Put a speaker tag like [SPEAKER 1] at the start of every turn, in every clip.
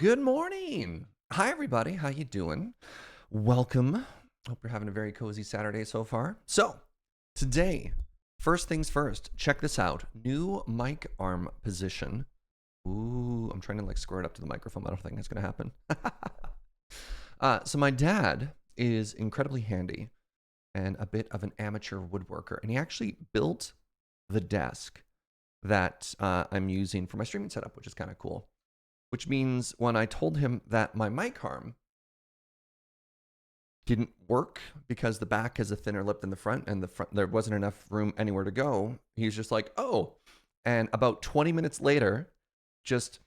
[SPEAKER 1] Good morning. Hi, everybody. How you doing? Welcome. Hope you're having a very cozy Saturday so far. So, today, first things first, check this out. New mic arm position. Ooh, I'm trying to like square it up to the microphone. I don't think it's going to happen. So my dad is incredibly handy and a bit of an amateur woodworker, and he actually built the desk that I'm using for my streaming setup, which is kind of cool. Which means when I told him that my mic arm didn't work because the back has a thinner lip than the front, and the front there wasn't enough room anywhere to go, he was just like, "Oh." And about 20 minutes later, just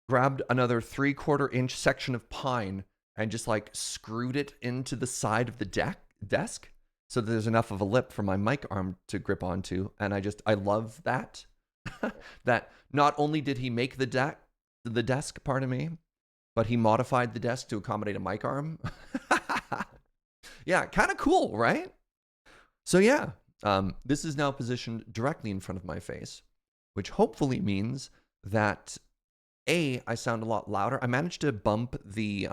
[SPEAKER 1] grabbed another 3/4 inch section of pine and just like screwed it into the side of the desk so that there's enough of a lip for my mic arm to grip onto. And I love that. That not only did he make the desk, pardon me, but he modified the desk to accommodate a mic arm. Yeah, kind of cool, right? So yeah, this is now positioned directly in front of my face, which hopefully means that I sound a lot louder. I managed to bump the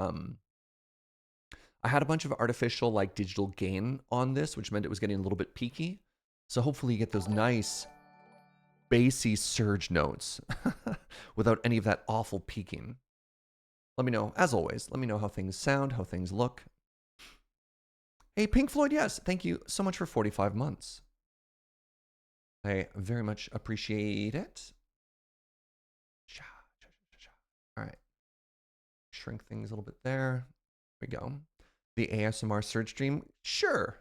[SPEAKER 1] I had a bunch of artificial like digital gain on this, which meant it was getting a little bit peaky. So hopefully you get those nice bassy surge notes without any of that awful peaking. Let me know, as always, let me know how things sound, how things look. Hey, Pink Floyd, yes, thank you so much for 45 months. I very much appreciate it. All right. Shrink things a little bit there. There we go. The ASMR surge stream? Sure.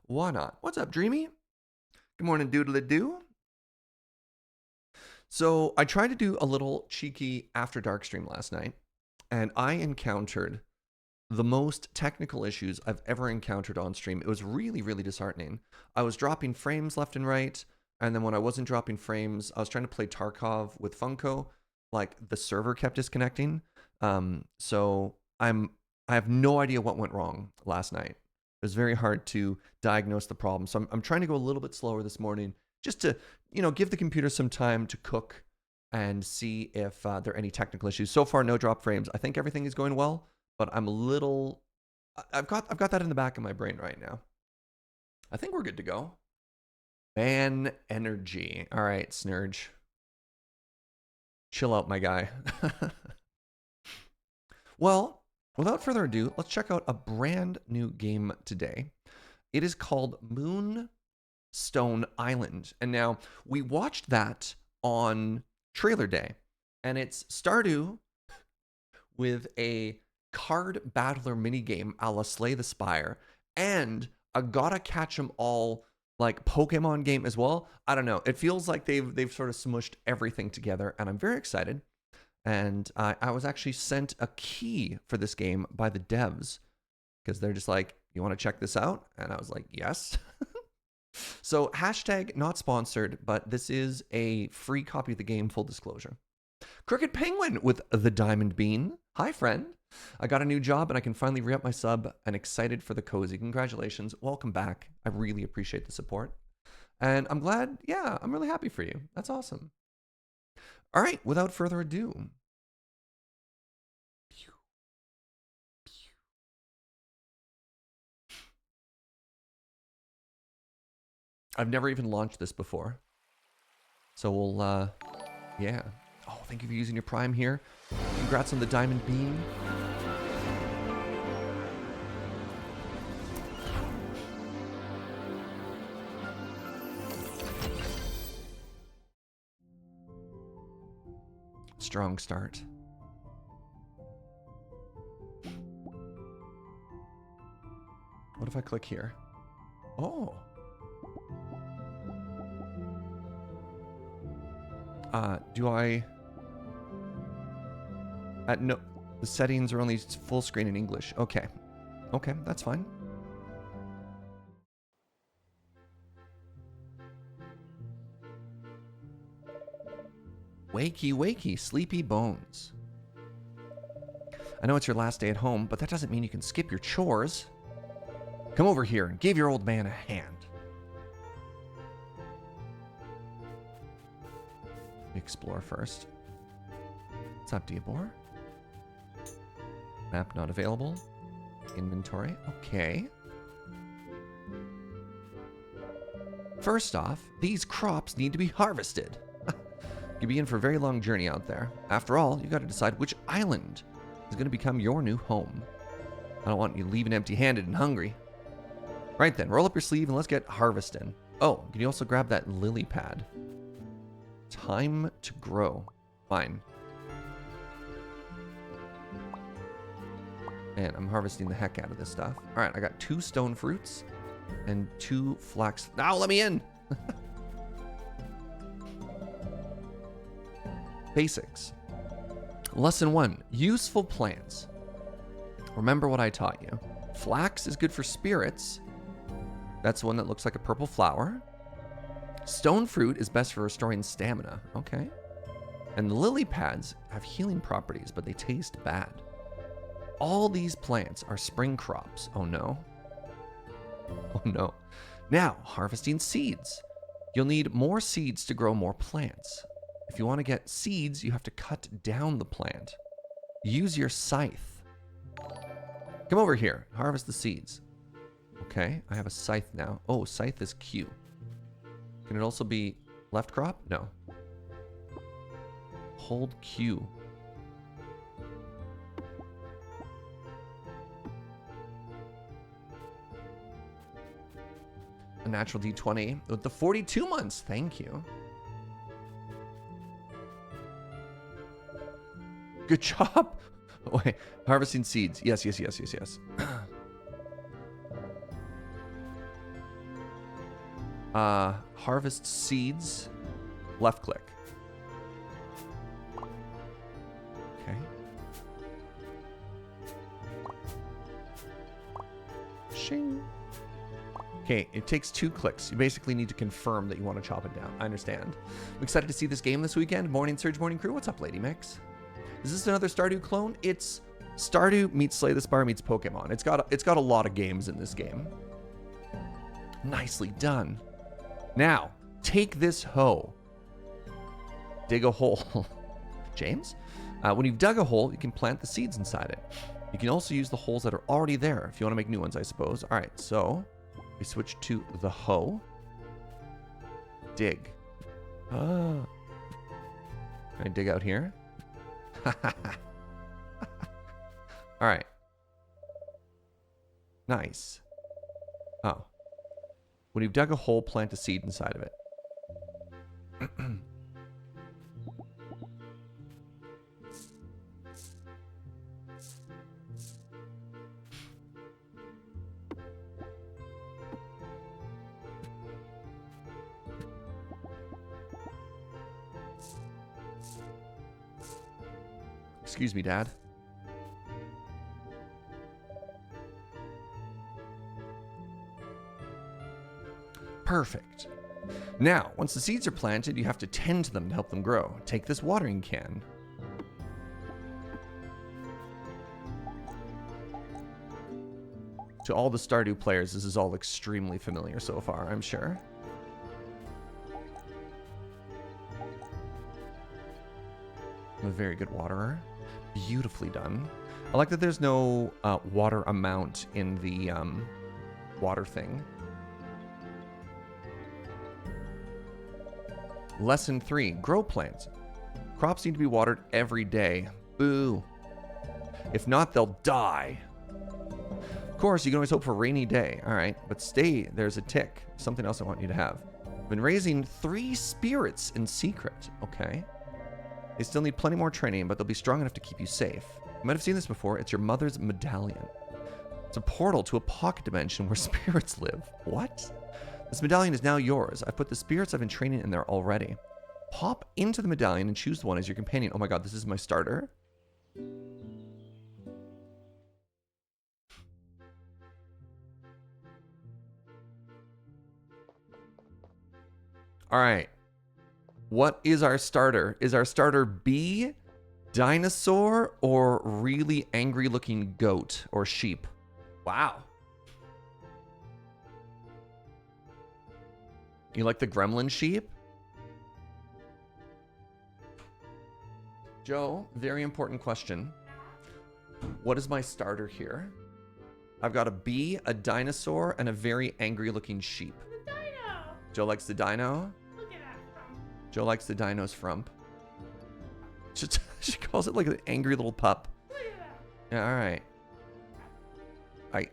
[SPEAKER 1] Why not? What's up, Dreamy? Good morning, doodle-a-doo. So I tried to do a little cheeky after dark stream last night, and I encountered the most technical issues I've ever encountered on stream. It was really, really disheartening. I was dropping frames left and right, and then when I wasn't dropping frames, I was trying to play Tarkov with Funko, like the server kept disconnecting. So I have no idea what went wrong last night. It was very hard to diagnose the problem. So I'm trying to go a little bit slower this morning just to, give the computer some time to cook and see if there are any technical issues. So far, no drop frames. I think everything is going well, but I'm a little, I've got that in the back of my brain right now. I think we're good to go. Man energy. All right, Snurge. Chill out, my guy. Well, without further ado, let's check out a brand new game today. It is called Moonstone Island. And now, we watched that on trailer day. And it's Stardew with a card battler minigame a la Slay the Spire and a gotta catch 'em all like Pokemon game as well. I don't know. It feels like they've sort of smushed everything together, and I'm very excited. And I was actually sent a key for this game by the devs because they're just like, "You want to check this out?" And I was like, "Yes." So hashtag not sponsored, but this is a free copy of the game. Full disclosure. Crooked Penguin with the Diamond Bean. Hi, friend. I got a new job and I can finally re-up my sub and excited for the cozy. Congratulations. Welcome back. I really appreciate the support. And I'm glad, yeah, I'm really happy for you. That's awesome. All right, without further ado. I've never even launched this before. So we'll, yeah. Oh, thank you for using your Prime here. Congrats on the Diamond Bean. Strong start. What if I click here? Oh. Do I... no, the settings are only full screen in English. Okay. Okay, that's fine. Wakey, wakey, sleepy bones. I know it's your last day at home, but that doesn't mean you can skip your chores. Come over here and give your old man a hand. Explore first. What's up, Diabor? Map not available. Inventory. Okay. First off, these crops need to be harvested. You'll be in for a very long journey out there. After all, you got to decide which island is going to become your new home. I don't want you leaving empty-handed and hungry. Right then, roll up your sleeve and let's get harvesting. Oh, can you also grab that lily pad? Time to grow. Fine. And I'm harvesting the heck out of this stuff. All right, I got 2 stone fruits and 2 flax. Now let me in. Basics. Lesson 1, useful plants. Remember what I taught you. Flax is good for spirits. That's the one that looks like a purple flower. Stone fruit is best for restoring stamina. Okay. And the lily pads have healing properties, but they taste bad. All these plants are spring crops. Oh no. Oh no. Now, harvesting seeds. You'll need more seeds to grow more plants. If you want to get seeds, you have to cut down the plant. Use your scythe. Come over here. Harvest the seeds. Okay, I have a scythe now. Oh, scythe is Q. Can it also be left crop? No. Hold Q. A natural D20 with the 42 months. Thank you. Good job. Oh, wait, harvesting seeds. Yes, yes, yes, yes, yes. Harvest seeds. Left click. Okay. Shing. Okay, it takes 2 clicks. You basically need to confirm that you want to chop it down. I understand. I'm excited to see this game this weekend. Morning Surge, morning crew. What's up, Lady Mix? Is this another Stardew clone? It's Stardew meets Slay the Spire meets Pokemon. It's got a lot of games in this game. Nicely done. Now, take this hoe. Dig a hole. James? When you've dug a hole, you can plant the seeds inside it. You can also use the holes that are already there if you want to make new ones, I suppose. All right, so we switch to the hoe. Dig. Can I dig out here? All right. Nice. Oh. When you've dug a hole, plant a seed inside of it. Excuse me, Dad. Perfect. Now, once the seeds are planted, you have to tend to them to help them grow. Take this watering can. To all the Stardew players, this is all extremely familiar so far, I'm sure. I'm a very good waterer. Beautifully done. I like that there's no water amount in the water thing. Lesson 3, grow plants. Crops need to be watered every day. Boo. If not, they'll die. Of course, you can always hope for a rainy day. All right, but stay, there's a tick. Something else I want you to have. I've been raising 3 spirits in secret. Okay. They still need plenty more training, but they'll be strong enough to keep you safe. You might have seen this before. It's your mother's medallion. It's a portal to a pocket dimension where spirits live. What? This medallion is now yours. I've put the spirits I've been training in there already. Pop into the medallion and choose the one as your companion. Oh my god, this is my starter. All right. What is our starter? Is our starter B, dinosaur, or really angry looking goat or sheep? Wow. You like the gremlin sheep? Joe, very important question. What is my starter here? I've got a bee, a dinosaur, and a very angry-looking sheep.
[SPEAKER 2] The dino.
[SPEAKER 1] Joe likes the dino.
[SPEAKER 2] Look at that.
[SPEAKER 1] Joe likes the dino's frump. She calls it like an angry little pup.
[SPEAKER 2] Look at that.
[SPEAKER 1] Yeah, all right.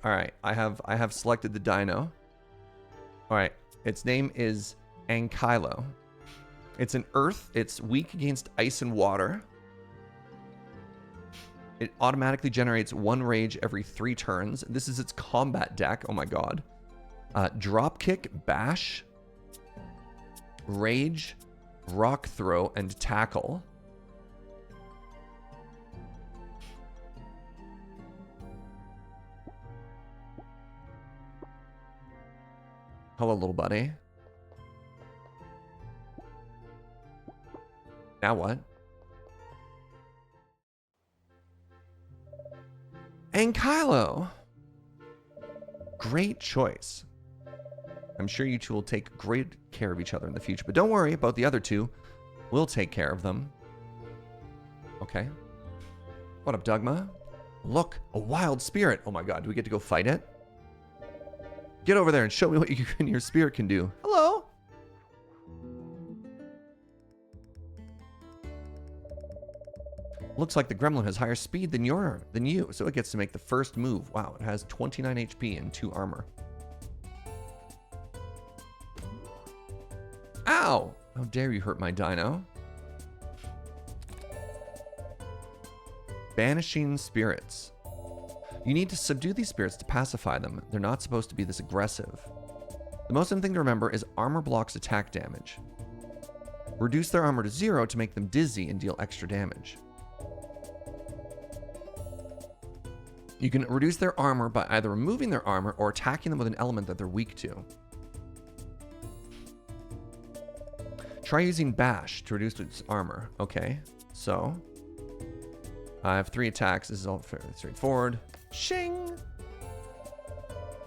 [SPEAKER 1] All right. I have selected the dino. All right. Its name is Ankylo. It's an earth. It's weak against ice and water. It automatically generates 1 rage every 3 turns. This is its combat deck. Oh my god. Dropkick, bash, rage, rock throw, and tackle. Hello, little buddy. Now what? Ankylo. Great choice. I'm sure you two will take great care of each other in the future, but don't worry about the other two. We'll take care of them. Okay. What up, Dugma? Look, a wild spirit. Oh my god, do we get to go fight it? Get over there and show me what you and your spirit can do. Hello. Looks like the gremlin has higher speed than you, so it gets to make the first move. Wow, it has 29 HP and 2 armor. Ow! How dare you hurt my dino? Banishing spirits. You need to subdue these spirits to pacify them. They're not supposed to be this aggressive. The most important thing to remember is armor blocks attack damage. Reduce their armor to 0 to make them dizzy and deal extra damage. You can reduce their armor by either removing their armor or attacking them with an element that they're weak to. Try using bash to reduce its armor. Okay, so I have 3 attacks. This is all fairly straightforward. Shing!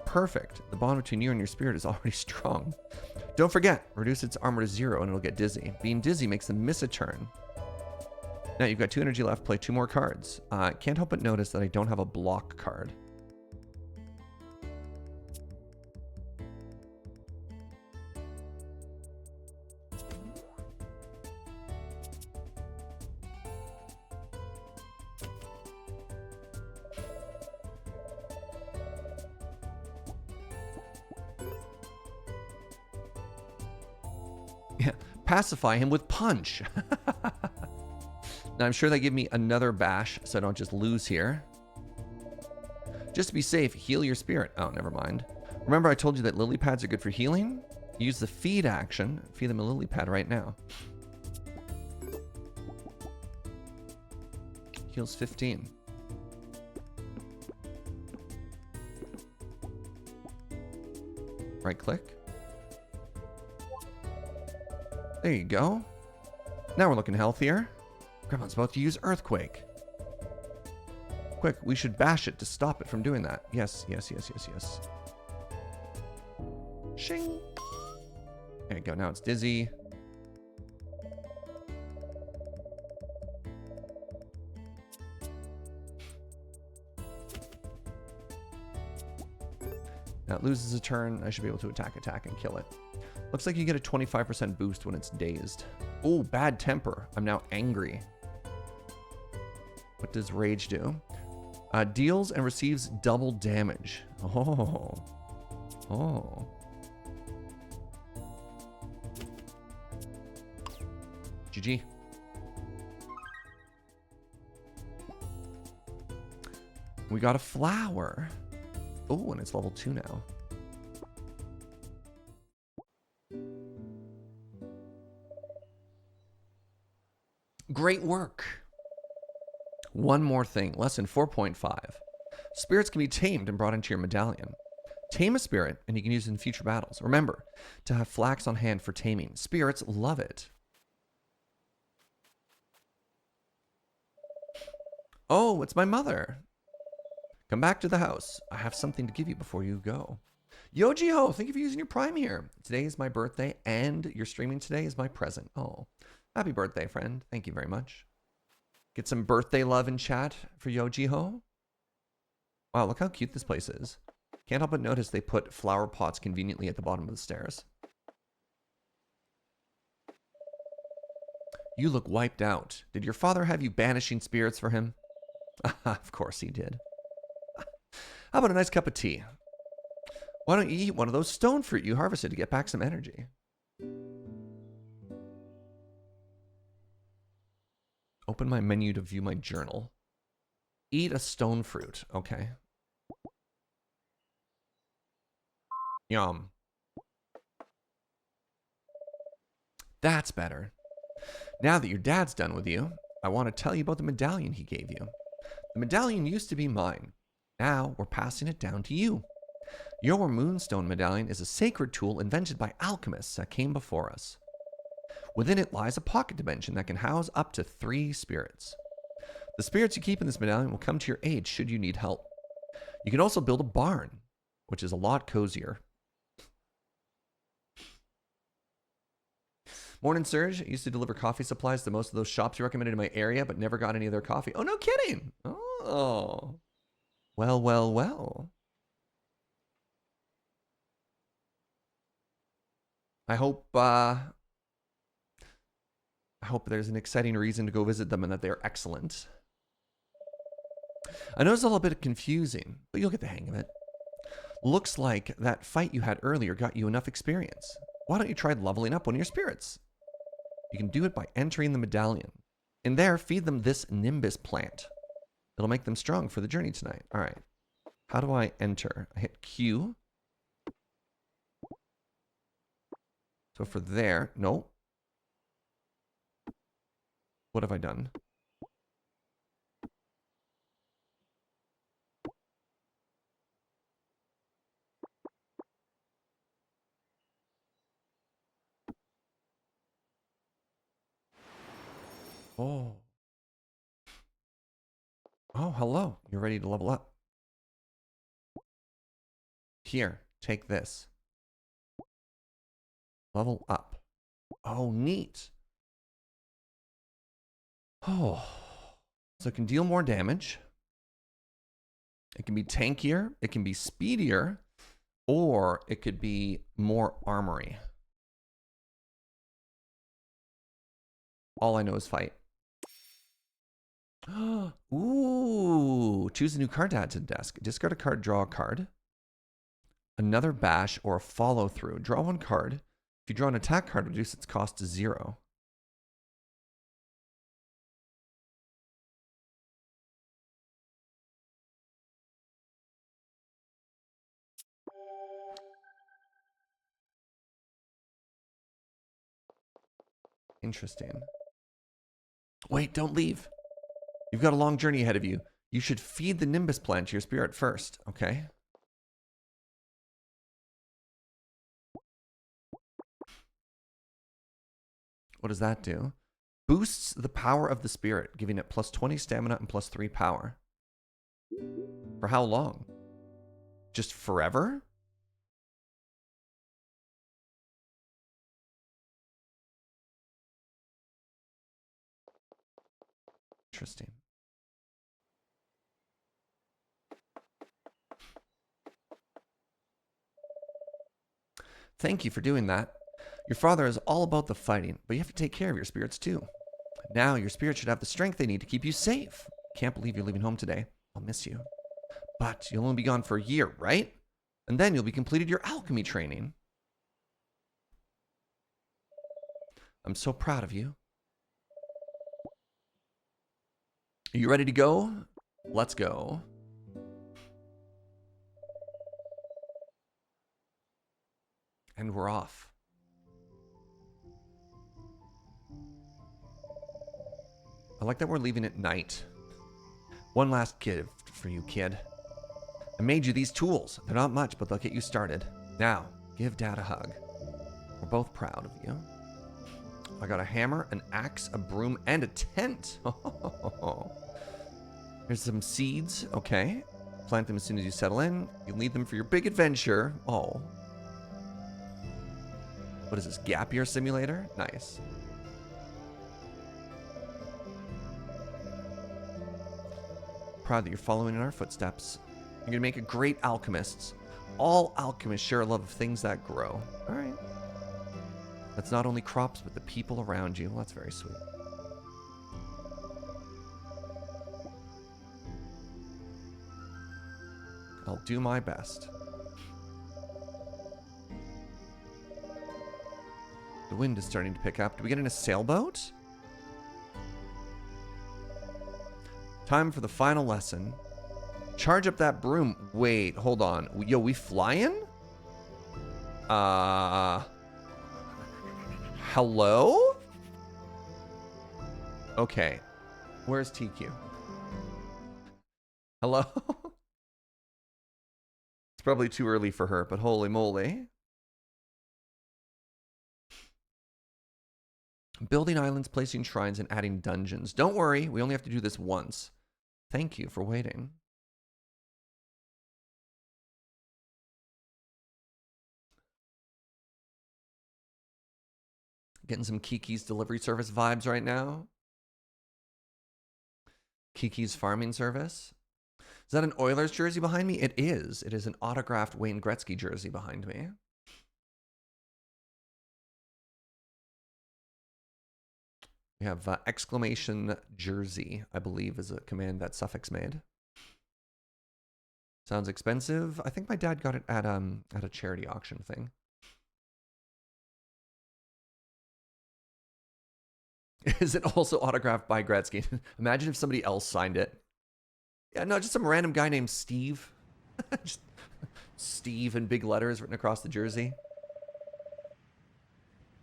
[SPEAKER 1] Perfect. The bond between you and your spirit is already strong. Don't forget, reduce its armor to 0 and it'll get dizzy. Being dizzy makes them miss a turn. Now you've got 2 energy left. Play 2 more cards. Can't help but notice that I don't have a block card. Yeah, pacify him with punch. Now, I'm sure they give me another bash so I don't just lose here. Just to be safe, heal your spirit. Oh, never mind. Remember I told you that lily pads are good for healing? Use the feed action. Feed them a lily pad right now. Heals 15. Right click. There you go. Now we're looking healthier. Grandma's about to use Earthquake. Quick, we should bash it to stop it from doing that. Yes, yes, yes, yes, yes. Shing. There you go, now it's dizzy. Now it loses a turn. I should be able to attack, and kill it. Looks like you get a 25% boost when it's dazed. Oh, bad temper. I'm now angry. What does rage do? Deals and receives double damage. Oh. Oh. GG. We got a flower. Oh, and it's level 2 now. Great work. One more thing. Lesson 4.5. Spirits can be tamed and brought into your medallion. Tame a spirit, and you can use it in future battles. Remember to have flax on hand for taming. Spirits love it. Oh, it's my mother. Come back to the house. I have something to give you before you go. Yoji-ho, thank you for using your Prime here. Today is my birthday, and your streaming today is my present. Oh, happy birthday, friend. Thank you very much. Get some birthday love in chat for Yojiho. Wow, look how cute this place is. Can't help but notice they put flower pots conveniently at the bottom of the stairs. You look wiped out. Did your father have you banishing spirits for him? Of course he did. How about a nice cup of tea? Why don't you eat one of those stone fruit you harvested to get back some energy? Open my menu to view my journal. Eat a stone fruit. Okay. Yum. That's better. Now that your dad's done with you, I want to tell you about the medallion he gave you. The medallion used to be mine. Now we're passing it down to you. Your Moonstone medallion is a sacred tool invented by alchemists that came before us. Within it lies a pocket dimension that can house up to 3 spirits. The spirits you keep in this medallion will come to your aid should you need help. You can also build a barn, which is a lot cozier. Morning, Surge. I used to deliver coffee supplies to most of those shops you recommended in my area, but never got any of their coffee. Oh, no kidding. Oh. Well, well, well. I hope there's an exciting reason to go visit them and that they're excellent. I know it's a little bit confusing, but you'll get the hang of it. Looks like that fight you had earlier got you enough experience. Why don't you try leveling up one of your spirits? You can do it by entering the medallion. In there, feed them this Nimbus plant. It'll make them strong for the journey tonight. All right. How do I enter? I hit Q. So for there, no. What have I done? Oh. Oh, hello. You're ready to level up. Here, take this. Level up. Oh, neat. Oh. So it can deal more damage. It can be tankier. It can be speedier. Or it could be more armory. All I know is fight. Ooh. Choose a new card to add to the desk. Discard a card, draw a card. Another bash or a follow through. Draw 1 card. If you draw an attack card, reduce its cost to 0. Interesting. Wait, don't leave. You've got a long journey ahead of you. You should feed the Nimbus plant to your spirit first, okay? What does that do? Boosts the power of the spirit, giving it plus 20 stamina and plus 3 power. For how long? Just forever? Interesting. Thank you for doing that. Your father is all about the fighting, but you have to take care of your spirits too. Now your spirits should have the strength they need to keep you safe. Can't believe you're leaving home today. I'll miss you. But you'll only be gone for a year, right? And then you'll be completed your alchemy training. I'm so proud of you. Are you ready to go? Let's go. And we're off. I like that we're leaving at night. One last gift for you, kid. I made you these tools. They're not much, but they'll get you started. Now, give Dad a hug. We're both proud of you. I got a hammer, an axe, a broom, and a tent. Here's some seeds. Okay. Plant them as soon as you settle in. You need them for your big adventure. Oh. What is this? Gap year simulator? Nice. proud that you're following in our footsteps. You're going to make a great alchemist. All alchemists share a love of things that grow. All right. That's not only crops, but the people around you. Well, that's very sweet. I'll do my best. The wind is starting to pick up. Do we get in a sailboat? Time for the final lesson. Charge up that broom. Wait, hold on. Yo, we flying? Hello? Okay. Where's TQ? Hello? It's probably too early for her, but holy moly. Building islands, placing shrines, and adding dungeons. Don't worry, we only have to do this once. Thank you for waiting. Getting some Kiki's delivery service vibes right now. Kiki's farming service. Is that an Oilers jersey behind me? It is. It is an autographed Wayne Gretzky jersey behind me. We have exclamation jersey, I believe, is a command that Suffix made. Sounds expensive. I think my dad got it at a charity auction thing. Is it also autographed by Gretzky? Imagine if somebody else signed it. Yeah, no, just some random guy named Steve. Just Steve in big letters written across the jersey.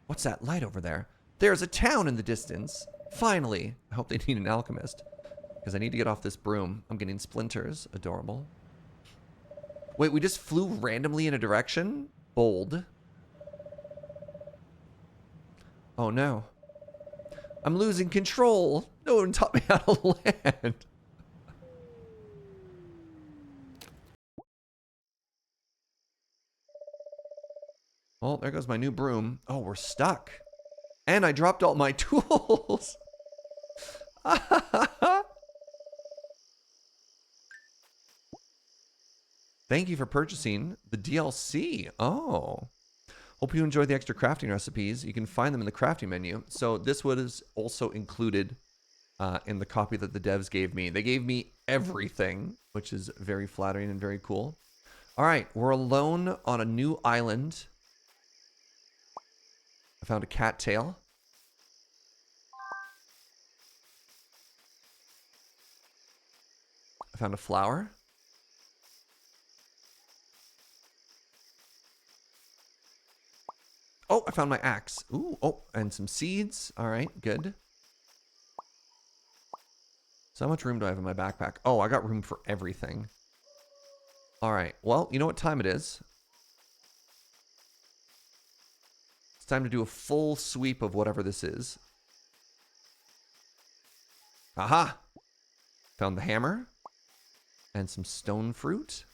[SPEAKER 1] What's that light over there? There's a town in the distance. Finally. I hope they need an alchemist. Because I need to get off this broom. I'm getting splinters. Adorable. Wait, we just flew randomly in a direction? Bold. Oh no. I'm losing control. No one taught me how to land. Oh, there goes my new broom. Oh, we're stuck. And I dropped all my tools. Thank you for purchasing the DLC. Oh. Hope you enjoyed the extra crafting recipes. You can find them in the crafting menu. So this was also included in the copy that the devs gave me. They gave me everything, which is very flattering and very cool. All right, we're alone on a new island. I found a cattail. I found a flower. Oh, I found my axe. Ooh, oh, and some seeds. All right, good. So how much room do I have in my backpack? Oh, I got room for everything. All right, well, you know what time it is. It's time to do a full sweep of whatever this is. Aha! Found the hammer. And some stone fruit.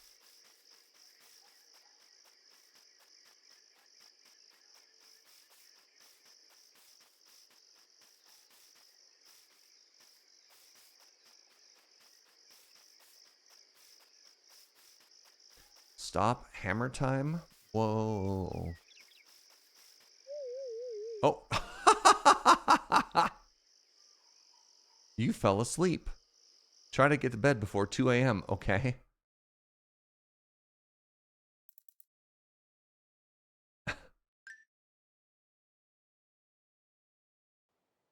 [SPEAKER 1] Stop hammer time. Whoa. Oh. You fell asleep. Try to get to bed before 2 a.m., okay?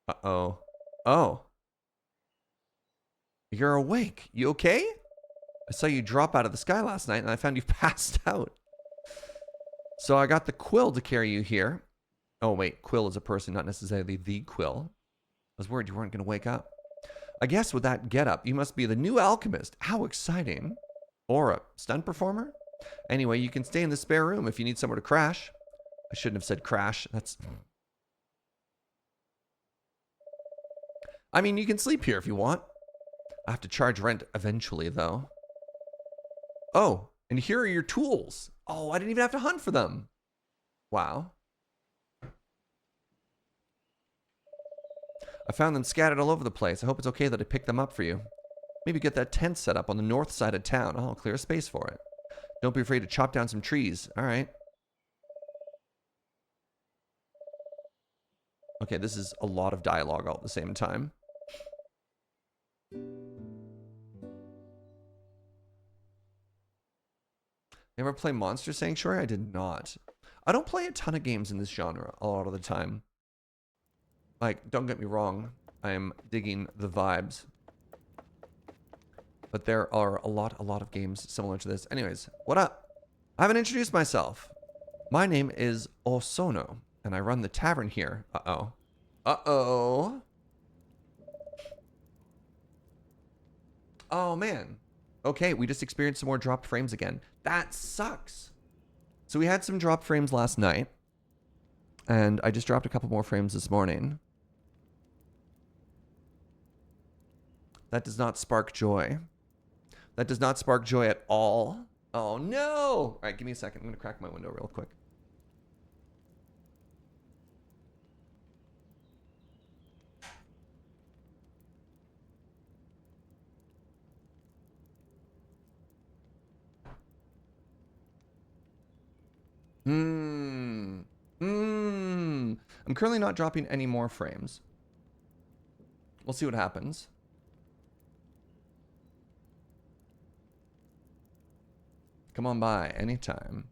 [SPEAKER 1] Uh-oh. Oh. You're awake. You okay? I saw you drop out of the sky last night, and I found you passed out. So I got the quill to carry you here. Oh, wait. Quill is a person, not necessarily the quill. I was worried you weren't going to wake up. I guess with that getup, you must be the new alchemist. How exciting. Or a stunt performer? Anyway, you can stay in the spare room if you need somewhere to crash. I shouldn't have said crash. That's... I mean, you can sleep here if you want. I have to charge rent eventually, though. Oh, and here are your tools. Oh, I didn't even have to hunt for them. Wow. I found them scattered all over the place. I hope it's okay that I picked them up for you. Maybe get that tent set up on the north side of town. I'll clear a space for it. Don't be afraid to chop down some trees. All right. Okay, this is a lot of dialogue all at the same time. You ever play Monster Sanctuary? I did not. I don't play a ton of games in this genre a lot of the time. Like, don't get me wrong. I am digging the vibes. But there are a lot of games similar to this. Anyways, what up? I haven't introduced myself. My name is Osono, and I run the tavern here. Uh-oh. Uh-oh. Oh, man. Okay, we just experienced some more dropped frames again. That sucks. So we had some dropped frames last night, and I just dropped a couple more frames this morning. That does not spark joy. That does not spark joy at all. Oh, no. All right, give me a second. I'm going to crack my window real quick. I'm currently not dropping any more frames. We'll see what happens. Come on by anytime.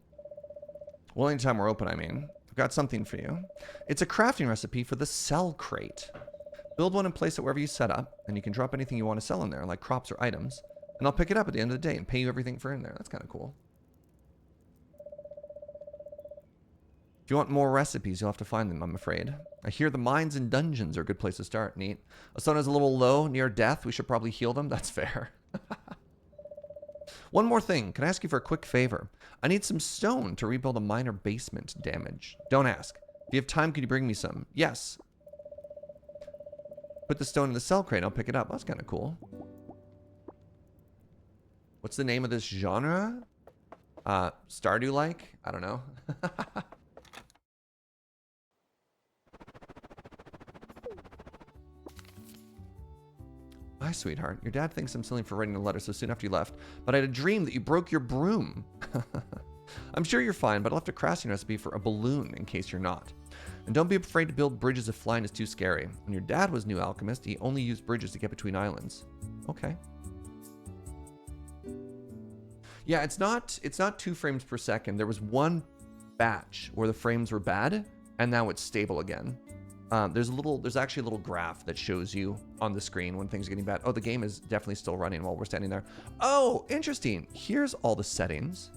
[SPEAKER 1] Well, anytime we're open, I mean. I've got something for you. It's a crafting recipe for the sell crate. Build one and place it wherever you set up, and you can drop anything you want to sell in there, like crops or items, and I'll pick it up at the end of the day and pay you everything for in there. That's kind of cool. If you want more recipes, you'll have to find them, I'm afraid. I hear the mines and dungeons are a good place to start. Neat. Osona's a little low, near death. We should probably heal them. That's fair. One more thing. Can I ask you for a quick favor? I need some stone to rebuild a minor basement damage. Don't ask. If you have time, could you bring me some? Yes. Put the stone in the cell crate. I'll pick it up. That's kind of cool. What's the name of this genre? Stardew-like? I don't know. Hi, sweetheart. Your dad thinks I'm silly for writing a letter so soon after you left, but I had a dream that you broke your broom. I'm sure you're fine, but I'll have to craft a recipe for a balloon in case you're not. And don't be afraid to build bridges if flying is too scary. When your dad was new alchemist, he only used bridges to get between islands. Okay. Yeah, it's not 2 frames per second. There was one batch where the frames were bad, and now it's stable again. There's actually a little graph that shows you on the screen when things are getting bad. Oh, the game is definitely still running while we're standing there. Oh, interesting. Here's all the settings.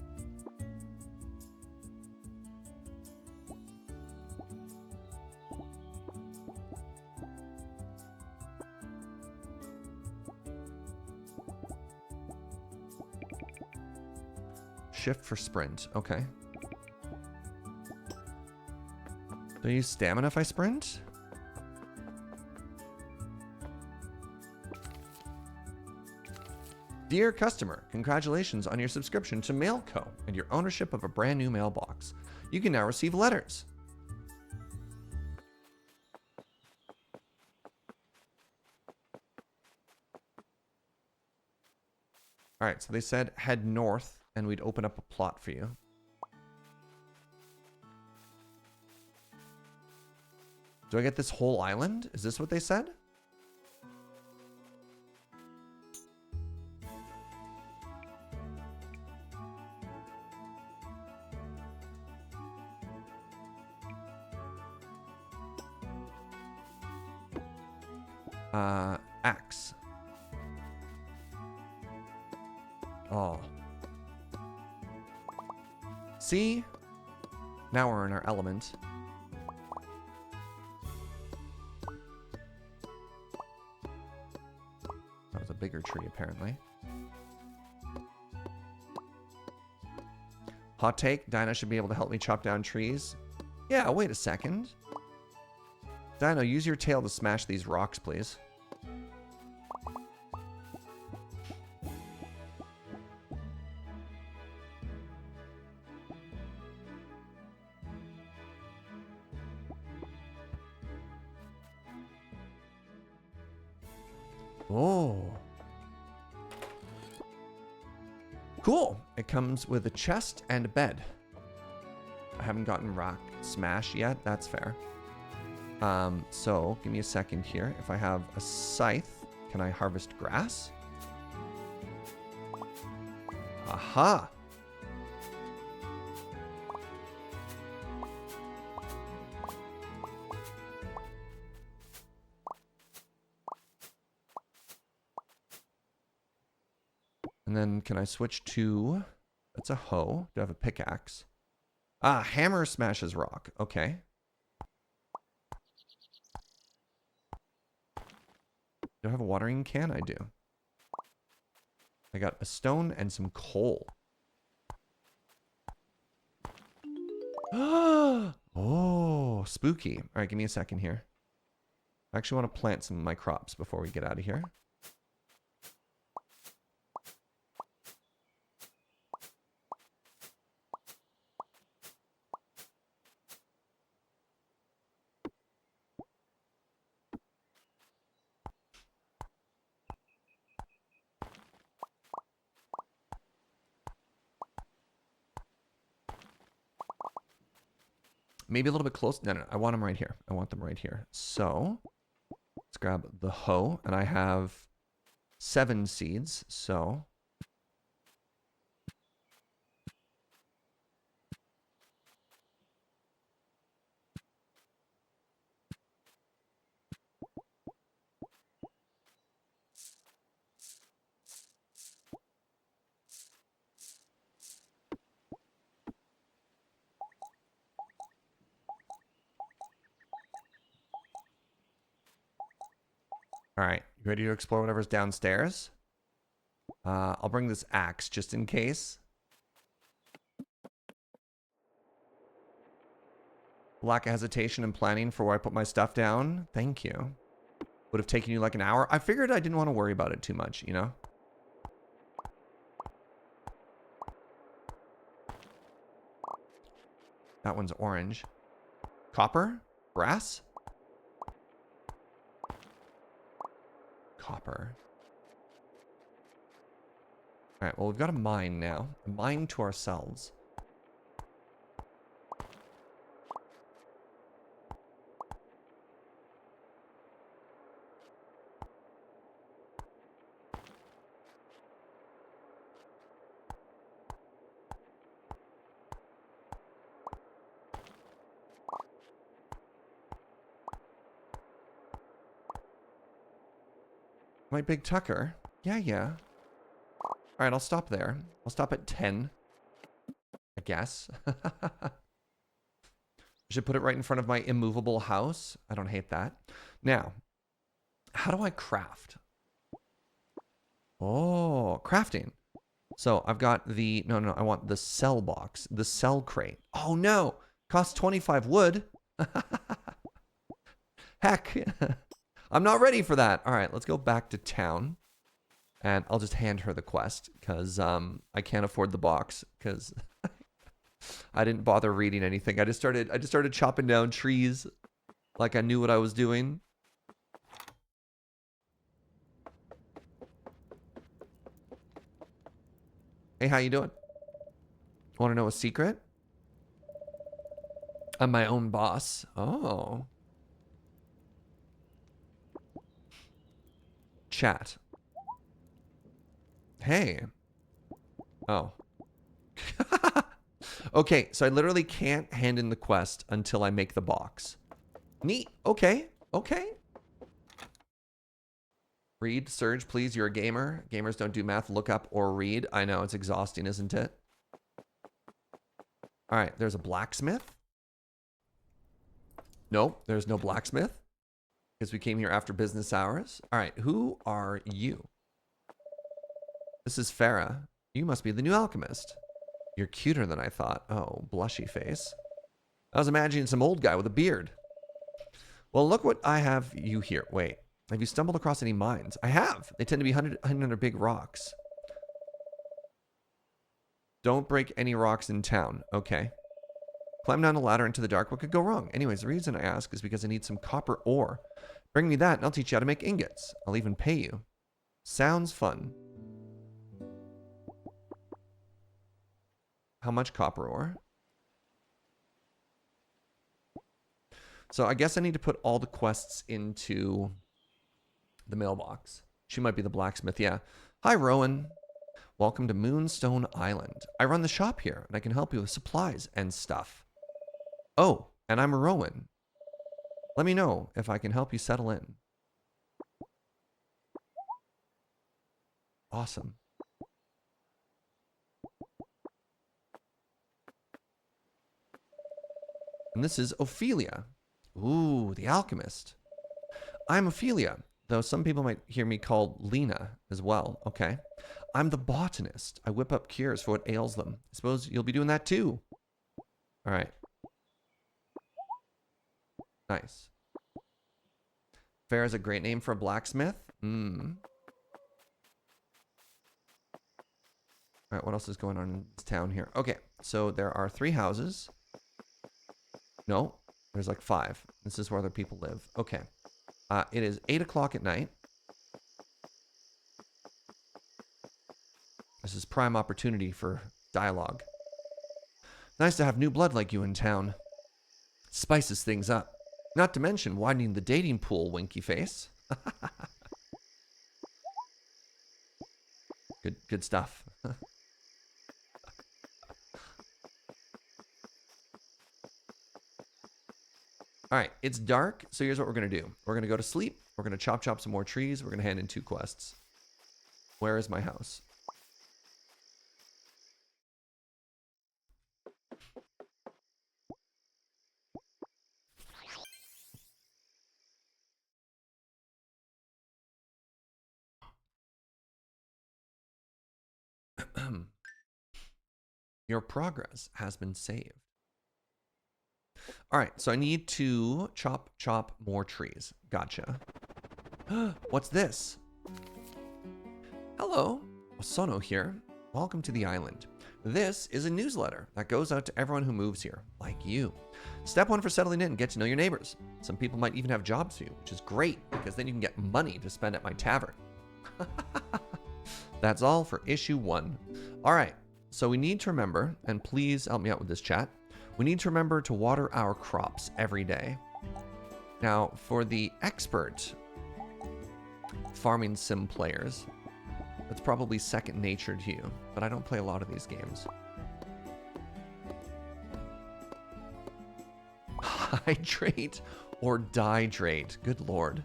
[SPEAKER 1] Shift for sprint. Okay. Do I use stamina if I sprint? Dear customer, congratulations on your subscription to Mailco and your ownership of a brand new mailbox. You can now receive letters. All right, so they said head north and we'd open up a plot for you. Do I get this whole island? Is this what they said? Axe. Oh. See? Now we're in our element. That was a bigger tree, apparently. Hot take, Dino should be able to help me chop down trees. Yeah, wait a second. Dino, use your tail to smash these rocks, please. Oh. Cool. It comes with a chest and a bed. I haven't gotten rock smash yet. That's fair. So give me a second here. If I have a scythe, can I harvest grass? Aha. And then can I switch to, that's a hoe. Do I have a pickaxe? Ah, hammer smashes rock. Okay. Do I have a watering can? I do. I got a stone and some coal. Oh, spooky. All right, give me a second here. I actually want to plant some of my crops before we get out of here. Maybe a little bit close. No, I want them right here. I want them right here. So let's grab the hoe. And I have 7 seeds. So all right, you ready to explore whatever's downstairs? I'll bring this axe just in case. Lack of hesitation and planning for where I put my stuff down. Thank you. Would have taken you like an hour. I figured I didn't want to worry about it too much, you know? That one's orange. Copper? Brass? Copper. All right, well, we've got a mine now. A mine to ourselves. My big Tucker. Yeah. All right, I'll stop there. I'll stop at 10. I guess. I should put it right in front of my immovable house. I don't hate that. Now, how do I craft? Oh, crafting. So I've got the, no, I want the cell box, the cell crate. Oh no, costs 25 wood. Heck. I'm not ready for that. All right, let's go back to town. And I'll just hand her the quest because I can't afford the box because I didn't bother reading anything. I just started chopping down trees like I knew what I was doing. Hey, how you doing? Want to know a secret? I'm my own boss. Oh. Chat. Hey. Oh. Okay, so I literally can't hand in the quest until I make the box. Neat. Okay. Read, Surge, please. You're a gamer. Gamers don't do math, look up, or read. I know, it's exhausting, isn't it? All right, there's a blacksmith. Nope, there's no blacksmith. Because we came here after business hours. All right, who are you? This is Farah. You must be the new alchemist. You're cuter than I thought. Oh, blushy face. I was imagining some old guy with a beard. Well, look what I have you here. Wait, have you stumbled across any mines? I have. They tend to be hidden under big rocks. Don't break any rocks in town. Okay. Climb down the ladder into the dark. What could go wrong? Anyways, the reason I ask is because I need some copper ore. Bring me that and I'll teach you how to make ingots. I'll even pay you. Sounds fun. How much copper ore? So I guess I need to put all the quests into the mailbox. She might be the blacksmith, yeah. Hi, Rowan. Welcome to Moonstone Island. I run the shop here, and I can help you with supplies and stuff. Oh, and I'm Rowan. Let me know if I can help you settle in. Awesome. And this is Ophelia. Ooh, the alchemist. I'm Ophelia, though some people might hear me called Lena as well. Okay. I'm the botanist. I whip up cures for what ails them. I suppose you'll be doing that too. All right. Nice. Fair is a great name for a blacksmith. All right, what else is going on in this town here? Okay, so there are 3 houses. No, there's like 5. This is where other people live. Okay. It is 8 o'clock at night. This is prime opportunity for dialogue. Nice to have new blood like you in town. Spices things up. Not to mention widening the dating pool, winky face. Good stuff. All right, it's dark, so here's what we're going to do. We're going to go to sleep. We're going to chop some more trees. We're going to hand in 2 quests. Where is my house? Your progress has been saved. All right, so I need to chop more trees. Gotcha. What's this? Hello, Osono here. Welcome to the island. This is a newsletter that goes out to everyone who moves here, like you. Step 1 for settling in, get to know your neighbors. Some people might even have jobs for you, which is great because then you can get money to spend at my tavern. That's all for issue 1. All right, so we need to remember, and please help me out with this chat, we need to remember to water our crops every day. Now, for the expert farming sim players, it's probably second nature to you, but I don't play a lot of these games. Hydrate or dihydrate. Good lord.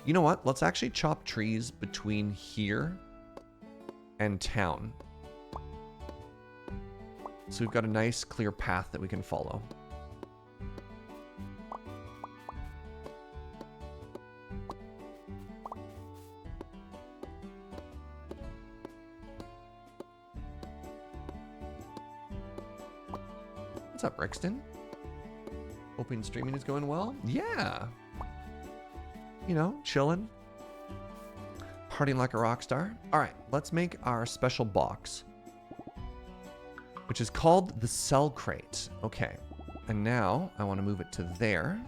[SPEAKER 1] You know what? Let's actually chop trees between here and town. So we've got a nice clear path that we can follow. What's up, Brixton? Hoping streaming is going well? Yeah. You know, chilling. Partying like a rock star. All right, let's make our special box, which is called the cell crate. Okay, and now I want to move it to there.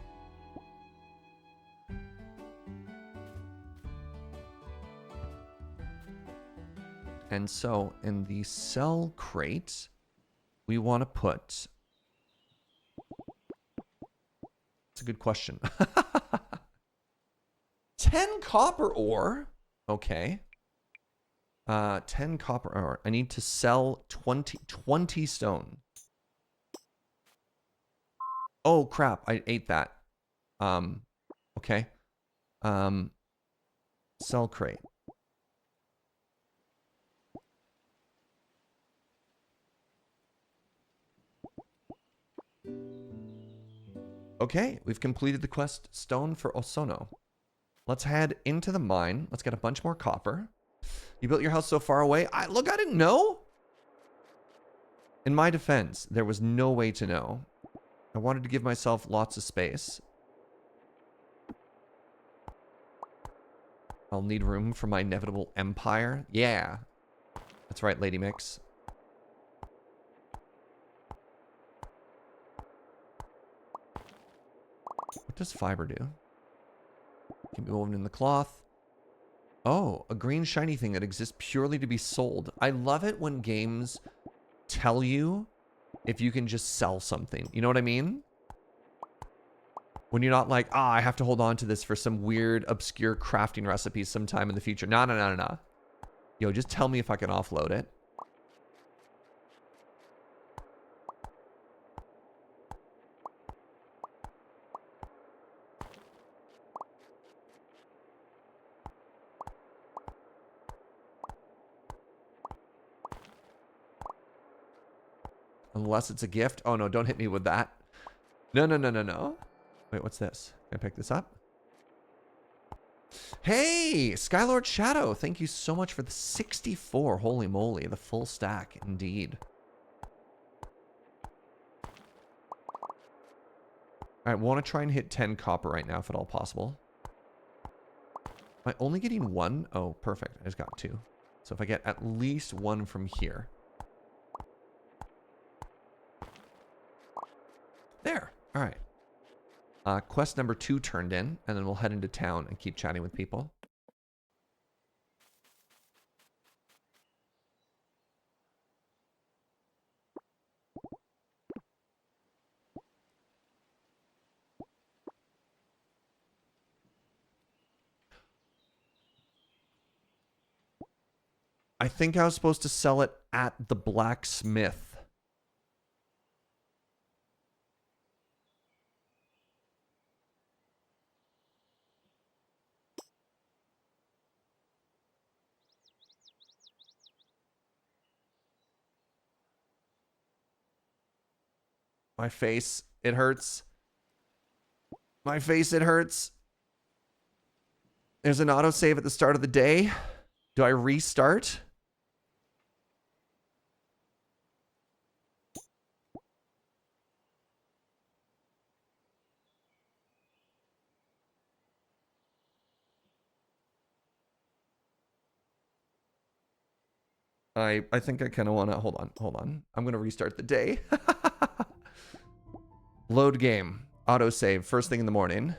[SPEAKER 1] And so in the cell crate, we want to put... That's a good question. 10 copper ore. Okay. 10 copper ore. I need to sell 20 stone. Oh, crap. I ate that. Okay. Cell crate. Okay, we've completed the quest stone for Osono. Let's head into the mine. Let's get a bunch more copper. You built your house so far away? Look, I didn't know. In my defense, there was no way to know. I wanted to give myself lots of space. I'll need room for my inevitable empire. Yeah. That's right, Lady Mix. What does fiber do? Can be woven in the cloth. Oh, a green shiny thing that exists purely to be sold. I love it when games tell you if you can just sell something. You know what I mean? When you're not like, ah, I have to hold on to this for some weird, obscure crafting recipe sometime in the future. No, no, no, no, no. Yo, just tell me if I can offload it. Unless it's a gift. Oh, no, don't hit me with that. No, no, no, no, no. Wait, what's this? Can I pick this up? Hey, Skylord Shadow. Thank you so much for the 64. Holy moly, the full stack, indeed. All right, want to try and hit 10 copper right now, if at all possible. Am I only getting one? Oh, perfect. I just got two. So if I get at least one from here. There. All right. Quest number 2 turned in, and then we'll head into town and keep chatting with people. I think I was supposed to sell it at the blacksmith. My face, it hurts. My face, it hurts. There's an autosave at the start of the day. Do I restart? I think I kind of want to... Hold on. I'm going to restart the day. Load game. Autosave. First thing in the morning.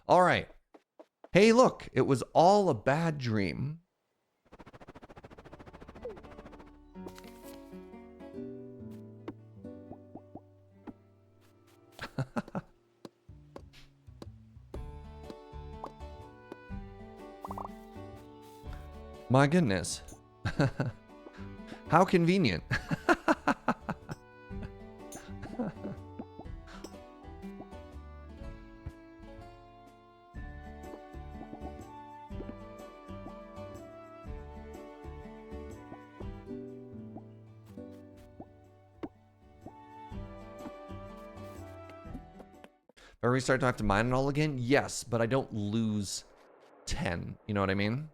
[SPEAKER 1] All right. Hey, look. It was all a bad dream. My goodness. How convenient. If I restart, do I have to mine it all again? Yes, but I don't lose 10. You know what I mean?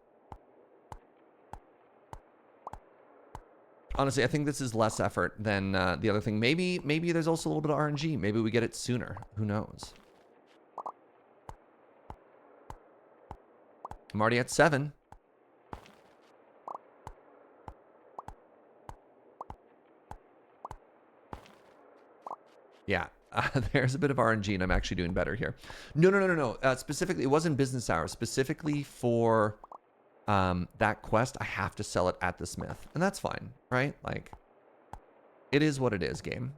[SPEAKER 1] Honestly, I think this is less effort than the other thing. Maybe there's also a little bit of RNG. Maybe we get it sooner. Who knows? I'm already at 7. Yeah, there's a bit of RNG, and I'm actually doing better here. No. Specifically, it wasn't business hours. Specifically for that quest, I have to sell it at the smith. And that's fine, right? Like, it is what it is, game.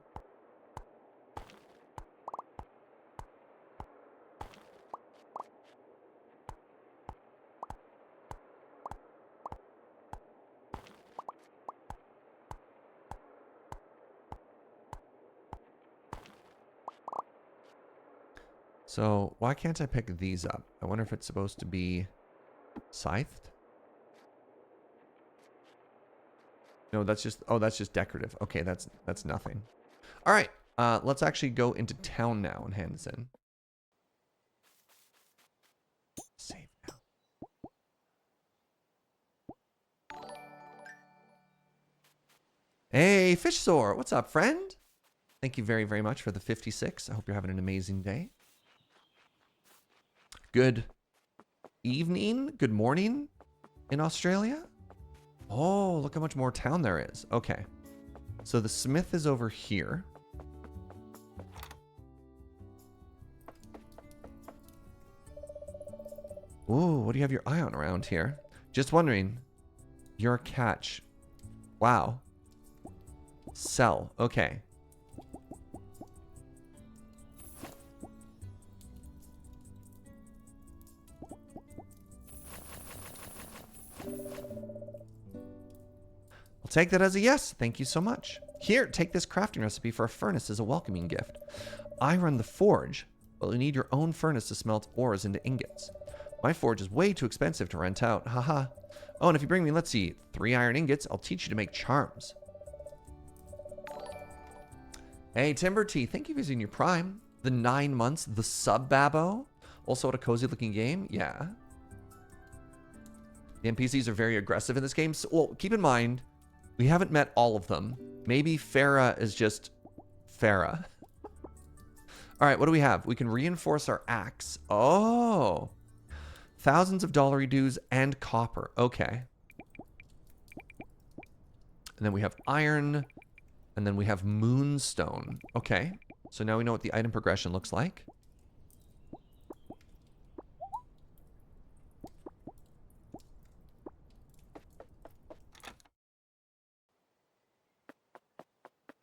[SPEAKER 1] So, why can't I pick these up? I wonder if it's supposed to be scythed? No, that's just... Oh, that's just decorative. Okay, that's nothing. All right, let's actually go into town now and hand this in. Save now. Hey, Fishsore, what's up, friend? Thank you very, very much for the 56. I hope you're having an amazing day. Good evening, good morning in Australia. Oh, look how much more town there is. Okay. So the smith is over here. Ooh, what do you have your eye on around here? Just wondering. You're a catch. Wow. Sell. Okay. I'll take that as a yes. Thank you so much. Here, take this crafting recipe for a furnace as a welcoming gift. I run the forge, but you need your own furnace to smelt ores into ingots. My forge is way too expensive to rent out. Haha. Oh, and if you bring me, let's see, 3 iron ingots, I'll teach you to make charms. Hey, Timber Tea, thank you for using your Prime. The 9 months, the sub Babbo. Also, what a cozy looking game. Yeah. The NPCs are very aggressive in this game. So, well, keep in mind, we haven't met all of them. Maybe Farah is just Farah. All right, what do we have? We can reinforce our axe. Oh. Thousands of dollary dues and copper. Okay. And then we have iron. And then we have moonstone. Okay. So now we know what the item progression looks like.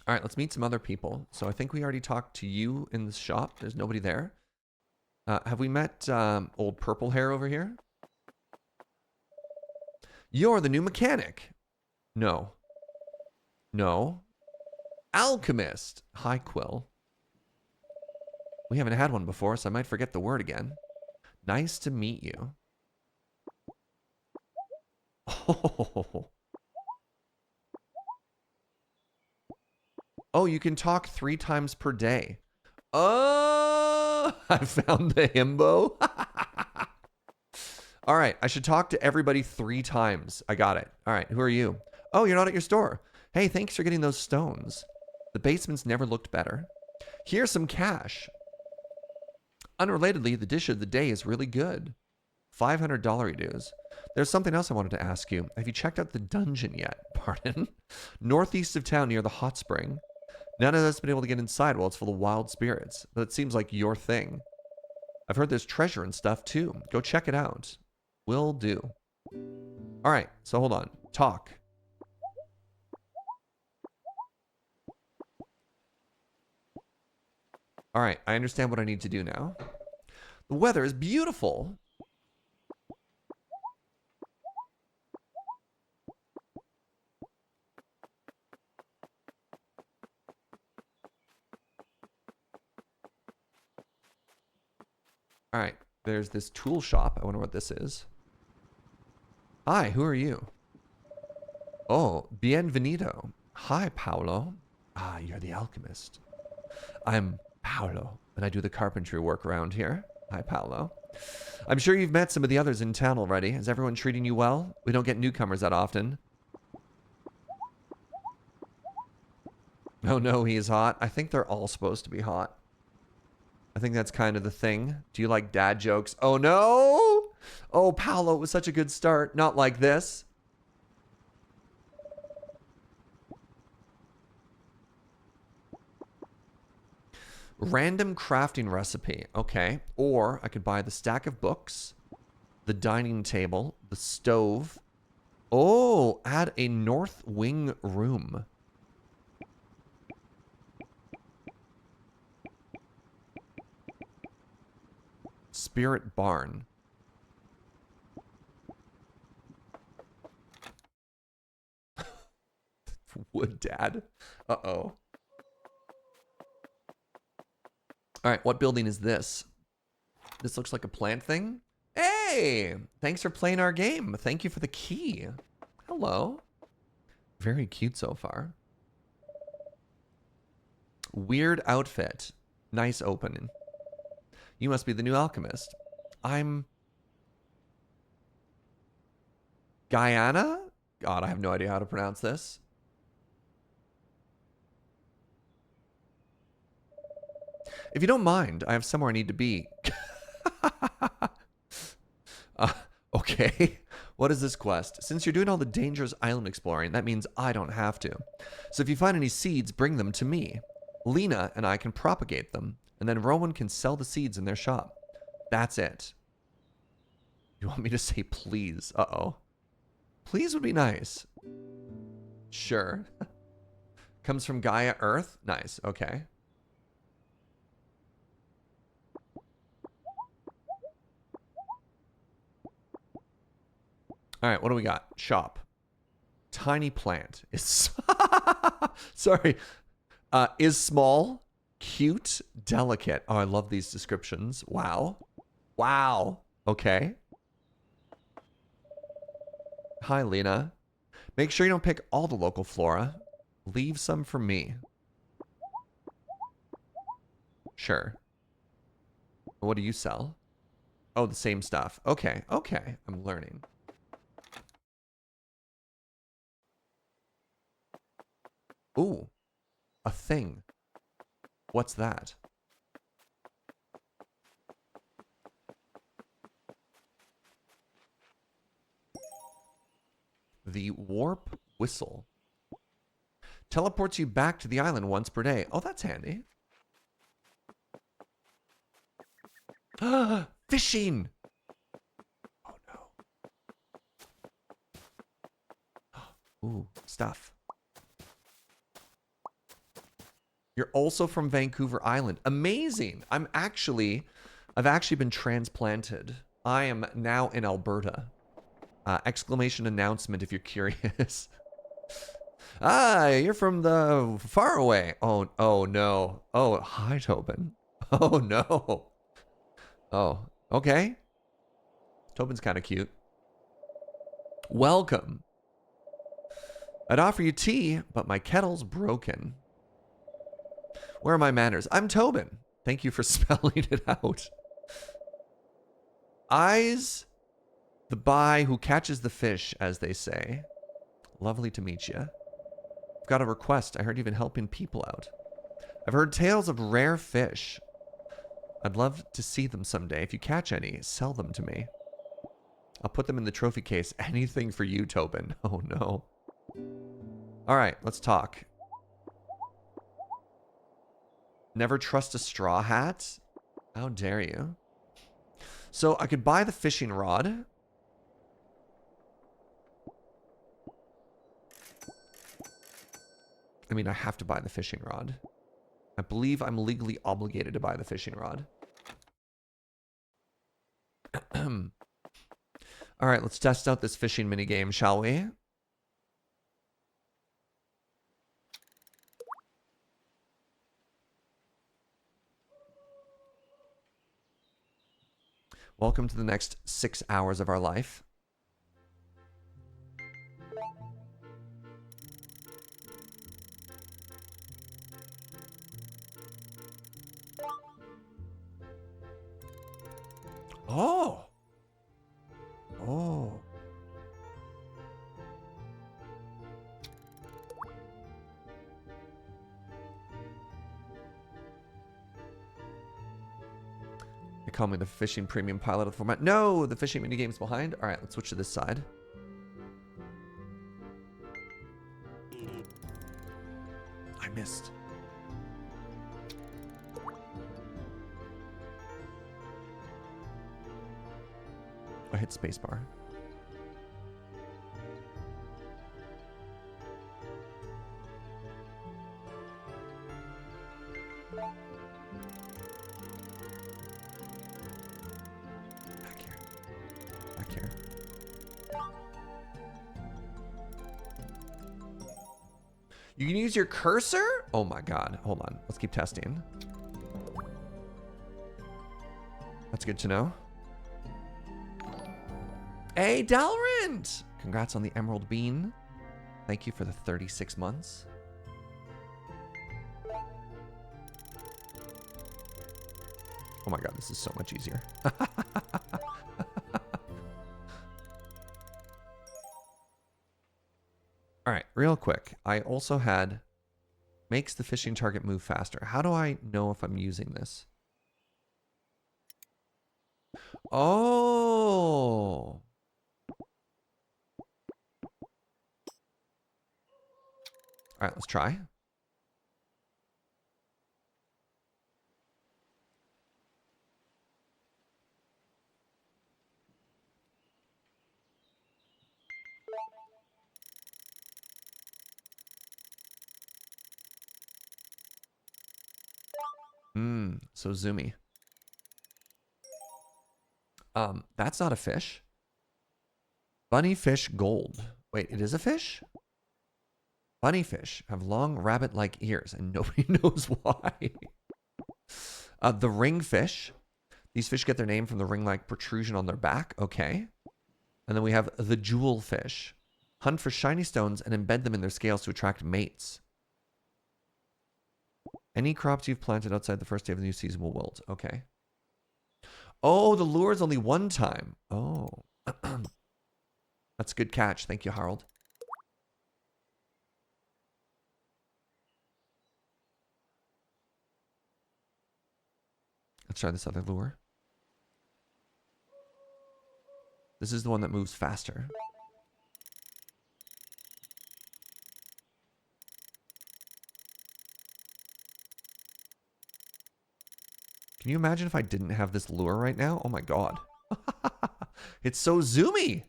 [SPEAKER 1] All right, let's meet some other people. So I think we already talked to you in the shop. There's nobody there. Have we met old purple hair over here? You're the new mechanic. No. No. Alchemist. Hi, Quill. We haven't had one before, so I might forget the word again. Nice to meet you. Oh. Oh, you can talk 3 times per day. Oh, I found the himbo. All right, I should talk to everybody 3 times. I got it. All right, who are you? Oh, you're not at your store. Hey, thanks for getting those stones. The basement's never looked better. Here's some cash. Unrelatedly, the dish of the day is really good. $500 dues. There's something else I wanted to ask you. Have you checked out the dungeon yet? Pardon? Northeast of town near the hot spring. None of us have been able to get inside while it's full of wild spirits, but it seems like your thing. I've heard there's treasure and stuff too. Go check it out. Will do. All right, so hold on. Talk. All right, I understand what I need to do now. The weather is beautiful. All right, there's this tool shop. I wonder what this is. Hi, who are you? Oh, bienvenido. Hi, Paolo. Ah, you're the alchemist. I'm Paolo, and I do the carpentry work around here. Hi, Paolo. I'm sure you've met some of the others in town already. Is everyone treating you well? We don't get newcomers that often. Oh no, he's hot. I think they're all supposed to be hot. I think that's kind of the thing. Do you like dad jokes? Oh no! Oh, Paolo, it was such a good start. Not like this. Random crafting recipe. Okay. Or I could buy the stack of books, the dining table, the stove. Oh, add a north wing room. Spirit barn. Wood dad. Uh-oh. All right, what building is this? This looks like a plant thing. Hey, thanks for playing our game. Thank you for the key. Hello. Very cute so far. Weird outfit. Nice opening. You must be the new alchemist. I'm Guyana? God, I have no idea how to pronounce this. If you don't mind, I have somewhere I need to be. Okay. What is this quest? Since you're doing all the dangerous island exploring, that means I don't have to. So if you find any seeds, bring them to me. Lena and I can propagate them, and then Rowan can sell the seeds in their shop. That's it. You want me to say please? Uh-oh. Please would be nice. Sure. Comes from Gaia Earth? Nice. Okay. All right, what do we got? Shop. Tiny plant. Is sorry. Is small, cute, delicate. Oh, I love these descriptions. Wow. Wow. Okay. Hi, Lena. Make sure you don't pick all the local flora. Leave some for me. Sure. What do you sell? Oh, the same stuff. Okay. Okay. I'm learning. Ooh. A thing. What's that? The warp whistle. Teleports you back to the island once per day. Oh, that's handy. Fishing! Oh, no. Ooh, stuff. You're also from Vancouver Island. Amazing! I've actually been transplanted. I am now in Alberta. Exclamation announcement if you're curious. Ah, you're from the far away. Oh, oh no. Oh, hi, Tobin. Oh no. Oh, okay. Tobin's kind of cute. Welcome. I'd offer you tea, but my kettle's broken. Where are my manners? I'm Tobin. Thank you for spelling it out. Eyes the buy who catches the fish, as they say. Lovely to meet you. I've got a request. I heard you've been helping people out. I've heard tales of rare fish. I'd love to see them someday. If you catch any, sell them to me. I'll put them in the trophy case. Anything for you, Tobin. Oh, no. All right, let's talk. Never trust a straw hat? How dare you? So I could buy the fishing rod. I mean, I have to buy the fishing rod. I believe I'm legally obligated to buy the fishing rod. All right, let's test out this fishing minigame, shall we? Welcome to the next 6 hours of our life. Oh. Oh. They call me the fishing premium pilot of the format. No, the fishing minigame's behind. All right, let's switch to this side. I missed. I hit spacebar. Back here. Back here. You can use your cursor? Oh my god. Hold on. Let's keep testing. That's good to know. Hey, Dalrent! Congrats on the Emerald Bean. Thank you for the 36 months. Oh my god, this is so much easier. All right, real quick. I also had makes the fishing target move faster. How do I know if I'm using this? Oh. All right, let's try. So zoomy. That's not a fish. Bunny fish gold. Wait, it is a fish? Bunny fish have long rabbit-like ears, and nobody knows why. The ring fish. These fish get their name from the ring-like protrusion on their back. Okay. And then we have the jewel fish. Hunt for shiny stones and embed them in their scales to attract mates. Any crops you've planted outside the first day of the new season will wilt. Okay. Oh, the lure is only one time. Oh. That's a good catch. Thank you, Harold. Let's try this other lure. This is the one that moves faster. Can you imagine if I didn't have this lure right now? Oh my god. It's so zoomy.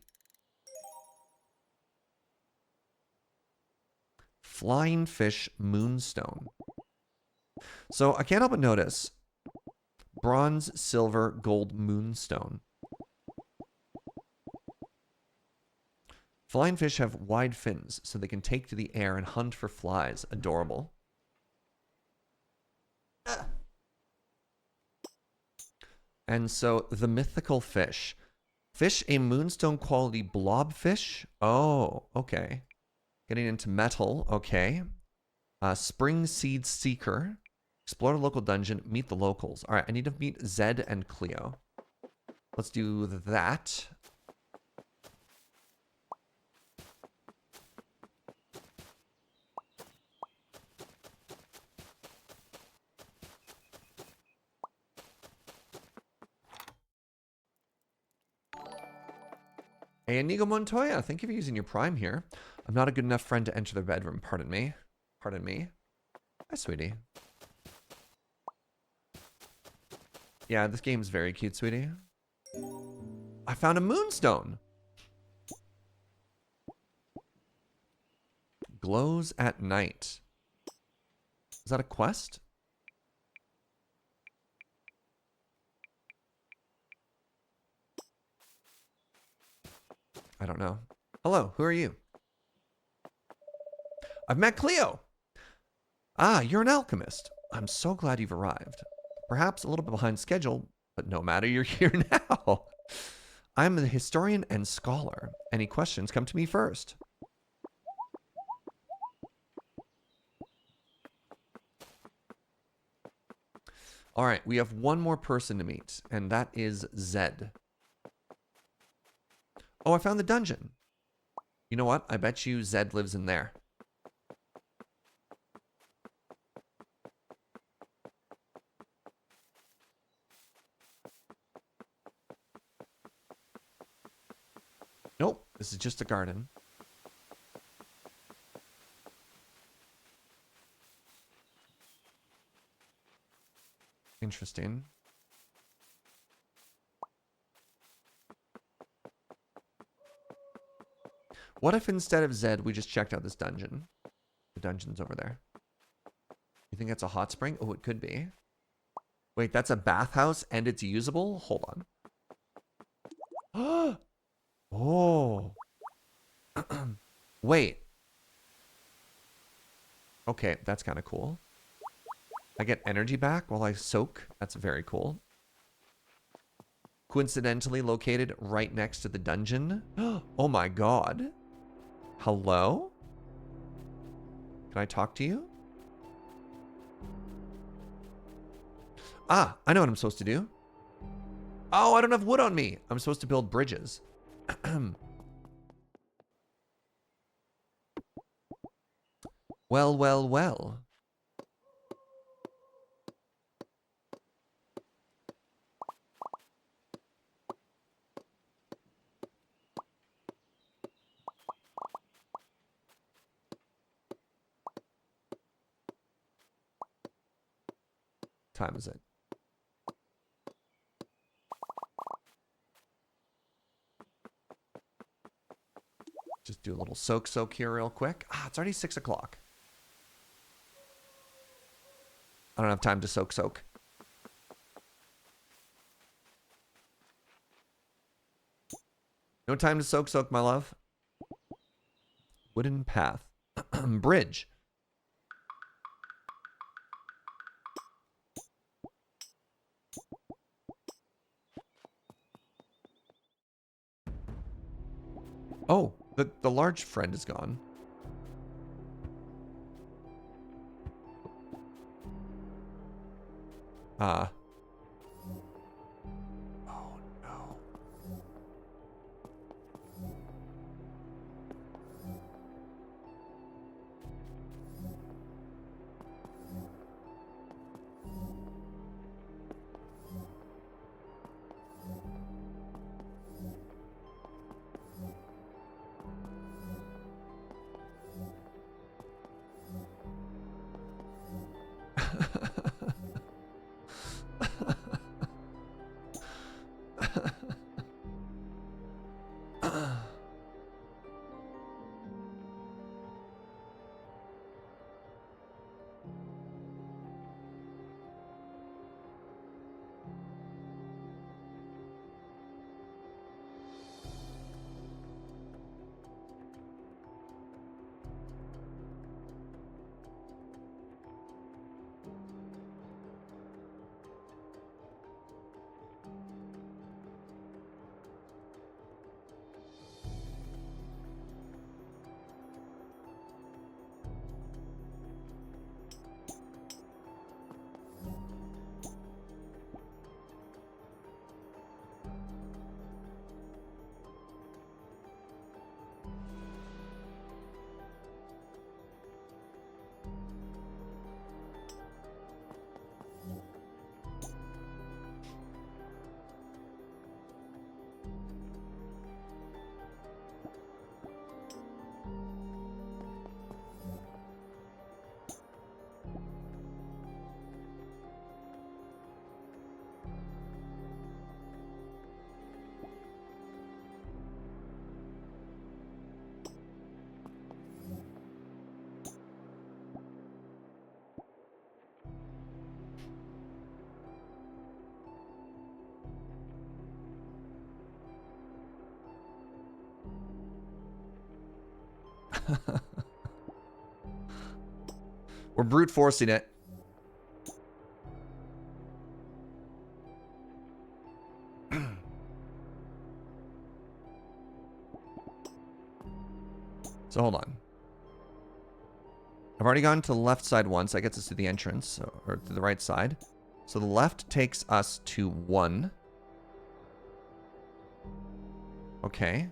[SPEAKER 1] Flying fish moonstone. So I can't help but notice bronze, silver, gold moonstone. Flying fish have wide fins, so they can take to the air and hunt for flies. Adorable. And so the mythical fish. Fish a moonstone quality blobfish. Oh, okay. Getting into metal. Okay. Spring seed seeker. Explore the local dungeon. Meet the locals. All right, I need to meet Zed and Cleo. Let's do that. Hey, Inigo Montoya, thank you for using your Prime here. I'm not a good enough friend to enter their bedroom. Pardon me. Pardon me. Hi, sweetie. Yeah, this game's very cute, sweetie. I found a moonstone. Glows at night. Is that a quest? I don't know. Hello, who are you? I've met Cleo. Ah, you're an alchemist. I'm so glad you've arrived. Perhaps a little bit behind schedule, but no matter, you're here now. I'm the historian and scholar. Any questions, come to me first. All right, we have one more person to meet, and that is Zed. Oh, I found the dungeon. You know what? I bet you Zed lives in there. Nope, this is just a garden. Interesting. What if instead of Zed, we just checked out this dungeon? The dungeon's over there. You think that's a hot spring? Oh, it could be. Wait, that's a bathhouse and it's usable? Hold on. Oh. Wait. Okay, that's kind of cool. I get energy back while I soak. That's very cool. Coincidentally located right next to the dungeon. Oh my god. Hello? Can I talk to you? Ah, I know what I'm supposed to do. Oh, I don't have wood on me. I'm supposed to build bridges. Well, well, well. Time is it? Just do a little soak here real quick. Ah, it's already 6 o'clock. I don't have time to soak. No time to soak, my love. Wooden path. Bridge. Oh, the large friend is gone. Ah. Oh, no. We're brute forcing it. So hold on. I've already gone to the left side once. That gets us to the entrance, or to the right side. So the left takes us to 1. Okay.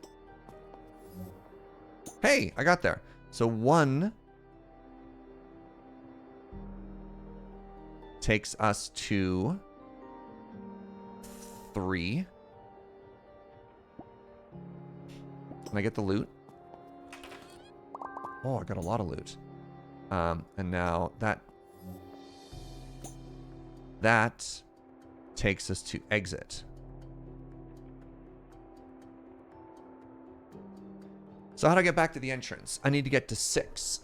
[SPEAKER 1] Hey, I got there. So 1 takes us to 3. Can I get the loot? Oh, I got a lot of loot. And now that takes us to exit. So how do I get back to the entrance? I need to get to 6.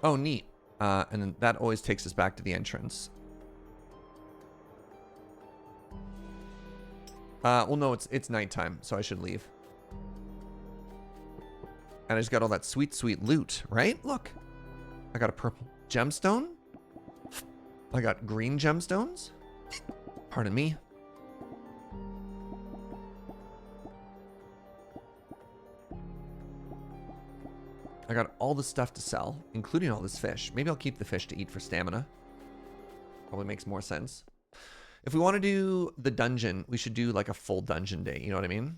[SPEAKER 1] Oh, neat. And then that always takes us back to the entrance. Well, no, it's nighttime, so I should leave. And I just got all that sweet, sweet loot, right? Look. I got a purple gemstone. I got green gemstones. Pardon me. I got all the stuff to sell, including all this fish. Maybe I'll keep the fish to eat for stamina. Probably makes more sense. If we want to do the dungeon, we should do like a full dungeon day. You know what I mean?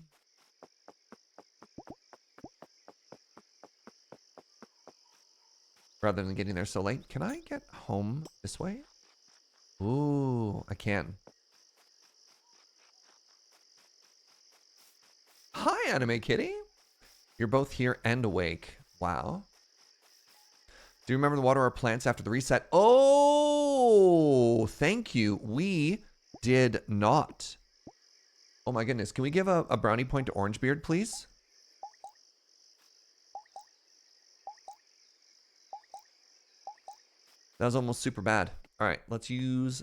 [SPEAKER 1] Rather than getting there so late. Can I get home this way? Ooh, I can. Hi, Anime Kitty. You're both here and awake. Wow. Do you remember to water our plants after the reset? Oh, thank you. We did not. Oh my goodness. Can we give a brownie point to Orangebeard, please? That was almost super bad. All right, let's use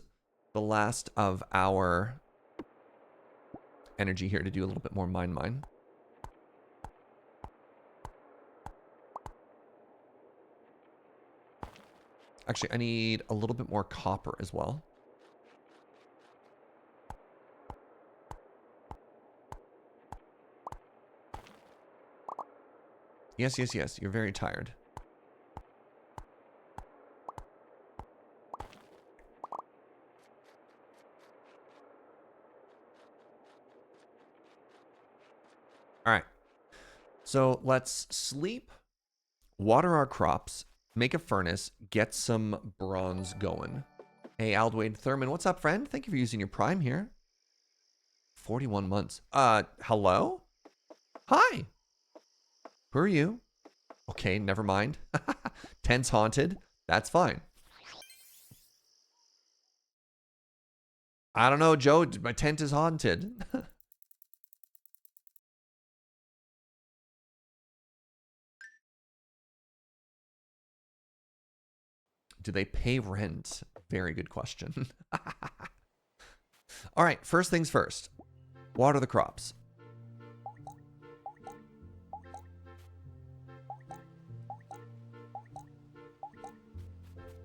[SPEAKER 1] the last of our energy here to do a little bit more mine. Actually, I need a little bit more copper as well. Yes, yes, yes. You're very tired. All right. So let's sleep, water our crops, make a furnace, get some bronze going. Hey, Aldwade Thurman, what's up, friend? Thank you for using your Prime here. 41 months. Hello? Hi. Who are you? Okay, never mind. Tent's haunted. That's fine. I don't know, Joe. My tent is haunted. Do they pay rent? Very good question. All right, first things first. Water the crops.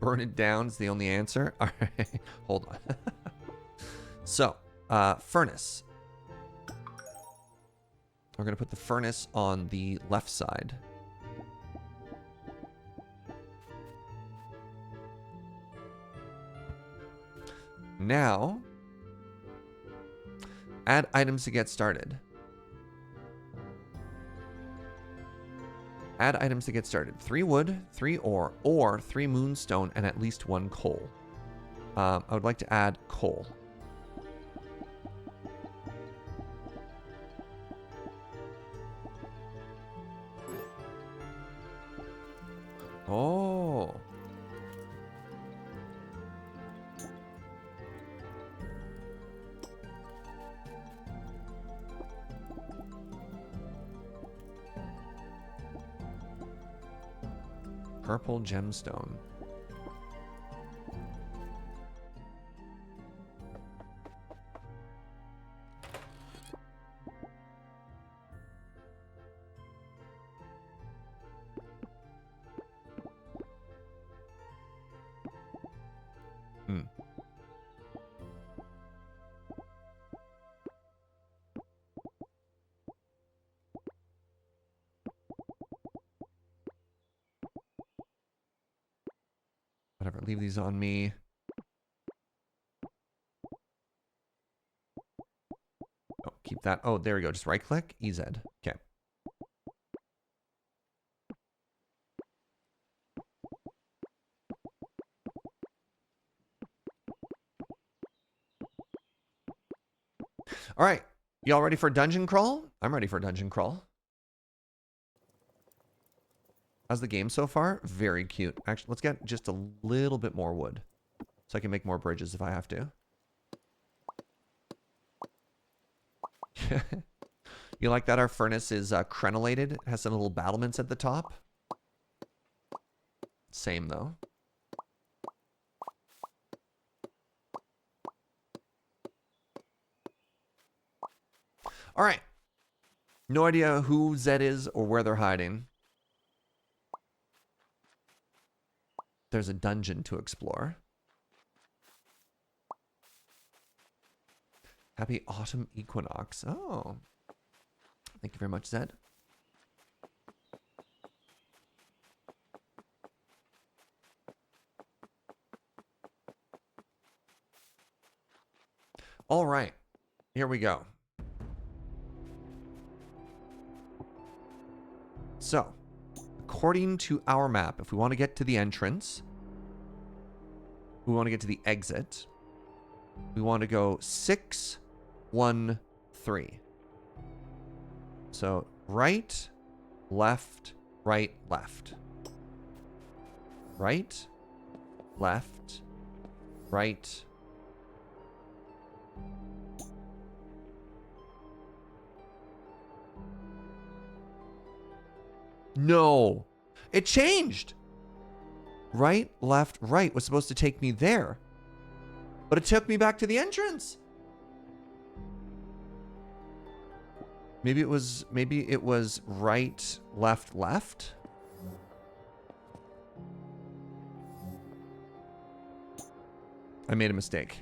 [SPEAKER 1] Burn it down is the only answer. All right, hold on. So, furnace. We're going to put the furnace on the left side. Now, add items to get started. Add items to get started. 3 wood, 3 ore, or 3 moonstone, and at least 1 coal. I would like to add coal. Oh. Purple gemstone. Whatever, leave these on me. Oh, keep that. Oh, there we go. Just right click, EZ. Okay. All right. Y'all ready for a dungeon crawl? I'm ready for a dungeon crawl. How's the game so far? Very cute. Actually, let's get just a little bit more wood so I can make more bridges if I have to. You like that our furnace is crenellated? It has some little battlements at the top. Same though. All right. No idea who Zed is or where they're hiding. There's a dungeon to explore. Happy autumn equinox. Oh. Thank you very much, Zed. All right. Here we go. So, according to our map, if we want to get to the entrance, we want to get to the exit, we want to go 6, 1, 3. So, right, left, right, left. Right, left, right. No, it changed. Right, left, right was supposed to take me there. But it took me back to the entrance. Maybe it was right, left, left. I made a mistake.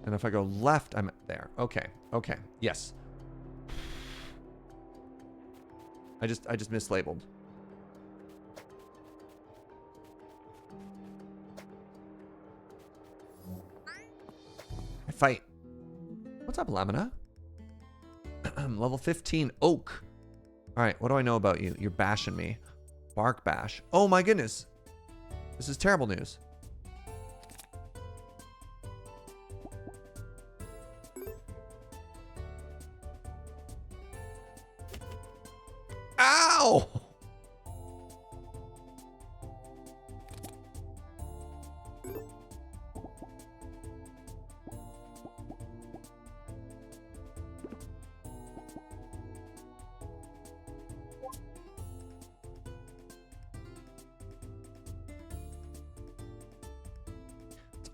[SPEAKER 1] And if I go left, I'm there. Okay. Okay. Yes. I just mislabeled. I fight. What's up, Lamina? Level 15 oak. All right, what do I know about you? You're bashing me. Bark bash. Oh my goodness. This is terrible news. Ow!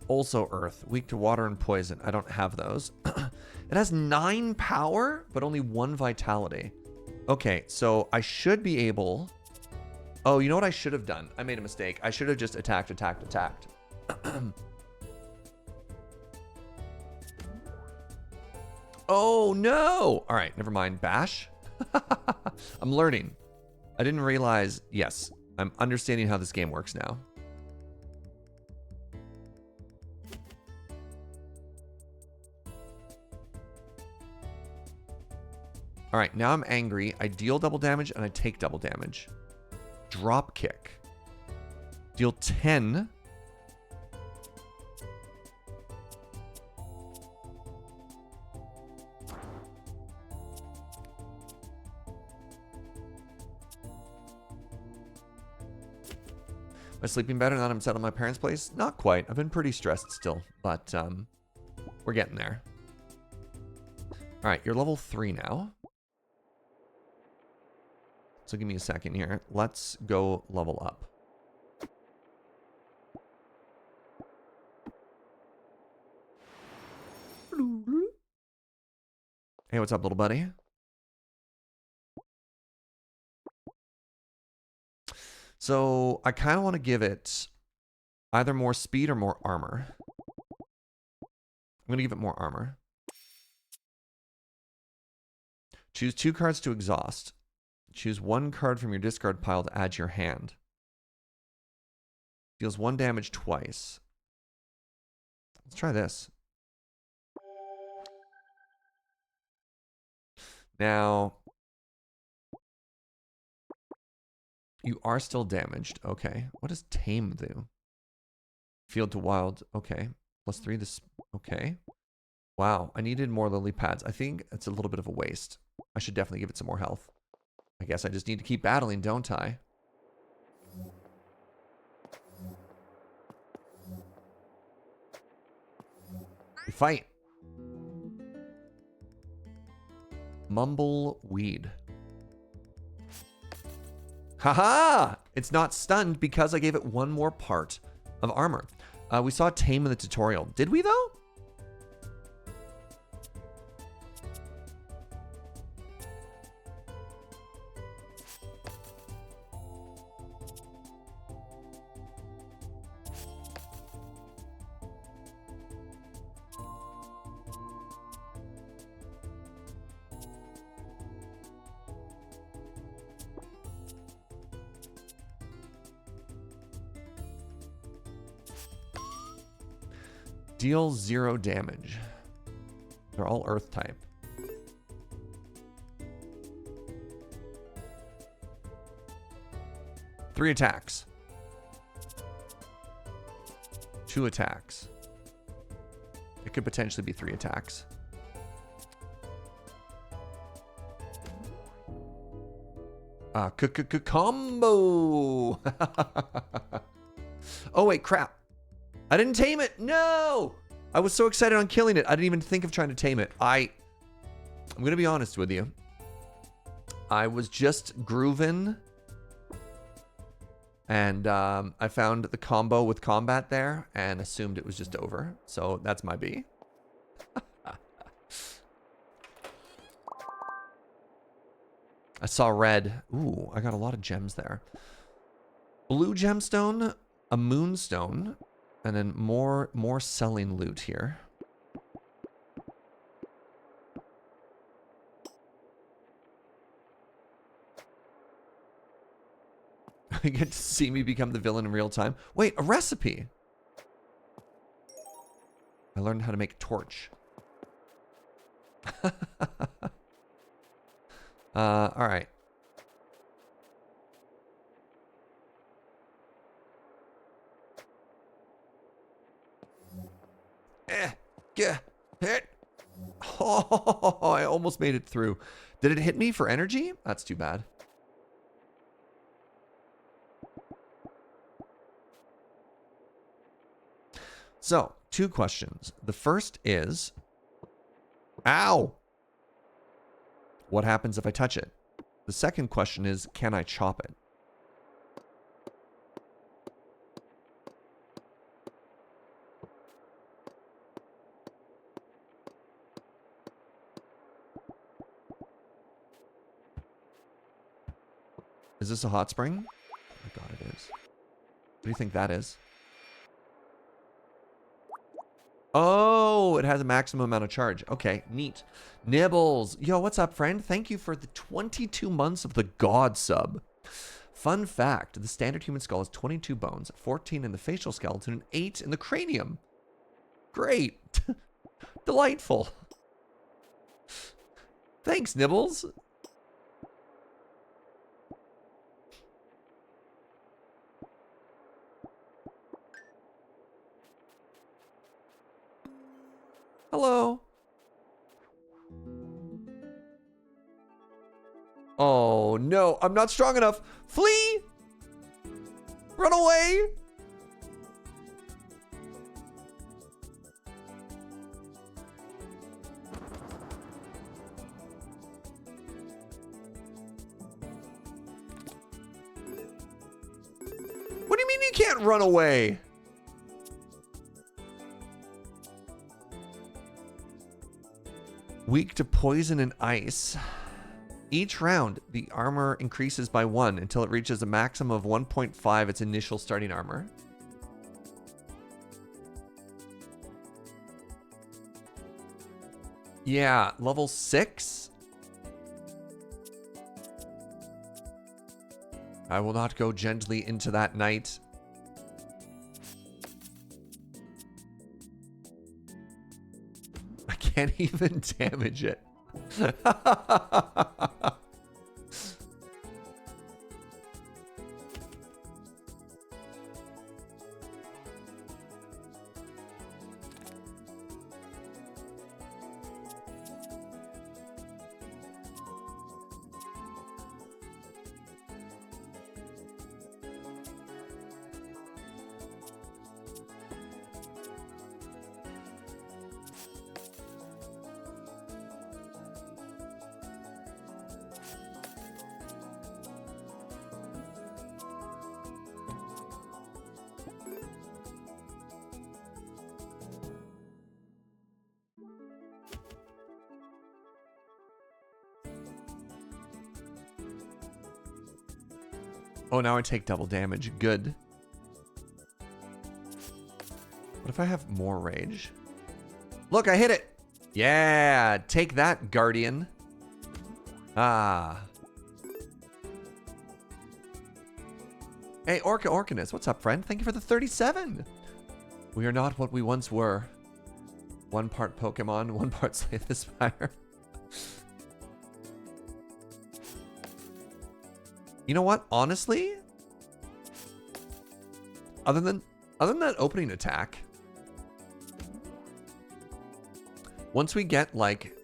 [SPEAKER 1] Also earth, weak to water and poison. I don't have those. It has 9 power, but only 1 vitality. Okay, so I should be able... Oh, you know what I should have done? I made a mistake. I should have just attacked. Oh, no! All right, never mind. Bash? I'm learning. I didn't realize... Yes, I'm understanding how this game works now. All right, now I'm angry. I deal double damage and I take double damage. Drop kick. Deal 10. Am I sleeping better now that I'm set on my parents' place? Not quite. I've been pretty stressed still, but we're getting there. All right, you're level 3 now. So give me a second here. Let's go level up. Hey, what's up, little buddy? So I kind of want to give it either more speed or more armor. I'm going to give it more armor. Choose 2 cards to exhaust. Choose 1 card from your discard pile to add to your hand. Deals 1 damage twice. Let's try this. Now, you are still damaged. Okay. What does Tame do? Field to wild. Okay. +3 this. Okay. Wow. I needed more lily pads. I think it's a little bit of a waste. I should definitely give it some more health. I guess I just need to keep battling, don't I? We fight. Mumbleweed. Haha! It's not stunned because I gave it 1 more part of armor. We saw Tame in the tutorial. Did we, though? Deal 0 damage. They're all earth type. Three attacks. 2 attacks. It could potentially be 3 attacks. Combo. Oh wait, crap. I didn't tame it. No! I was so excited on killing it. I didn't even think of trying to tame it. I'm going to be honest with you. I was just grooving, and I found the combo with combat there and assumed it was just over. So that's my B. I saw red. Ooh, I got a lot of gems there. Blue gemstone, a moonstone, and then more selling loot here. You get to see me become the villain in real time. Wait, a recipe. I learned how to make torch. All right. Get hit. Oh, I almost made it through. Did it hit me for energy? That's too bad. So, 2 questions. The first is, ow! What happens if I touch it? The second question is, can I chop it? Is this a hot spring? Oh my god, it is. What do you think that is? Oh, it has a maximum amount of charge. Okay, neat. Nibbles. Yo, what's up, friend? Thank you for the 22 months of the God sub. Fun fact, the standard human skull has 22 bones, 14 in the facial skeleton, and 8 in the cranium. Great. Delightful. Thanks, Nibbles. Hello. Oh, no. I'm not strong enough. Flee! Run away! What do you mean you can't run away? Weak to poison and ice. Each round, the armor increases by 1 until it reaches a maximum of 1.5 its initial starting armor. Yeah, level 6? I will not go gently into that night. I can't even damage it. Oh, now I take double damage. Good. What if I have more rage? Look, I hit it. Yeah, take that, Guardian. Ah. Hey, Orca Orcanus, what's up, friend? Thank you for the 37. We are not what we once were. 1 part Pokemon, 1 part Slay the Spire. You know what? Honestly, other than that opening attack, once we get like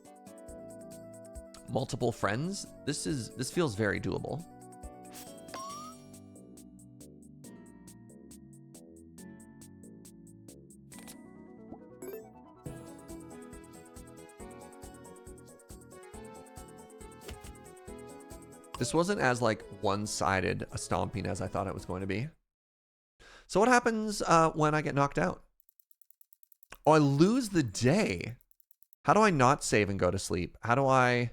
[SPEAKER 1] multiple friends, this feels very doable. This wasn't as like one-sided a stomping as I thought it was going to be. So what happens when I get knocked out? Oh, I lose the day. How do I not save and go to sleep? How do I...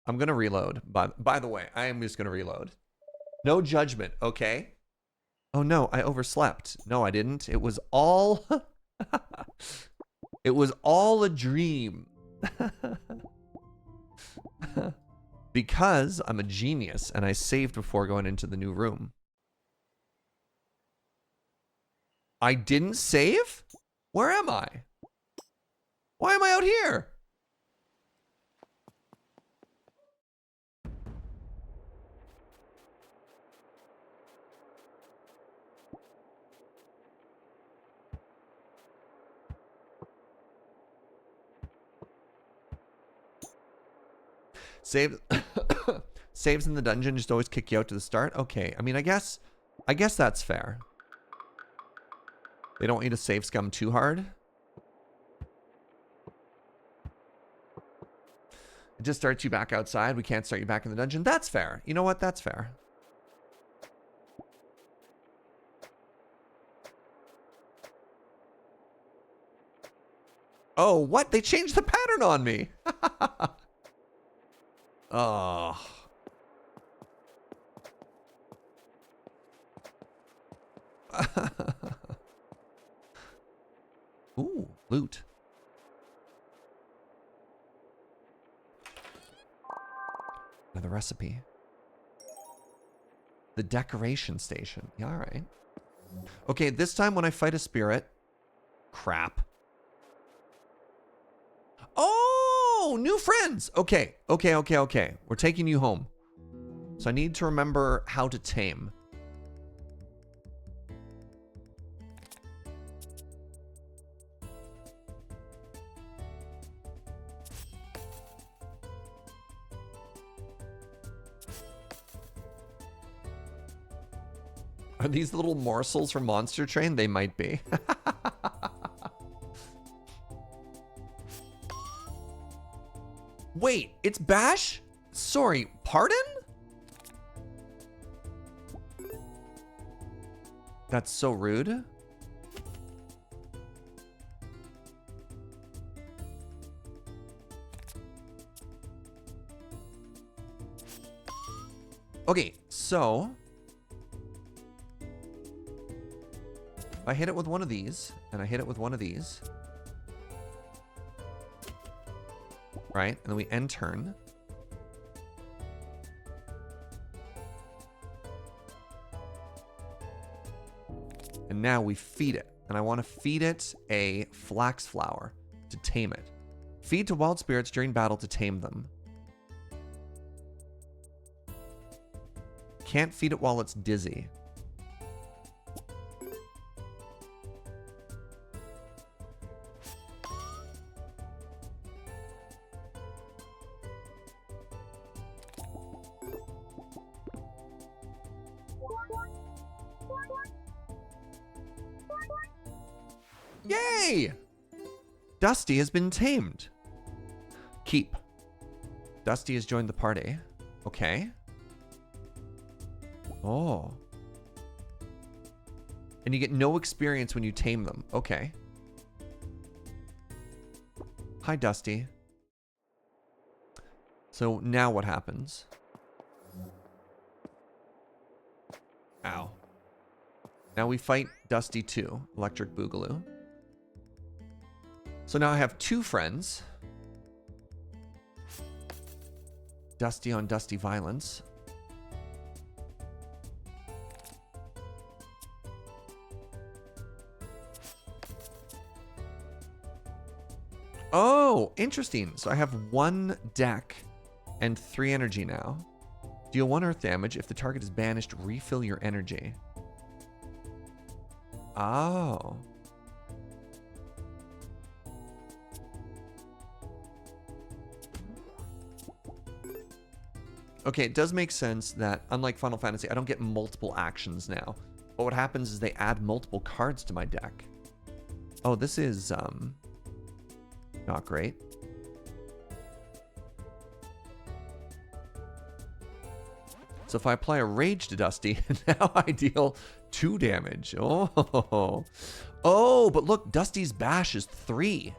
[SPEAKER 1] I'm going to reload. By the way, I am just going to reload. No judgment, okay? Oh no, I overslept. No, I didn't. It was all... it was all a dream. Because I'm a genius and I saved before going into the new room. I didn't save? Where am I? Why am I out here? Save saves in the dungeon just always kick you out to the start? Okay, I mean, I guess that's fair. They don't want you to save scum too hard. It just starts you back outside. We can't start you back in the dungeon. That's fair. You know what? That's fair. Oh, what? They changed the pattern on me. Oh. Ooh, loot. Another recipe. The decoration station. Yeah, all right. Okay, this time when I fight a spirit... Crap. Oh, new friends. Okay, okay. We're taking you home. So I need to remember how to tame. Are these little morsels from Monster Train? They might be. Wait, it's Bash? Sorry, pardon? That's so rude. Okay, so... I hit it with one of these, and I hit it with one of these. Right, and then we end turn. And now we feed it. And I want to feed it a flax flower to tame it. Feed to wild spirits during battle to tame them. Can't feed it while it's dizzy. Yay! Dusty has been tamed. Keep. Dusty has joined the party. Okay. Oh. And you get no experience when you tame them. Okay. Hi, Dusty. So now what happens? Ow. Now we fight Dusty 2, Electric Boogaloo. So now I have two friends. Dusty on Dusty Violence. Oh, interesting. So I have one deck and 3 energy now. Deal 1 earth damage. If the target is banished, refill your energy. Oh. Okay, it does make sense that, unlike Final Fantasy, I don't get multiple actions now. But what happens is they add multiple cards to my deck. Oh, this is, not great. So if I apply a rage to Dusty, now I deal 2 damage. Oh. Oh, but look, Dusty's bash is 3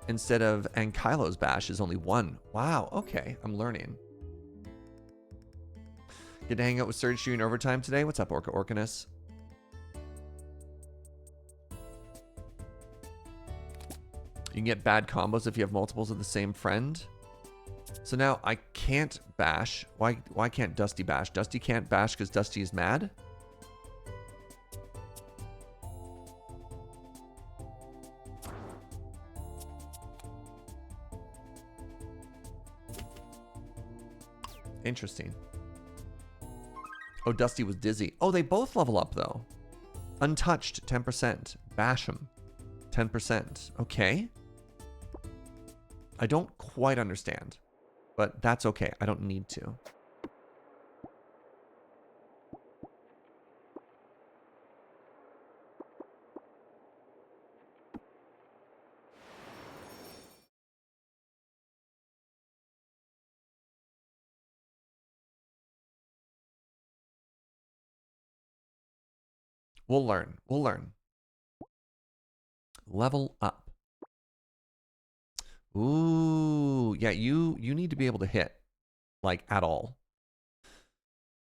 [SPEAKER 1] instead of Ankylo's bash is only 1. Wow, okay, I'm learning. Get to hang out with Surge during overtime today. What's up, Orca Orcanus? You can get bad combos if you have multiples of the same friend. So now I can't bash. Why can't Dusty bash? Dusty can't bash because Dusty is mad? Interesting. Oh, Dusty was dizzy. Oh, they both level up, though. Untouched, 10%. Bash him, 10%. Okay. I don't quite understand, but that's okay. I don't need to. We'll learn. We'll learn. Level up. Ooh, yeah, you need to be able to hit, like, at all.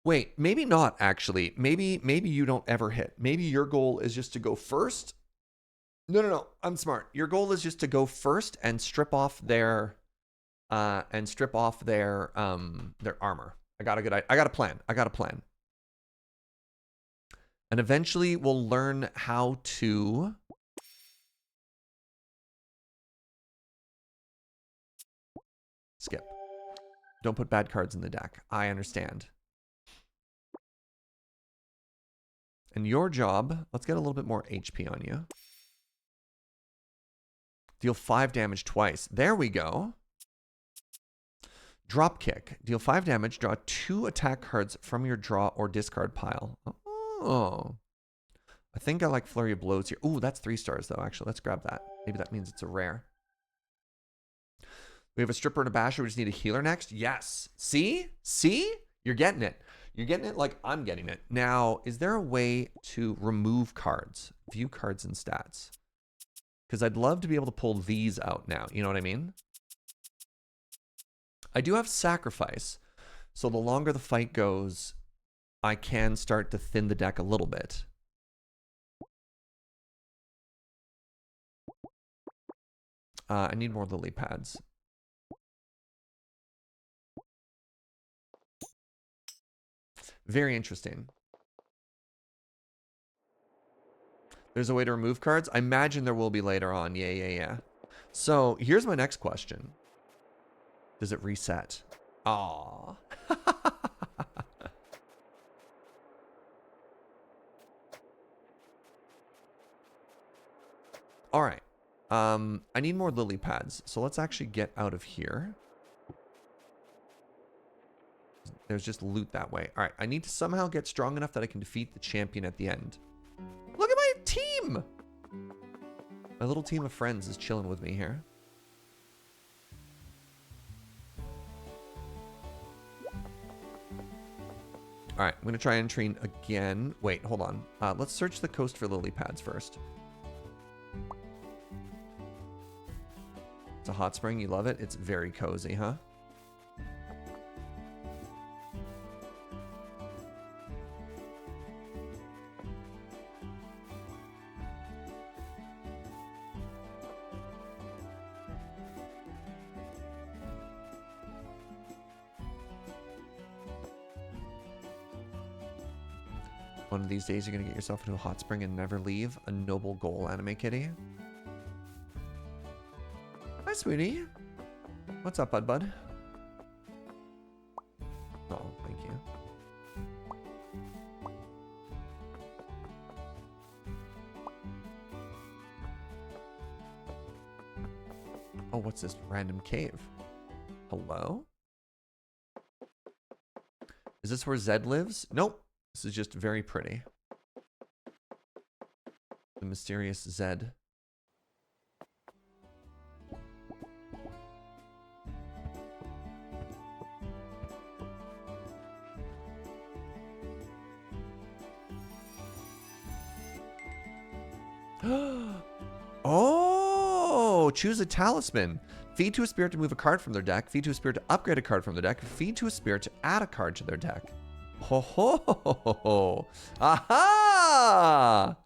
[SPEAKER 1] Wait, maybe not, actually. Maybe you don't ever hit. Maybe your goal is just to go first. No, I'm smart. Your goal is just to go first and strip off their armor. I got a plan. And eventually we'll learn how to skip. Don't put bad cards in the deck. I understand. And your job, let's get a little bit more HP on you. Deal 5 damage twice. There we go. Drop kick. Deal 5 damage. Draw 2 attack cards from your draw or discard pile. Oh. I think I like Flurry of Blows here. Ooh, that's 3 stars though, actually. Let's grab that. Maybe that means it's a rare. We have a stripper and a basher. We just need a healer next. Yes. See? You're getting it. You're getting it like I'm getting it. Now, is there a way to remove cards? View cards and stats. Because I'd love to be able to pull these out now. You know what I mean? I do have Sacrifice. So the longer the fight goes, I can start to thin the deck a little bit. I need more lily pads. Very interesting. There's a way to remove cards? I imagine there will be later on. Yeah. So here's my next question. Does it reset? Aww. All right. I need more lily pads. So let's actually get out of here. There's just loot that way. All right. I need to somehow get strong enough that I can defeat the champion at the end. Look at my team. My little team of friends is chilling with me here. All right, I'm gonna try and train again. Wait, hold on. Let's search the coast for lily pads first. It's a hot spring, you love it? It's very cozy, huh? One of these days, you're gonna get yourself into a hot spring and never leave. A noble goal, anime kitty. Hi, sweetie. What's up, bud? Oh, thank you. Oh, what's this random cave? Hello? Is this where Zed lives? Nope. This is just very pretty. The mysterious Zed. Oh, choose a talisman. Feed to a spirit to move a card from their deck. Feed to a spirit to upgrade a card from their deck. Feed to a spirit to add a card to their deck. Ho ho ho ho ho. Aha!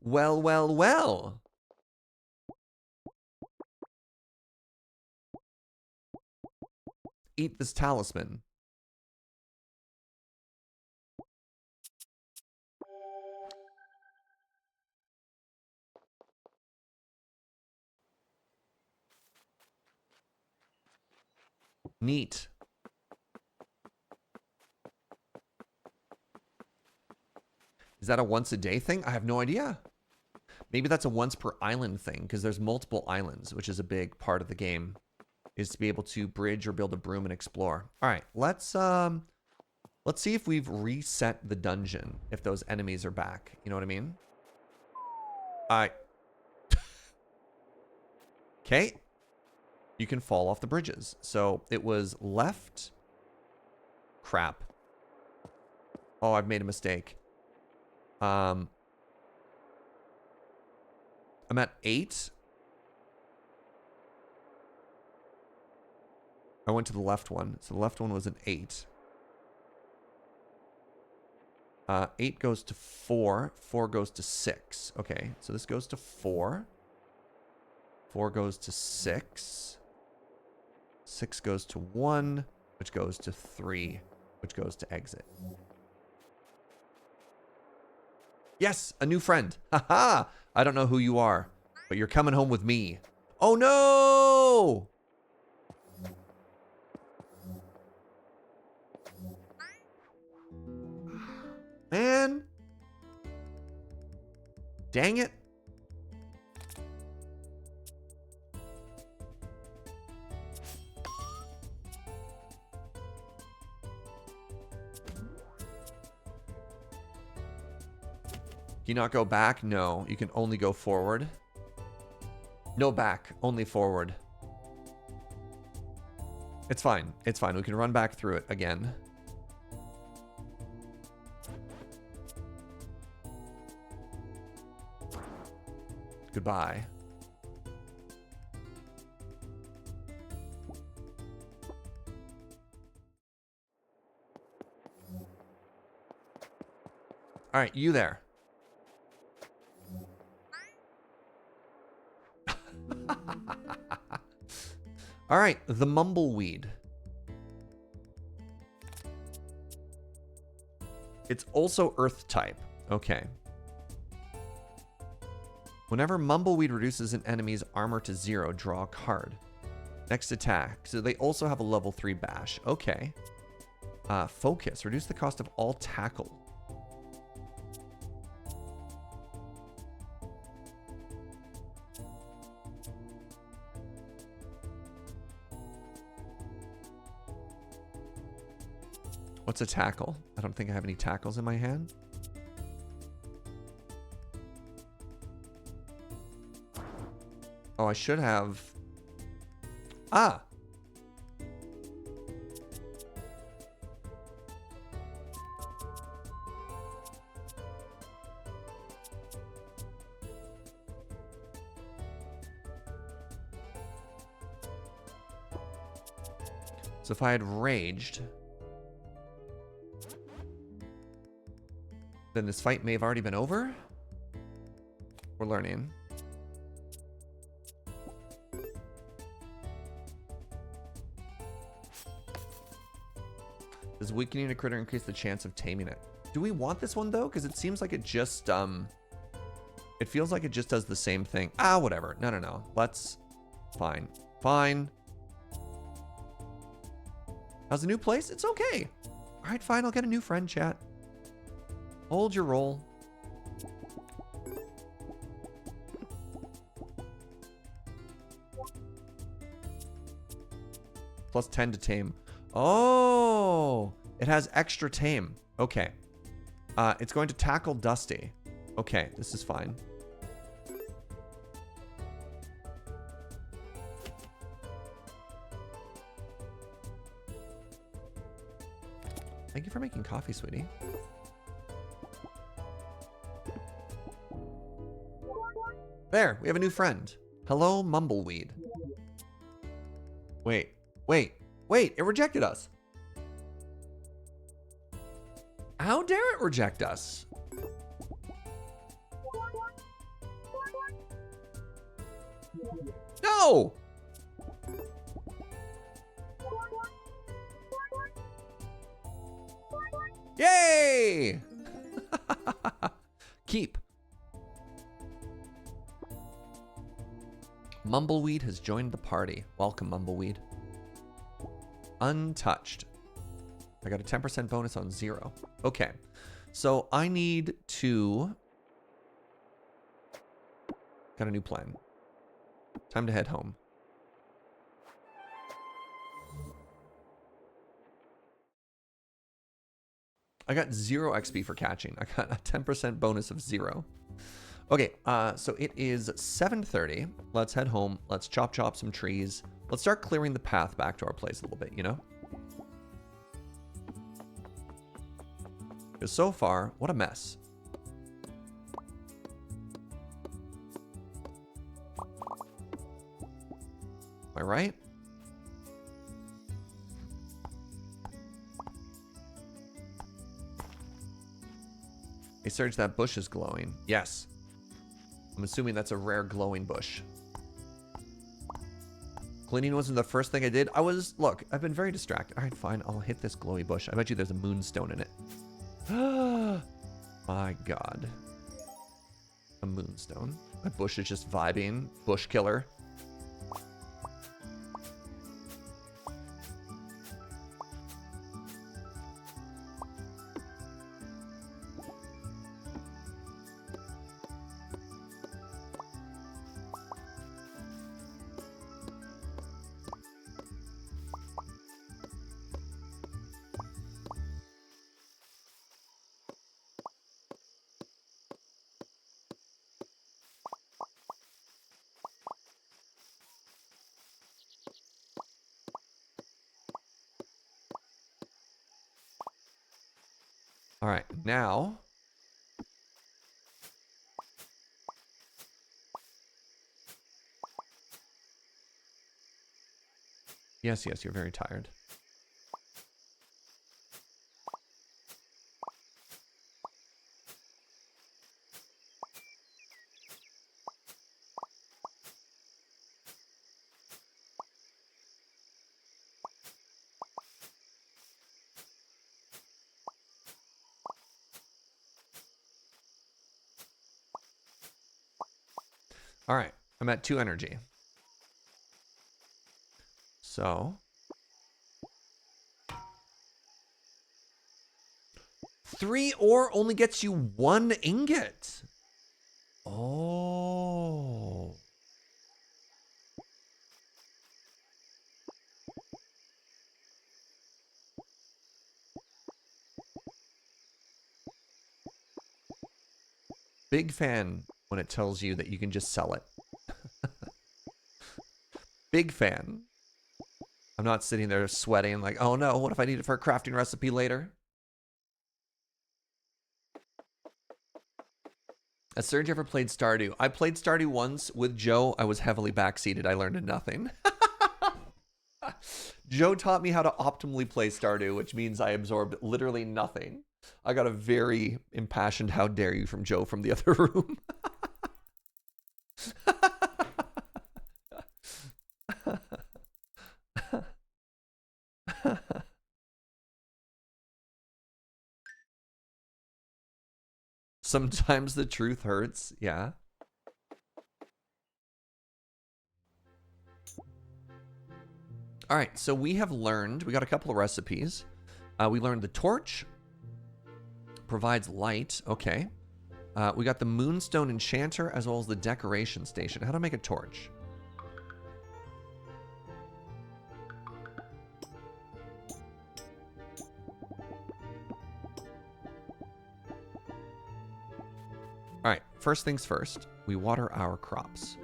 [SPEAKER 1] Well, well, well. Eat this talisman. Neat. Is that a once a day thing? I have no idea. Maybe that's a once per island thing because there's multiple islands, which is a big part of the game, is to be able to bridge or build a broom and explore. All right, let's see if we've reset the dungeon, if those enemies are back. You know what I mean? Okay. You can fall off the bridges. So it was left. Crap. Oh, I've made a mistake. I'm at 8. I went to the left one. So the left one was an 8. 8 goes to 4. 4 goes to 6. Okay, so this goes to 4. 4 goes to 6. 6 goes to 1, which goes to 3, which goes to exit. Yes, a new friend. Haha! I don't know who you are, but you're coming home with me. Oh no! Man. Dang it. Can you not go back? No, you can only go forward. No back, only forward. It's fine. It's fine. We can run back through it again. Goodbye. All right, you there. All right, the mumbleweed. It's also earth type. Okay. Whenever mumbleweed reduces an enemy's armor to 0, draw a card. Next attack. So they also have a level 3 bash. Okay. Focus. Reduce the cost of all tackle. What's a tackle? I don't think I have any tackles in my hand. Oh, I should have. Ah! So if I had raged, then this fight may have already been over. We're learning. Does weakening a critter increase the chance of taming it? Do we want this one though? Because it seems like it just it feels like it just does the same thing. Ah, whatever. No. Let's fine. How's the new place? It's okay. All right, fine. I'll get a new friend, chat. Hold your roll. Plus 10 to tame. Oh, it has extra tame. Okay. It's going to tackle Dusty. Okay, this is fine. Thank you for making coffee, sweetie. There, we have a new friend. Hello, Mumbleweed. Wait, it rejected us. How dare it reject us? No! Yay! Keep. Mumbleweed has joined the party. Welcome, Mumbleweed. Untouched. I got a 10% bonus on 0. Okay. So I need to... Got a new plan. Time to head home. I got 0 XP for catching. I got a 10% bonus of 0. Okay, so it is 7:30. Let's head home. Let's chop some trees. Let's start clearing the path back to our place a little bit, you know? Because so far, what a mess. Am I right? Hey, Serge, that bush is glowing. Yes. I'm assuming that's a rare glowing bush. Cleaning wasn't the first thing I did. Look, I've been very distracted. All right, fine. I'll hit this glowy bush. I bet you there's a moonstone in it. My God. A moonstone. My bush is just vibing. Bush killer. All right, now. Yes, you're very tired. All right, I'm at 2 energy. So. 3 ore only gets you 1 ingot. Oh. Big fan when it tells you that you can just sell it. Big fan. I'm not sitting there sweating like, oh no, what if I need it for a crafting recipe later? Has Serge ever played Stardew? I played Stardew once with Joe. I was heavily backseated. I learned nothing. Joe taught me how to optimally play Stardew, which means I absorbed literally nothing. I got a very impassioned how dare you from Joe from the other room. Sometimes the truth hurts, yeah. All right, so we have learned, we got a couple of recipes. We learned the torch provides light, okay. We got the Moonstone Enchanter as well as the decoration station. How to make a torch? All right, first things first, we water our crops.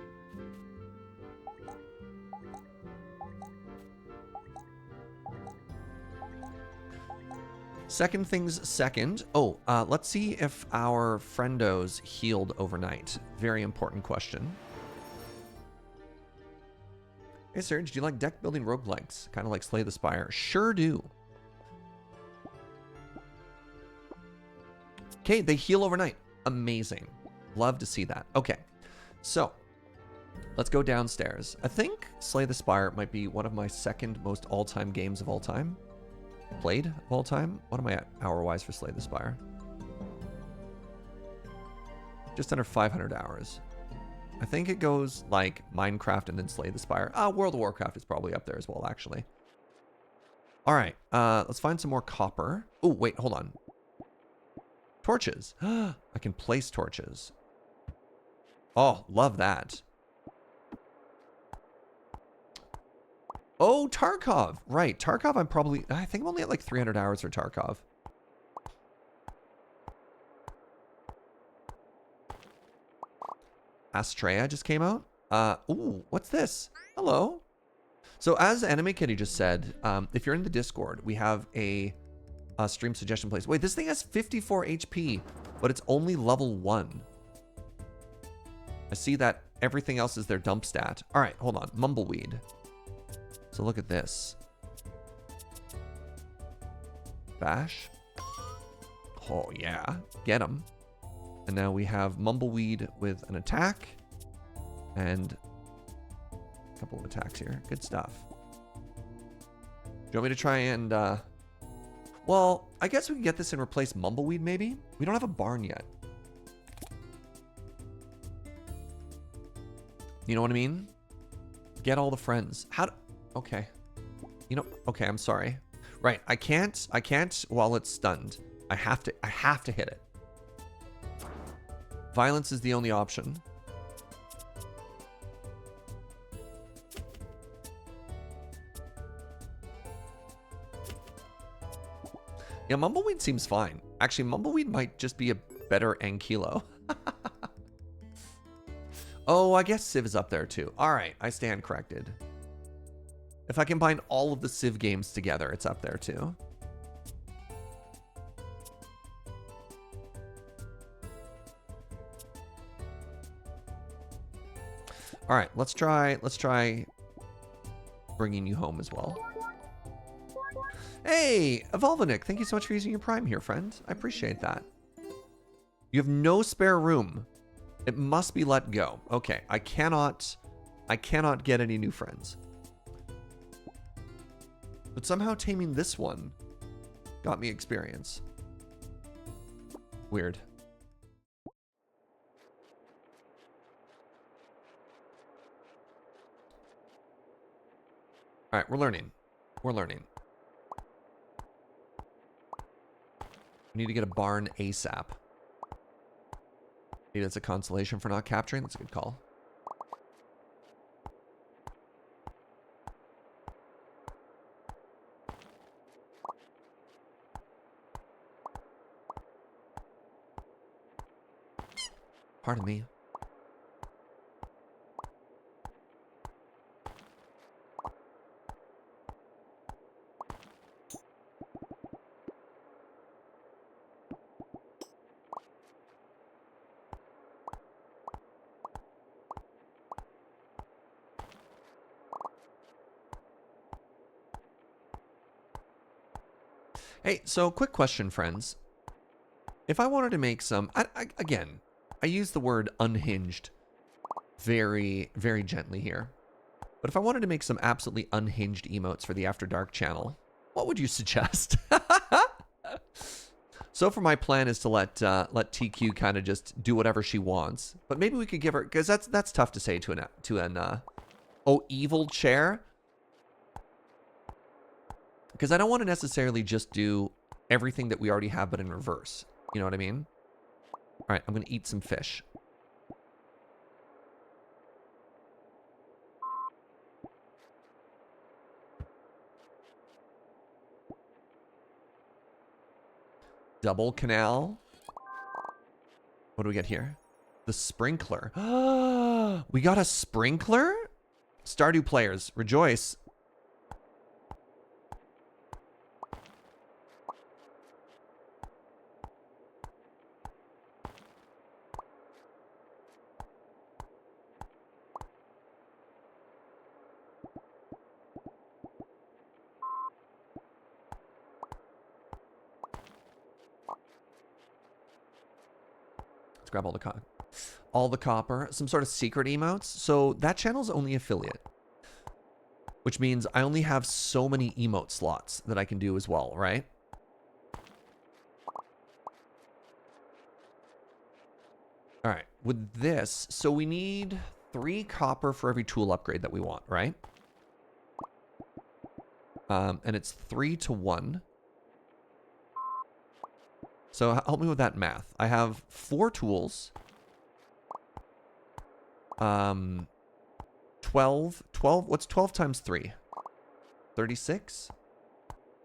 [SPEAKER 1] Second things second. Oh, let's see if our friendos healed overnight. Very important question. Hey, Serge, do you like deck building roguelikes? Kind of like Slay the Spire. Sure do. Okay, they heal overnight. Amazing. Love to see that. Okay, so let's go downstairs. I think Slay the Spire might be one of my second most all-time games of all time. Played of all time. What am I at hour-wise for Slay the Spire? Just under 500 hours. I think it goes like Minecraft and then Slay the Spire. World of Warcraft is probably up there as well, actually. All right, let's find some more copper. Oh, wait, hold on. Torches. I can place torches. Oh, love that. Oh, Tarkov. Right, Tarkov I think I'm only at like 300 hours for Tarkov. Astrea just came out. Ooh, what's this? Hello. So as Anime Kitty just said, if you're in the Discord, we have a stream suggestion place. Wait, this thing has 54 HP, but it's only level 1. I see that everything else is their dump stat. All right, hold on. Mumbleweed. So look at this. Bash. Oh, yeah. Get him. And now we have Mumbleweed with an attack. And a couple of attacks here. Good stuff. Do you want me to try and... Well, I guess we can get this and replace Mumbleweed, maybe? We don't have a barn yet. You know what I mean? Get all the friends. How do... Okay. You know... Okay, I'm sorry. Right, I can't while it's stunned. I have to hit it. Violence is the only option. Yeah, Mumbleweed seems fine. Actually, Mumbleweed might just be a better Ankylo. Oh, I guess Civ is up there too. All right, I stand corrected. If I combine all of the Civ games together, it's up there too. All right, let's try bringing you home as well. Hey, Evolvinic, thank you so much for using your Prime here, friend. I appreciate that. You have no spare room. It must be let go. Okay, I cannot get any new friends. But somehow taming this one got me experience. Weird. All right, we're learning. We're learning. We need to get a barn ASAP. Maybe that's a consolation for not capturing. That's a good call. Pardon me. Hey, so quick question, friends. If I wanted to make some, again, I use the word unhinged very, very gently here. But if I wanted to make some absolutely unhinged emotes for the After Dark channel, what would you suggest? So far, my plan is to let TQ kind of just do whatever she wants. But maybe we could give her, because that's tough to say to an oh, evil chair. Because I don't want to necessarily just do everything that we already have, but in reverse. You know what I mean? All right, I'm going to eat some fish. Double canal. What do we get here? The sprinkler. We got a sprinkler? Stardew players, rejoice. Let's grab all the copper. Some sort of secret emotes. So that channel's only affiliate, which means I only have so many emote slots that I can do as well, right? All right, with this, so we need 3 copper for every tool upgrade that we want, right? And it's 3 to 1. So help me with that math. I have 4 tools. 12. What's 12 times 3? 36?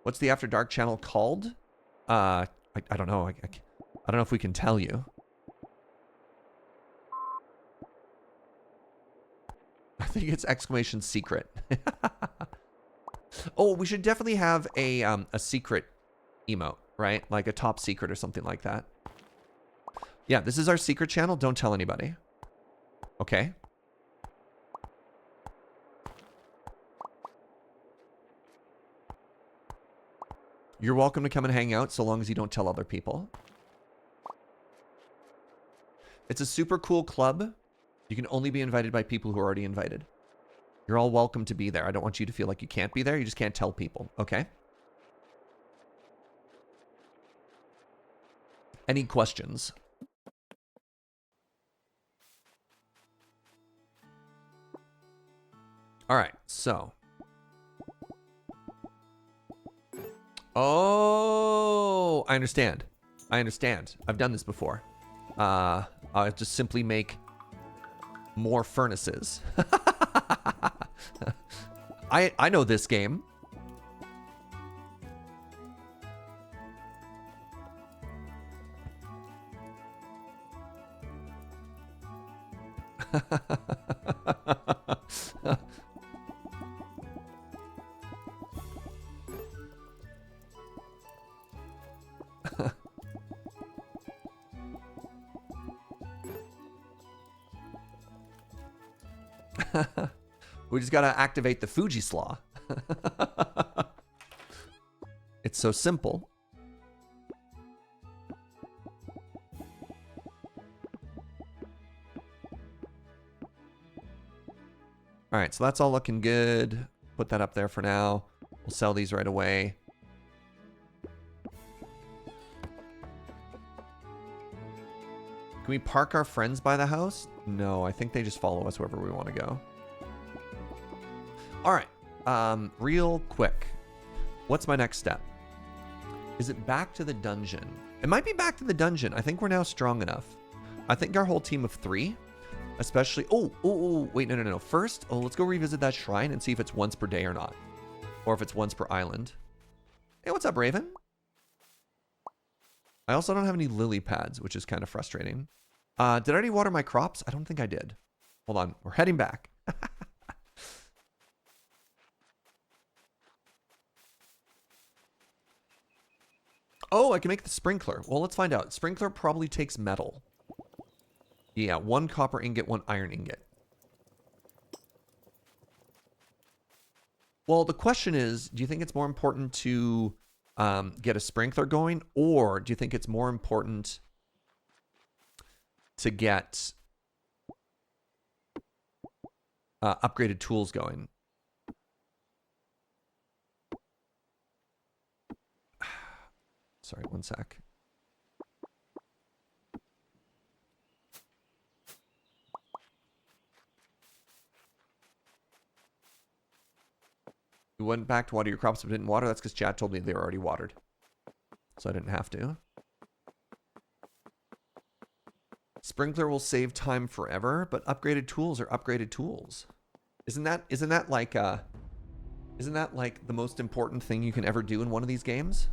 [SPEAKER 1] What's the After Dark channel called? I don't know. I don't know if we can tell you. I think it's exclamation secret. Oh, we should definitely have a secret emote, right? Like a top secret or something like that. Yeah, this is our secret channel. Don't tell anybody. Okay. You're welcome to come and hang out so long as you don't tell other people. It's a super cool club. You can only be invited by people who are already invited. You're all welcome to be there. I don't want you to feel like you can't be there. You just can't tell people, okay? Any questions? All right, so. Oh, I understand. I understand. I've done this before. I'll just simply make more furnaces. I know this game. We just gotta activate the Fuji slaw. It's so simple. All right, so that's all looking good. Put that up there for now. We'll sell these right away. Can we park our friends by the house? No, I think they just follow us wherever we want to go. All right, real quick. What's my next step? Is it back to the dungeon? It might be back to the dungeon. I think we're now strong enough. I think our whole team of 3, especially... Oh, wait, no. First, let's go revisit that shrine and see if it's once per day or not. Or if it's once per island. Hey, what's up, Raven? I also don't have any lily pads, which is kind of frustrating. Did I already water my crops? I don't think I did. Hold on, we're heading back. Oh, I can make the sprinkler. Well, let's find out. Sprinkler probably takes metal. Yeah, 1 copper ingot, 1 iron ingot. Well, the question is, do you think it's more important to get a sprinkler going, or do you think it's more important to get upgraded tools going? Sorry, one sec. You went back to water your crops but didn't water? That's because Chad told me they were already watered. So I didn't have to. Sprinkler will save time forever, but upgraded tools are upgraded tools. Isn't that like the most important thing you can ever do in one of these games?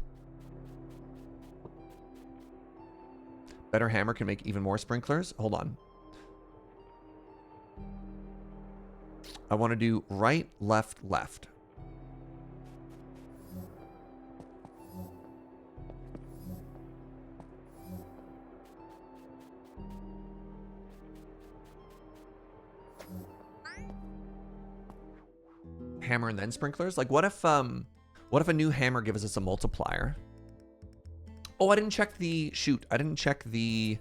[SPEAKER 1] Better hammer can make even more sprinklers. Hold on. I want to do right, left, left. Hammer and then sprinklers? Like what if a new hammer gives us a multiplier? Oh, I didn't check the... Shoot, I didn't check the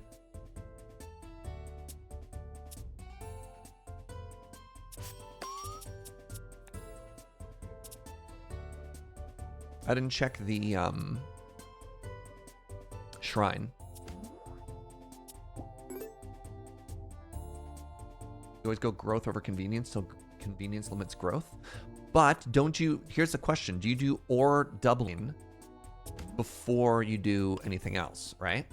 [SPEAKER 1] I didn't check the shrine. You always go growth over convenience till convenience limits growth. But don't you, here's the question. Do you do ore doubling before you do anything else, right?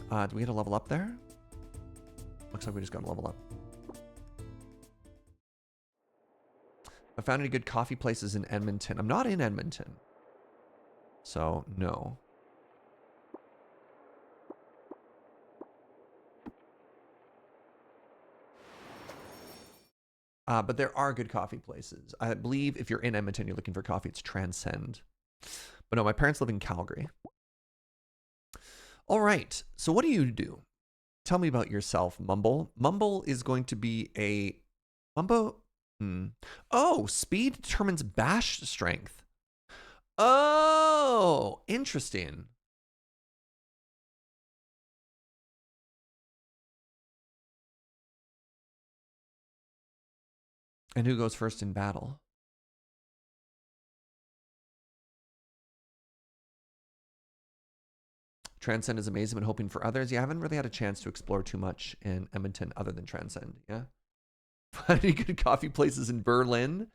[SPEAKER 1] Do we get a level up there? Looks like we just got a level up. I found any good coffee places in Edmonton. I'm not in Edmonton. So, no. But there are good coffee places. I believe if you're in Edmonton, you're looking for coffee, it's Transcend. But no, my parents live in Calgary. All right. So what do you do? Tell me about yourself, Mumble. Mumble is going to be a... Mumbo? Oh, speed determines bash strength. Oh, interesting. And who goes first in battle? Transcend is amazing, but hoping for others. Yeah, I haven't really had a chance to explore too much in Edmonton other than Transcend. Yeah. Any good coffee places in Berlin?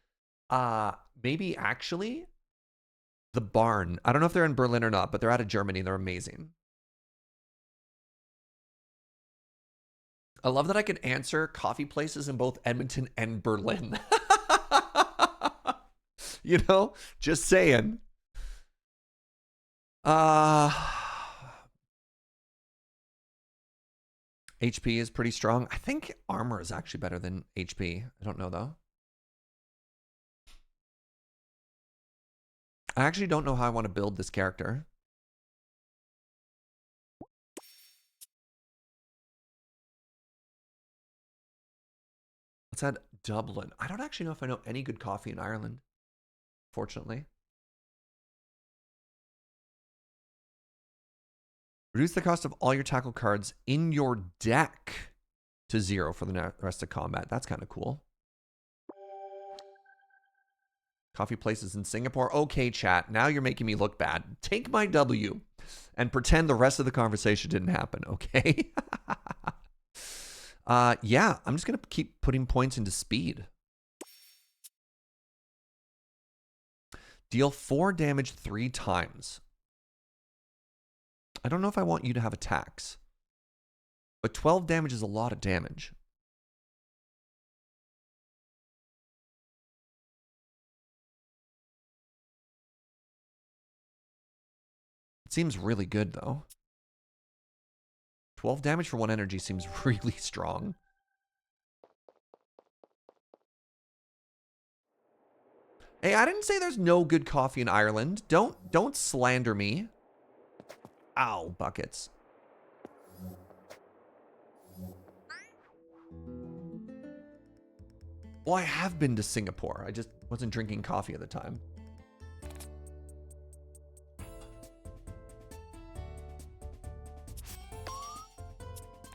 [SPEAKER 1] Maybe actually the Barn. I don't know if they're in Berlin or not, but they're out of Germany. They're amazing. I love that I can answer coffee places in both Edmonton and Berlin. You know, just saying. HP is pretty strong. I think armor is actually better than HP. I don't know though. I actually don't know how I want to build this character. Let's add Dublin. I don't actually know if I know any good coffee in Ireland, fortunately. Reduce the cost of all your tackle cards in your deck to 0 for the rest of combat. That's kind of cool. Coffee places in Singapore. Okay, chat. Now you're making me look bad. Take my W and pretend the rest of the conversation didn't happen, okay? Yeah, I'm just going to keep putting points into speed. Deal 4 damage 3 times. I don't know if I want you to have attacks. But 12 damage is a lot of damage. It seems really good, though. 12 damage for 1 energy seems really strong. Hey, I didn't say there's no good coffee in Ireland. Don't slander me. Ow, buckets. Well, I have been to Singapore. I just wasn't drinking coffee at the time.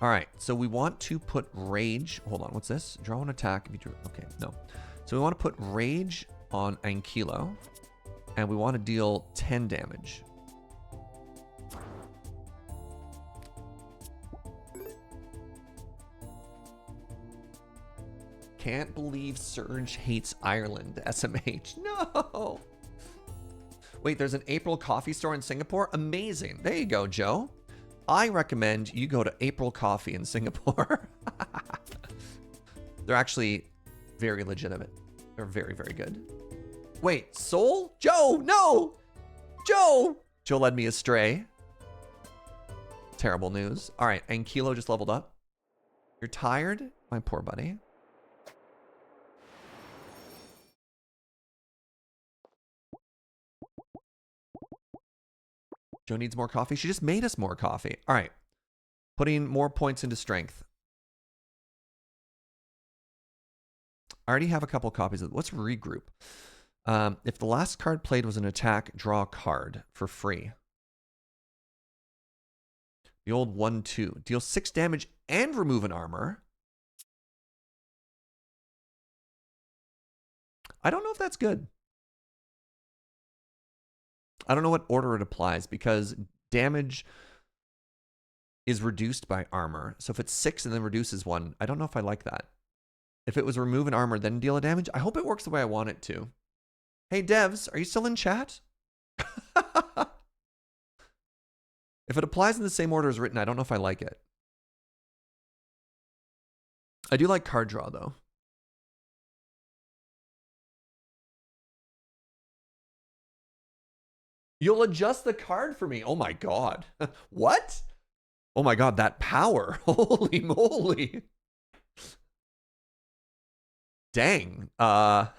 [SPEAKER 1] All right, so we want to put rage. Hold on, what's this? Draw an attack. If you drew, okay, no. So we want to put rage on Ankylo, and we want to deal 10 damage. Can't believe Surge hates Ireland. SMH. No. Wait, there's an April coffee store in Singapore? Amazing. There you go, Joe. I recommend you go to April Coffee in Singapore. They're actually very legitimate. They're very, very good. Wait, Soul? Joe, no! Joe! Joe led me astray. Terrible news. All right, Ankylo just leveled up. You're tired? My poor buddy. Joe needs more coffee. She just made us more coffee. All right. Putting more points into strength. I already have a couple copies of... Let's regroup. If the last card played was an attack, draw a card for free. The old 1-2. Deal 6 damage and remove an armor. I don't know if that's good. I don't know what order it applies because damage is reduced by armor. So if it's 6 and then reduces 1, I don't know if I like that. If it was remove an armor, then deal a damage, I hope it works the way I want it to. Hey, devs, are you still in chat? If it applies in the same order as written, I don't know if I like it. I do like card draw, though. You'll adjust the card for me. Oh my god. What? Oh my god, that power. Holy moly. Dang. I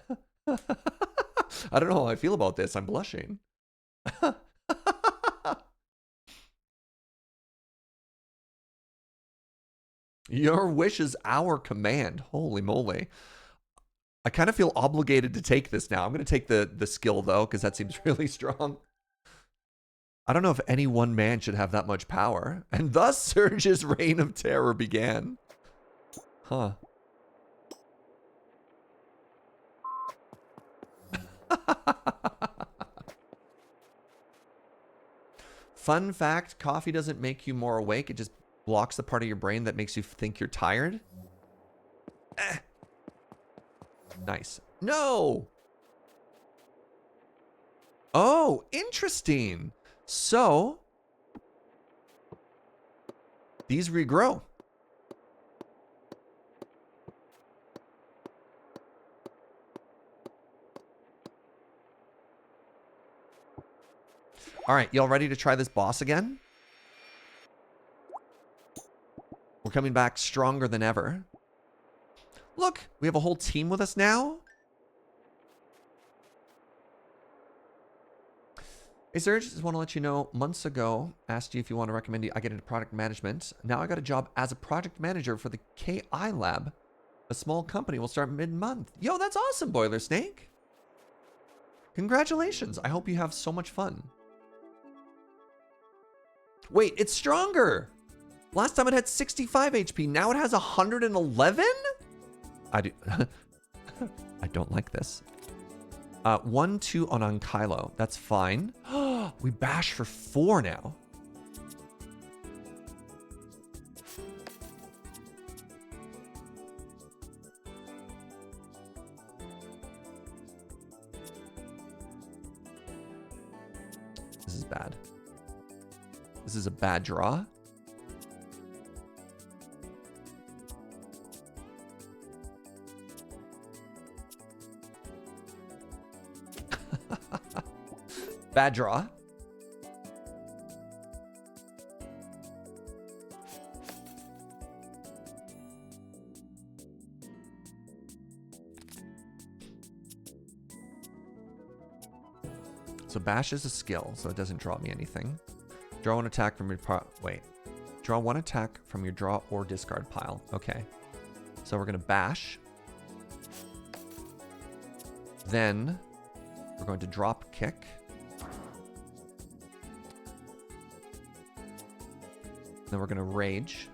[SPEAKER 1] don't know how I feel about this. I'm blushing. Your wish is our command. Holy moly. I kind of feel obligated to take this now. I'm going to take the skill, though, because that seems really strong. I don't know if any one man should have that much power. And thus Surge's reign of terror began. Huh. Fun fact, coffee doesn't make you more awake. It just blocks the part of your brain that makes you think you're tired. Nice. No! Oh, interesting. So, these regrow. All right, y'all ready to try this boss again? We're coming back stronger than ever. Look, we have a whole team with us now. Hey, Serge, just want to let you know, months ago, asked you if you want to recommend I get into product management. Now I got a job as a project manager for the KI Lab. A small company will start mid-month. Yo, that's awesome, Boiler Snake. Congratulations. I hope you have so much fun. Wait, it's stronger. Last time it had 65 HP. Now it has 111? I don't like this. 1-2 on Ankylo. That's fine. We bash for 4 now. This is bad. This is a bad draw. Bad draw. So bash is a skill, so it doesn't draw me anything. Draw one attack from your Draw one attack from your draw or discard pile. Okay. So we're gonna bash. Then we're going to drop kick. Then we're gonna rage.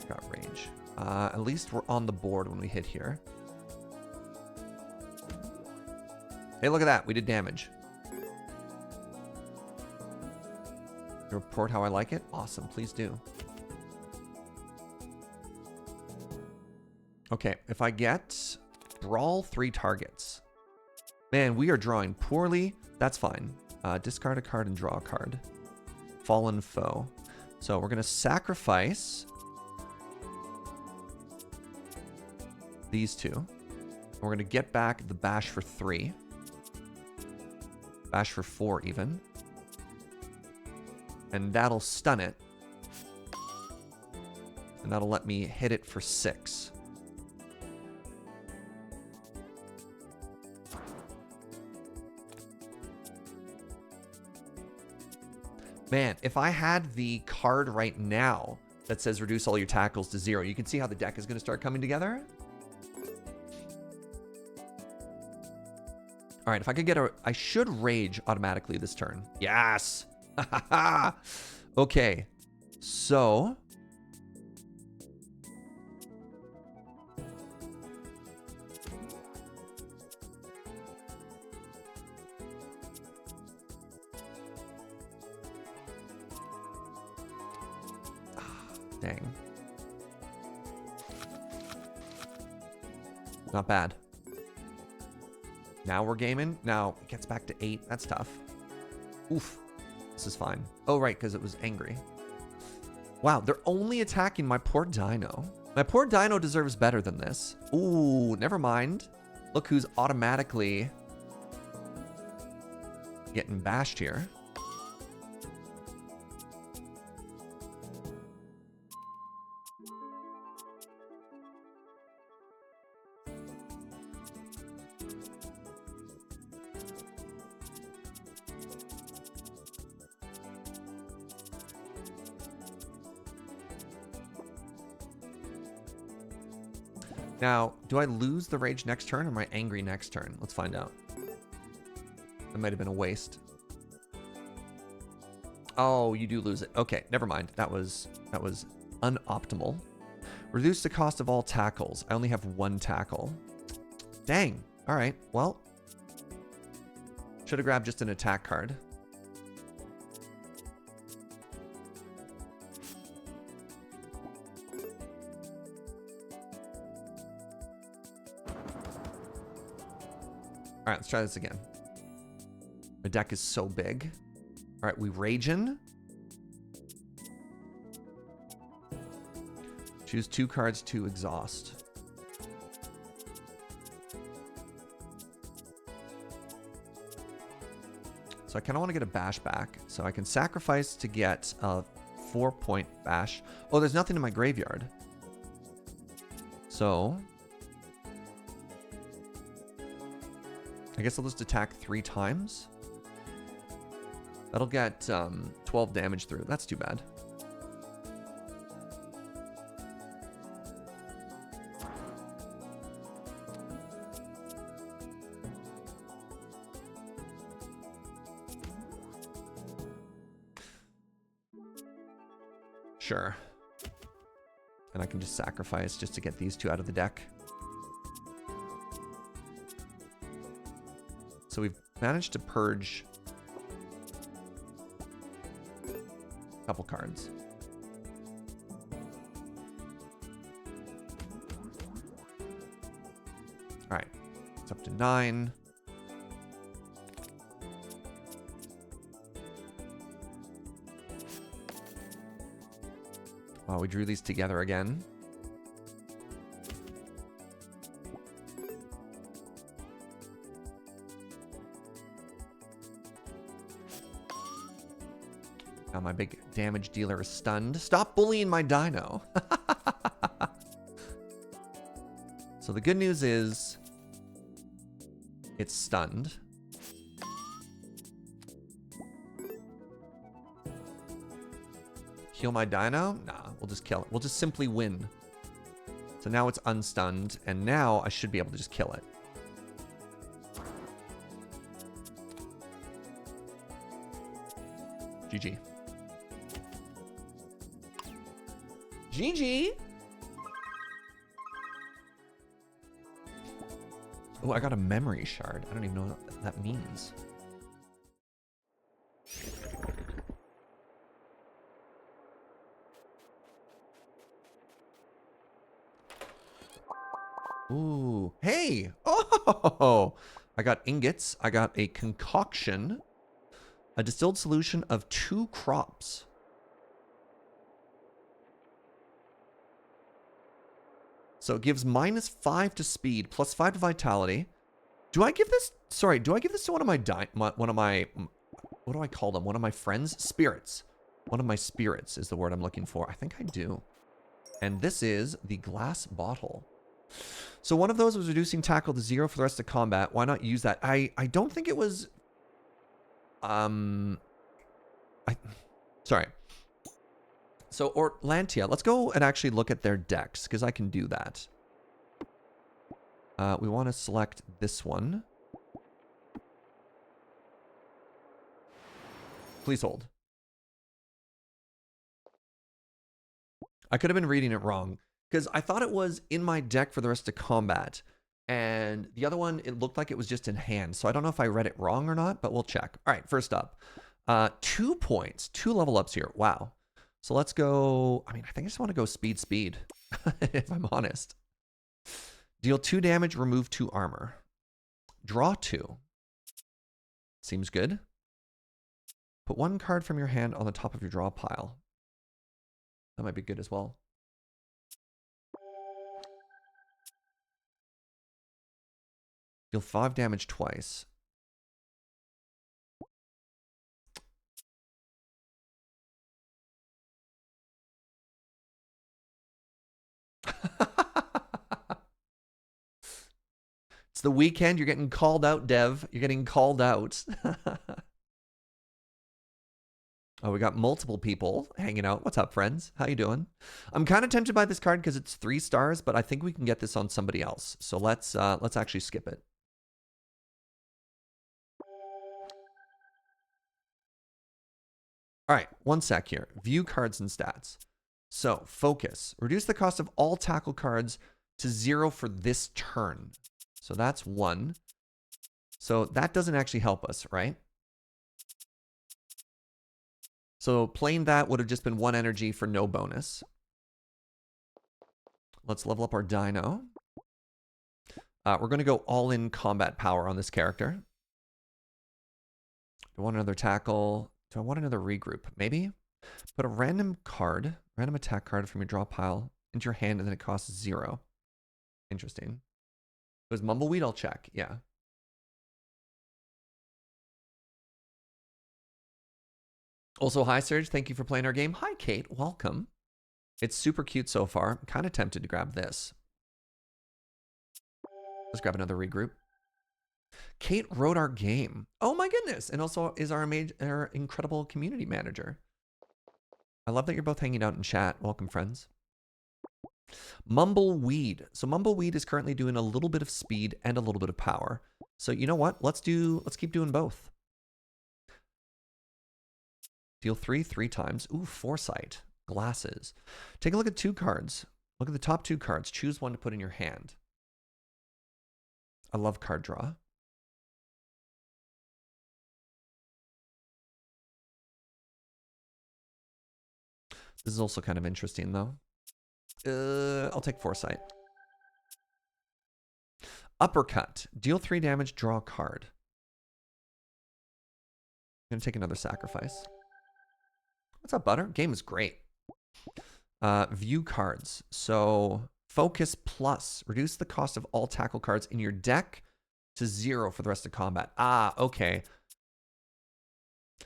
[SPEAKER 1] Got rage. At least we're on the board when we hit here. Hey, look at that. We did damage. Report how I like it? Awesome. Please do. Okay. If I get brawl 3 targets. Man, we are drawing poorly. That's fine. Discard a card and draw a card. Fallen foe. So we're going to sacrifice these 2. We're going to get back the bash for 3. Bash for 4 even. And that'll stun it. And that'll let me hit it for 6. Man, if I had the card right now that says reduce all your tackles to 0, you can see how the deck is going to start coming together. All right, if I could get I should rage automatically this turn. Yes. Okay. So Dang. Not bad. Now we're gaming. Now it gets back to 8. That's tough. Oof. This is fine. Oh, right, because it was angry. Wow, they're only attacking my poor dino. My poor dino deserves better than this. Ooh, never mind. Look who's automatically getting bashed here. Now, do I lose the rage next turn or am I angry next turn? Let's find out. That might have been a waste. Oh, you do lose it. Okay, never mind. That was unoptimal. Reduce the cost of all tackles. I only have 1 tackle. Dang. All right. Well, should have grabbed just an attack card. All right, let's try this again. My deck is so big. All right, we raging. Choose 2 cards to exhaust. So I kind of want to get a bash back. So I can sacrifice to get a 4-point bash. Oh, there's nothing in my graveyard. So I guess I'll just attack 3 times. That'll get 12 damage through. That's too bad. Sure. And I can just sacrifice just to get these 2 out of the deck. So we've managed to purge a couple cards. All right, it's up to 9. Wow, we drew these together again. Now my big damage dealer is stunned. Stop bullying my dino. So the good news is it's stunned. Heal my dino? Nah, we'll just kill it. We'll just simply win. So now it's unstunned, and now I should be able to just kill it. GG. GG! Oh, I got a memory shard. I don't even know what that means. Ooh, hey! Oh! I got ingots. I got a concoction. A distilled solution of 2 crops. So it gives -5 to speed, +5 to vitality. Do I give this? Sorry, do I give this to one of my what do I call them? One of my friends? Spirits. One of my spirits is the word I'm looking for. I think I do. And this is the glass bottle. So one of those was reducing tackle to 0 for the rest of combat. Why not use that? I don't think it was. Sorry. So Orlantia, let's go and actually look at their decks, because I can do that. We want to select this one. Please hold. I could have been reading it wrong, because I thought it was in my deck for the rest of combat. And the other one, it looked like it was just in hand. So I don't know if I read it wrong or not, but we'll check. All right, first up. 2 points. 2 level ups here. Wow. So let's go. I mean, I think I just want to go speed, speed, if I'm honest. Deal 2 damage, remove 2 armor. Draw 2. Seems good. Put 1 card from your hand on the top of your draw pile. That might be good as well. Deal 5 damage twice. It's the weekend. You're getting called out, Dev. You're getting called out. Oh, we got multiple people hanging out. What's up, friends? How you doing? I'm kind of tempted by this card because it's 3 stars, but I think we can get this on somebody else. So let's actually skip it. All right, 1 sec here. View cards and stats. So focus. Reduce the cost of all tackle cards to 0 for this turn. So that's 1. So that doesn't actually help us, right? So playing that would have just been 1 energy for no bonus. Let's level up our dino. We're going to go all in combat power on this character. Do I want another tackle? Do I want another regroup? Maybe? Put a random attack card from your draw pile into your hand, and then it costs 0. Interesting. It was Mumbleweed? I'll check. Yeah. Also, hi, Serge. Thank you for playing our game. Hi, Kate. Welcome. It's super cute so far. I'm kind of tempted to grab this. Let's grab another regroup. Kate wrote our game. Oh my goodness. And also is our incredible community manager. I love that you're both hanging out in chat. Welcome, friends. Mumbleweed. So Mumbleweed is currently doing a little bit of speed and a little bit of power. So you know what? Let's keep doing both. Deal 3 times. Ooh, foresight. Glasses. Take a look at 2 cards. Look at the top 2 cards. Choose one to put in your hand. I love card draw. This is also kind of interesting, though. I'll take foresight. Uppercut. Deal 3 damage, draw a card. I'm going to take another sacrifice. What's up, Butter? Game is great. View cards. So, focus plus. Reduce the cost of all tackle cards in your deck to 0 for the rest of combat. Ah, okay.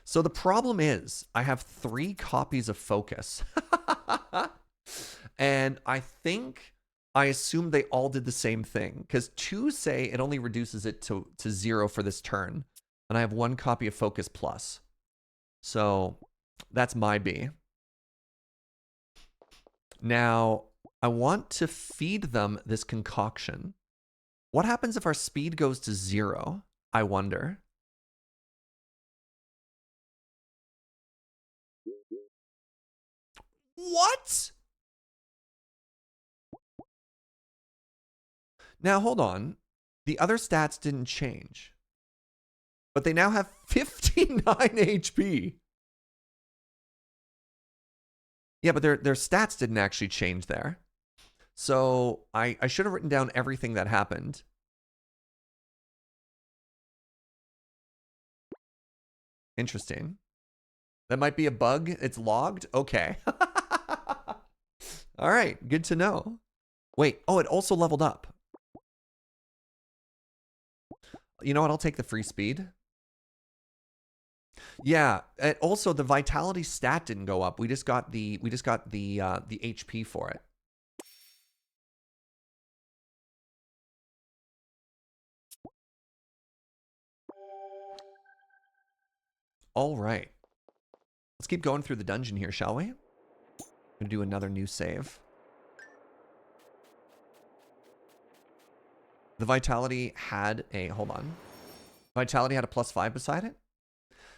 [SPEAKER 1] So the problem is, I have 3 copies of focus. And I assume they all did the same thing. Because 2 say it only reduces it to 0 for this turn. And I have 1 copy of focus plus. So that's my B. Now, I want to feed them this concoction. What happens if our speed goes to 0? I wonder. What? Now, hold on. The other stats didn't change. But they now have 59 HP. Yeah, but their stats didn't actually change there. So I should have written down everything that happened. Interesting. That might be a bug. It's logged. Okay. All right. Good to know. Wait. Oh, it also leveled up. You know what? I'll take the free speed. Yeah. Also, the vitality stat didn't go up. We just got the HP for it. All right. Let's keep going through the dungeon here, shall we? I'm gonna do another new save. The vitality had a hold on. Vitality had a +5 beside it.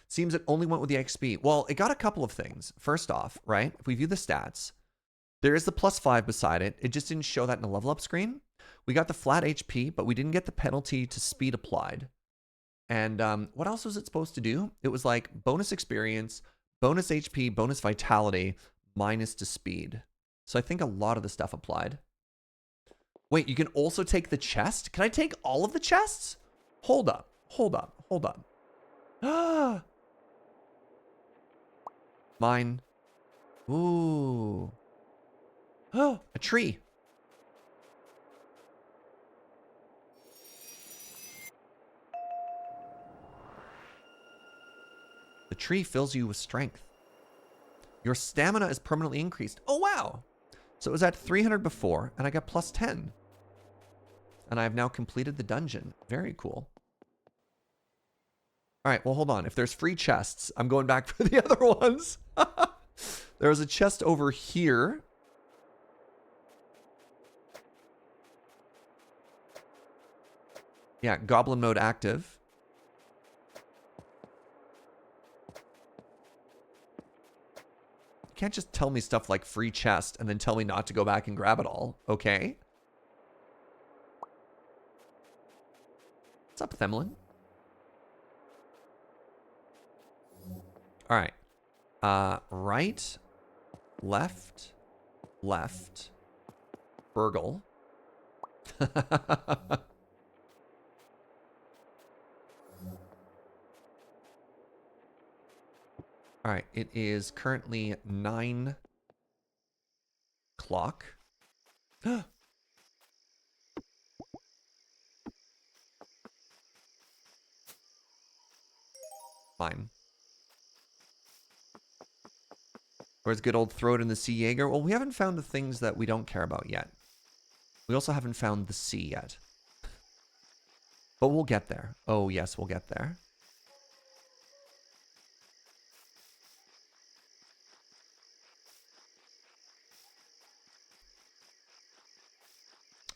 [SPEAKER 1] Seems it only went with the XP. Well, it got a couple of things. First off, right? If we view the stats, there is the +5 beside it. It just didn't show that in the level up screen. We got the flat HP, but we didn't get the penalty to speed applied. And what else was it supposed to do? It was like bonus experience, bonus HP, bonus vitality, minus to speed. So I think a lot of the stuff applied. Wait, you can also take the chest? Can I take all of the chests? Hold up, hold up, hold up. Ah. Mine. Ooh. Oh, a tree. The tree fills you with strength. Your stamina is permanently increased. Oh, wow. So it was at 300 before, and I got plus 10. And I have now completed the dungeon. Very cool. All right, well, hold on. If there's free chests, I'm going back for the other ones. There's a chest over here. Yeah, goblin mode active. You can't just tell me stuff like free chest and then tell me not to go back and grab it all, okay? What's up, Themlin? All right. Right, left, left, Burgle. All right, it is currently 9 o'clock. Fine. Where's good old throw it in the sea Jaeger? Well, we haven't found the things that we don't care about yet. We also haven't found the sea yet. But we'll get there. Oh, yes, we'll get there.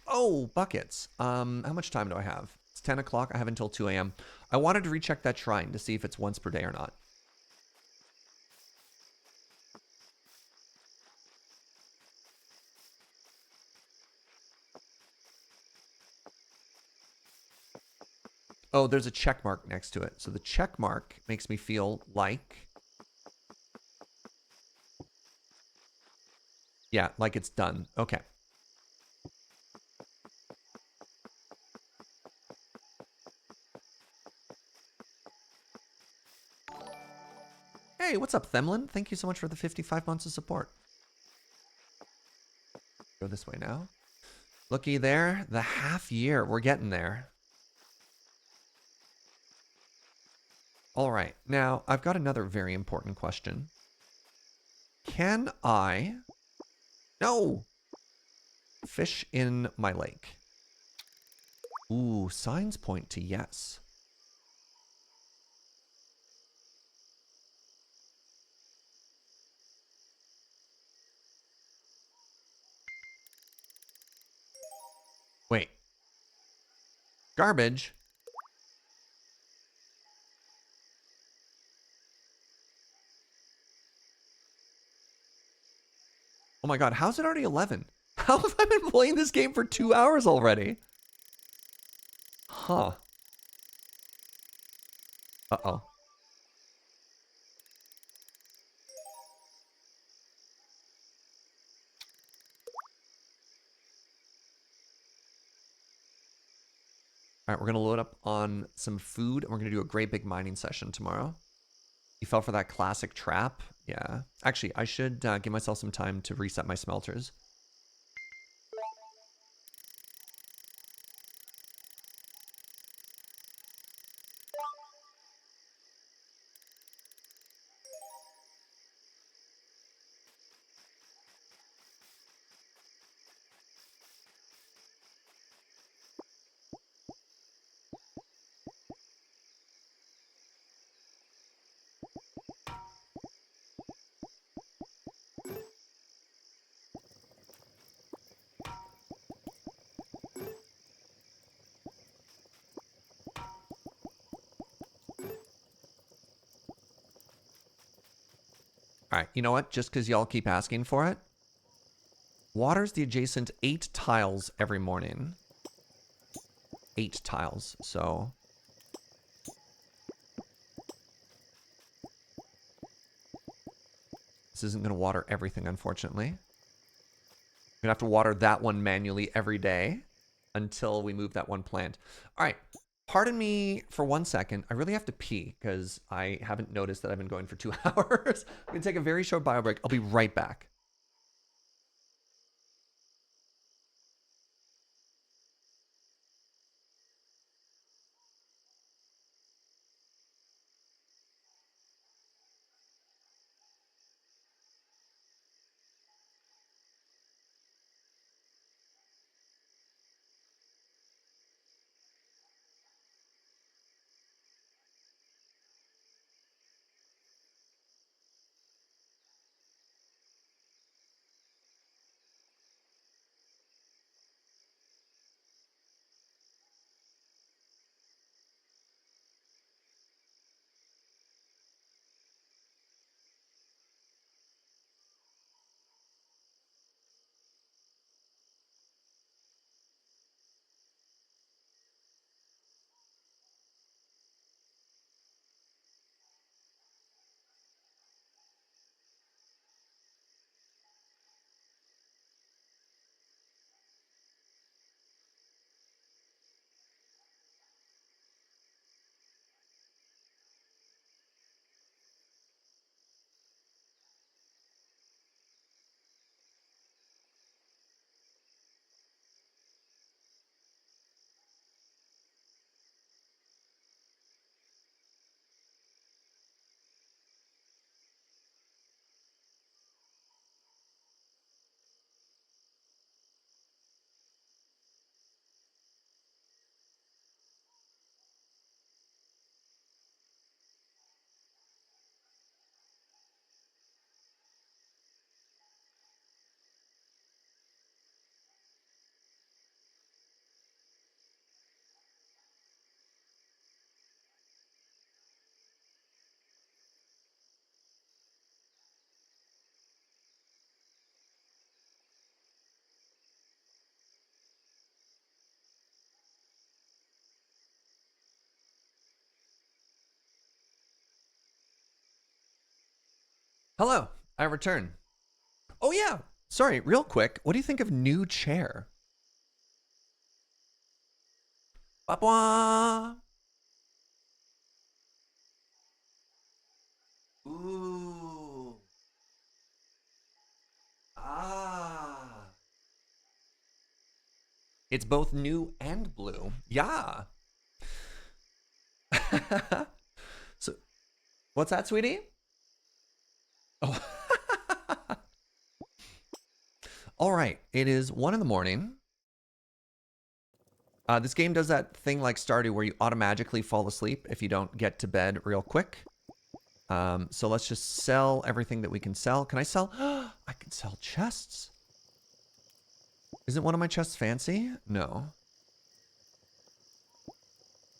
[SPEAKER 1] Oh, buckets. How much time do I have? It's 10 o'clock. I have until 2 a.m. I wanted to recheck that shrine to see if it's once per day or not. Oh, there's a check mark next to it. So the check mark makes me feel like... Yeah, like it's done. Okay. Hey, what's up, Themlin? Thank you so much for the 55 months of support. Go this way now. Looky there. The half year. We're getting there. All right. Now, I've got another very important question. Can I... No! Fish in my lake. Ooh, signs point to yes. Wait. Garbage? Oh my god, how's it already 11? How have I been playing this game for 2 hours already? Huh. Uh-oh. All right, we're going to load up on some food, and we're going to do a great big mining session tomorrow. You fell for that classic trap? Yeah. Actually, I should give myself some time to reset my smelters. All right, you know what? Just because y'all keep asking for it, waters the adjacent 8 tiles every morning. 8 tiles, so... This isn't going to water everything, unfortunately. I'm going to have to water that one manually every day until we move that one plant. All right. Pardon me for 1 second. I really have to pee because I haven't noticed that I've been going for 2 hours. I'm going to take a very short bio break. I'll be right back. Hello, I return. Oh yeah, sorry, real quick. What do you think of new chair? Papua. Ooh. Ah. It's both new and blue. Yeah. So, what's that, sweetie? Oh. All right. It is 1 in the morning. This game does that thing like Stardew where you automatically fall asleep if you don't get to bed real quick. So let's just sell everything that we can sell. Can I sell? I can sell chests. Isn't one of my chests fancy? No.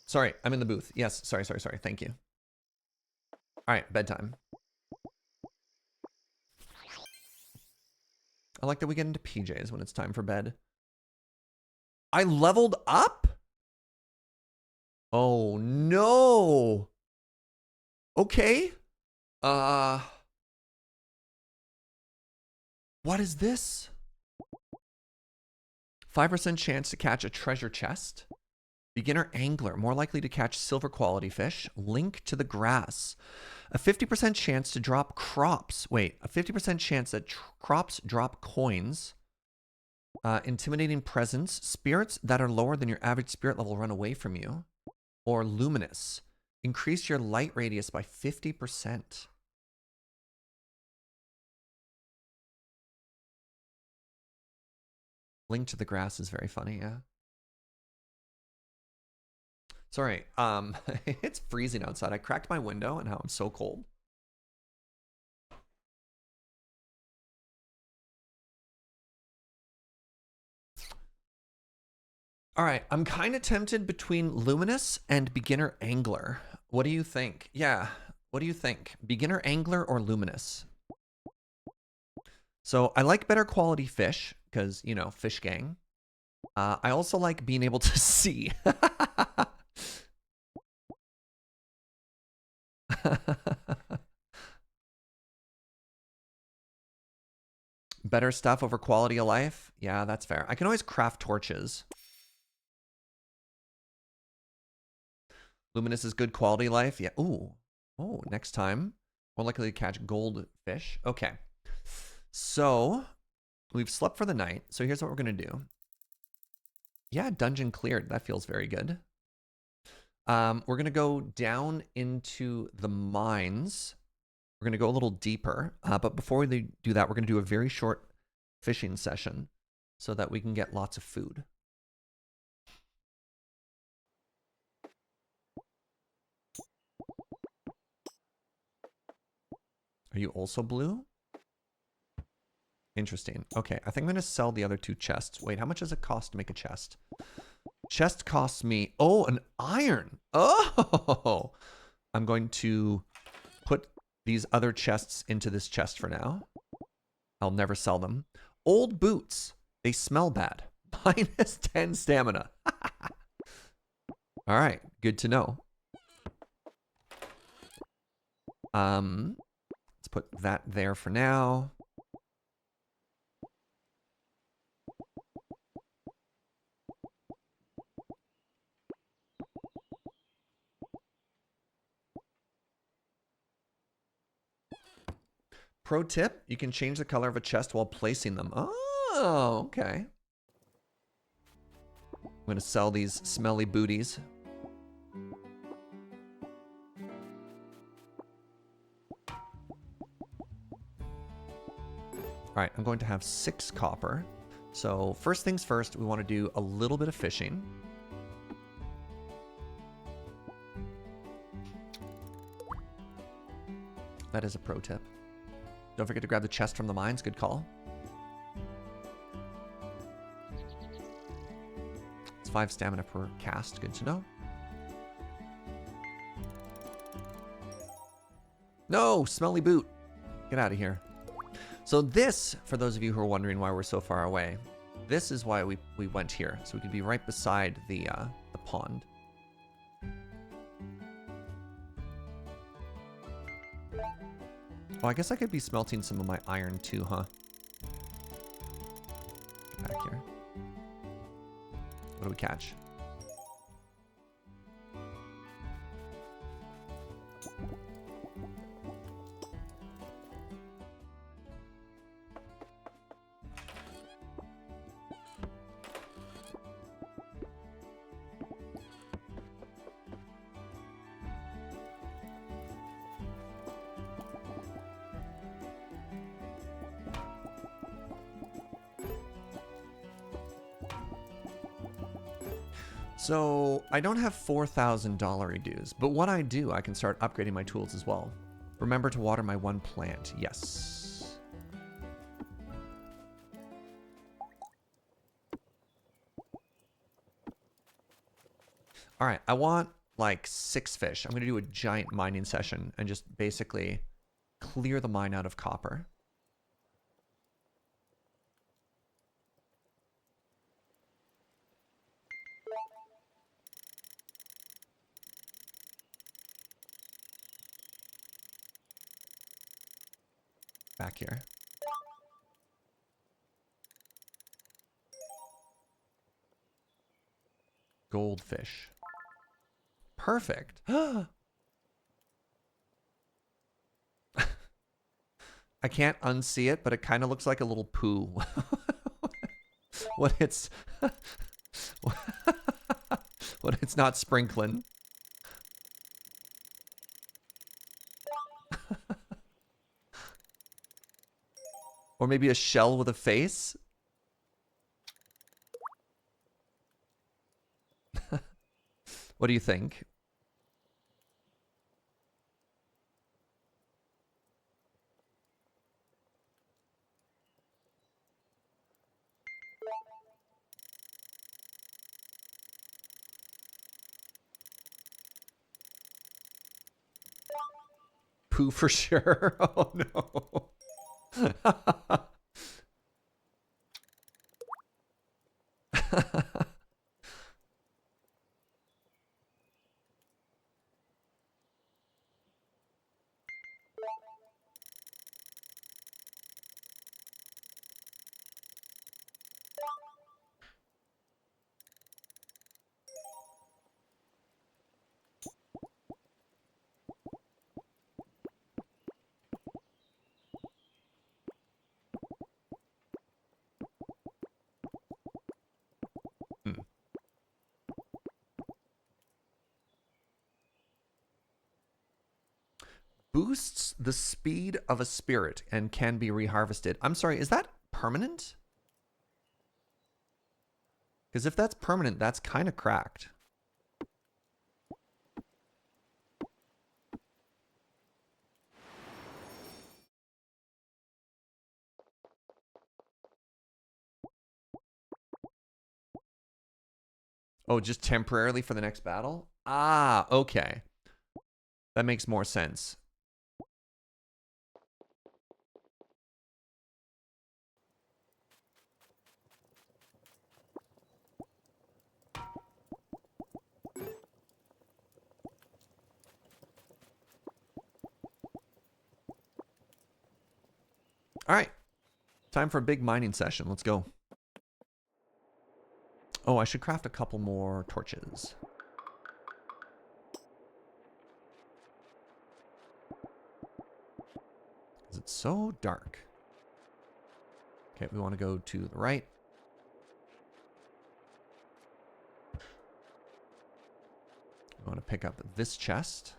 [SPEAKER 1] Sorry, I'm in the booth. Yes, sorry. Thank you. All right, bedtime. I like that we get into PJs when it's time for bed. I leveled up? Oh, no. Okay. What is this? 5% chance to catch a treasure chest. Beginner angler, more likely to catch silver quality fish. Link to the grass. A 50% chance to drop crops. Wait, a 50% chance that crops drop coins. Intimidating presence. Spirits that are lower than your average spirit level run away from you. Or luminous. Increase your light radius by 50%. Link to the grass is very funny, yeah. Sorry, it's freezing outside. I cracked my window and now I'm so cold. All right, I'm kind of tempted between luminous and beginner angler. What do you think? Yeah, what do you think? Beginner angler or luminous? So I like better quality fish because, you know, fish gang. I also like being able to see. Better stuff over quality of life? Yeah, that's fair. I can always craft torches. Luminous is good quality life? Yeah. Ooh. Oh, next time. More likely to catch goldfish. Okay. So, we've slept for the night. So here's what we're going to do. Yeah, dungeon cleared. That feels very good. We're going to go down into the mines. We're going to go a little deeper. But before we do that, we're going to do a very short fishing session so that we can get lots of food. Are you also blue? Interesting. Okay, I think I'm going to sell the other 2 chests. Wait, how much does it cost to make a chest? Chest costs me... Oh, an iron! Oh! I'm going to put these other chests into this chest for now. I'll never sell them. Old boots. They smell bad. Minus 10 stamina. All right, good to know. Let's put that there for now. Pro tip, you can change the color of a chest while placing them. Oh, okay. I'm going to sell these smelly booties. All right, I'm going to have 6 copper. So first things first, we want to do a little bit of fishing. That is a pro tip. Don't forget to grab the chest from the mines. Good call. It's 5 stamina per cast. Good to know. No, smelly boot. Get out of here. So this, for those of you who are wondering why we're so far away, this is why we went here. So we could be right beside the pond. Oh, I guess I could be smelting some of my iron too, huh? Get back here. What do we catch? So I don't have $4,000 dues, but what I do, I can start upgrading my tools as well. Remember to water my 1 plant. Yes. All right, I want like 6 fish. I'm going to do a giant mining session and just basically clear the mine out of copper. Back here. Goldfish. Perfect. I can't unsee it, but it kind of looks like a little poo. When it's when it's not sprinkling. Or maybe a shell with a face. What do you think? Poo for sure. Oh no. Boosts the speed of a spirit and can be reharvested. I'm sorry, is that permanent? Because if that's permanent, that's kind of cracked. Oh, just temporarily for the next battle? Ah, okay. That makes more sense. All right. Time for a big mining session. Let's go. Oh, I should craft a couple more torches. Because it's so dark. Okay, we want to go to the right. We want to pick up this chest.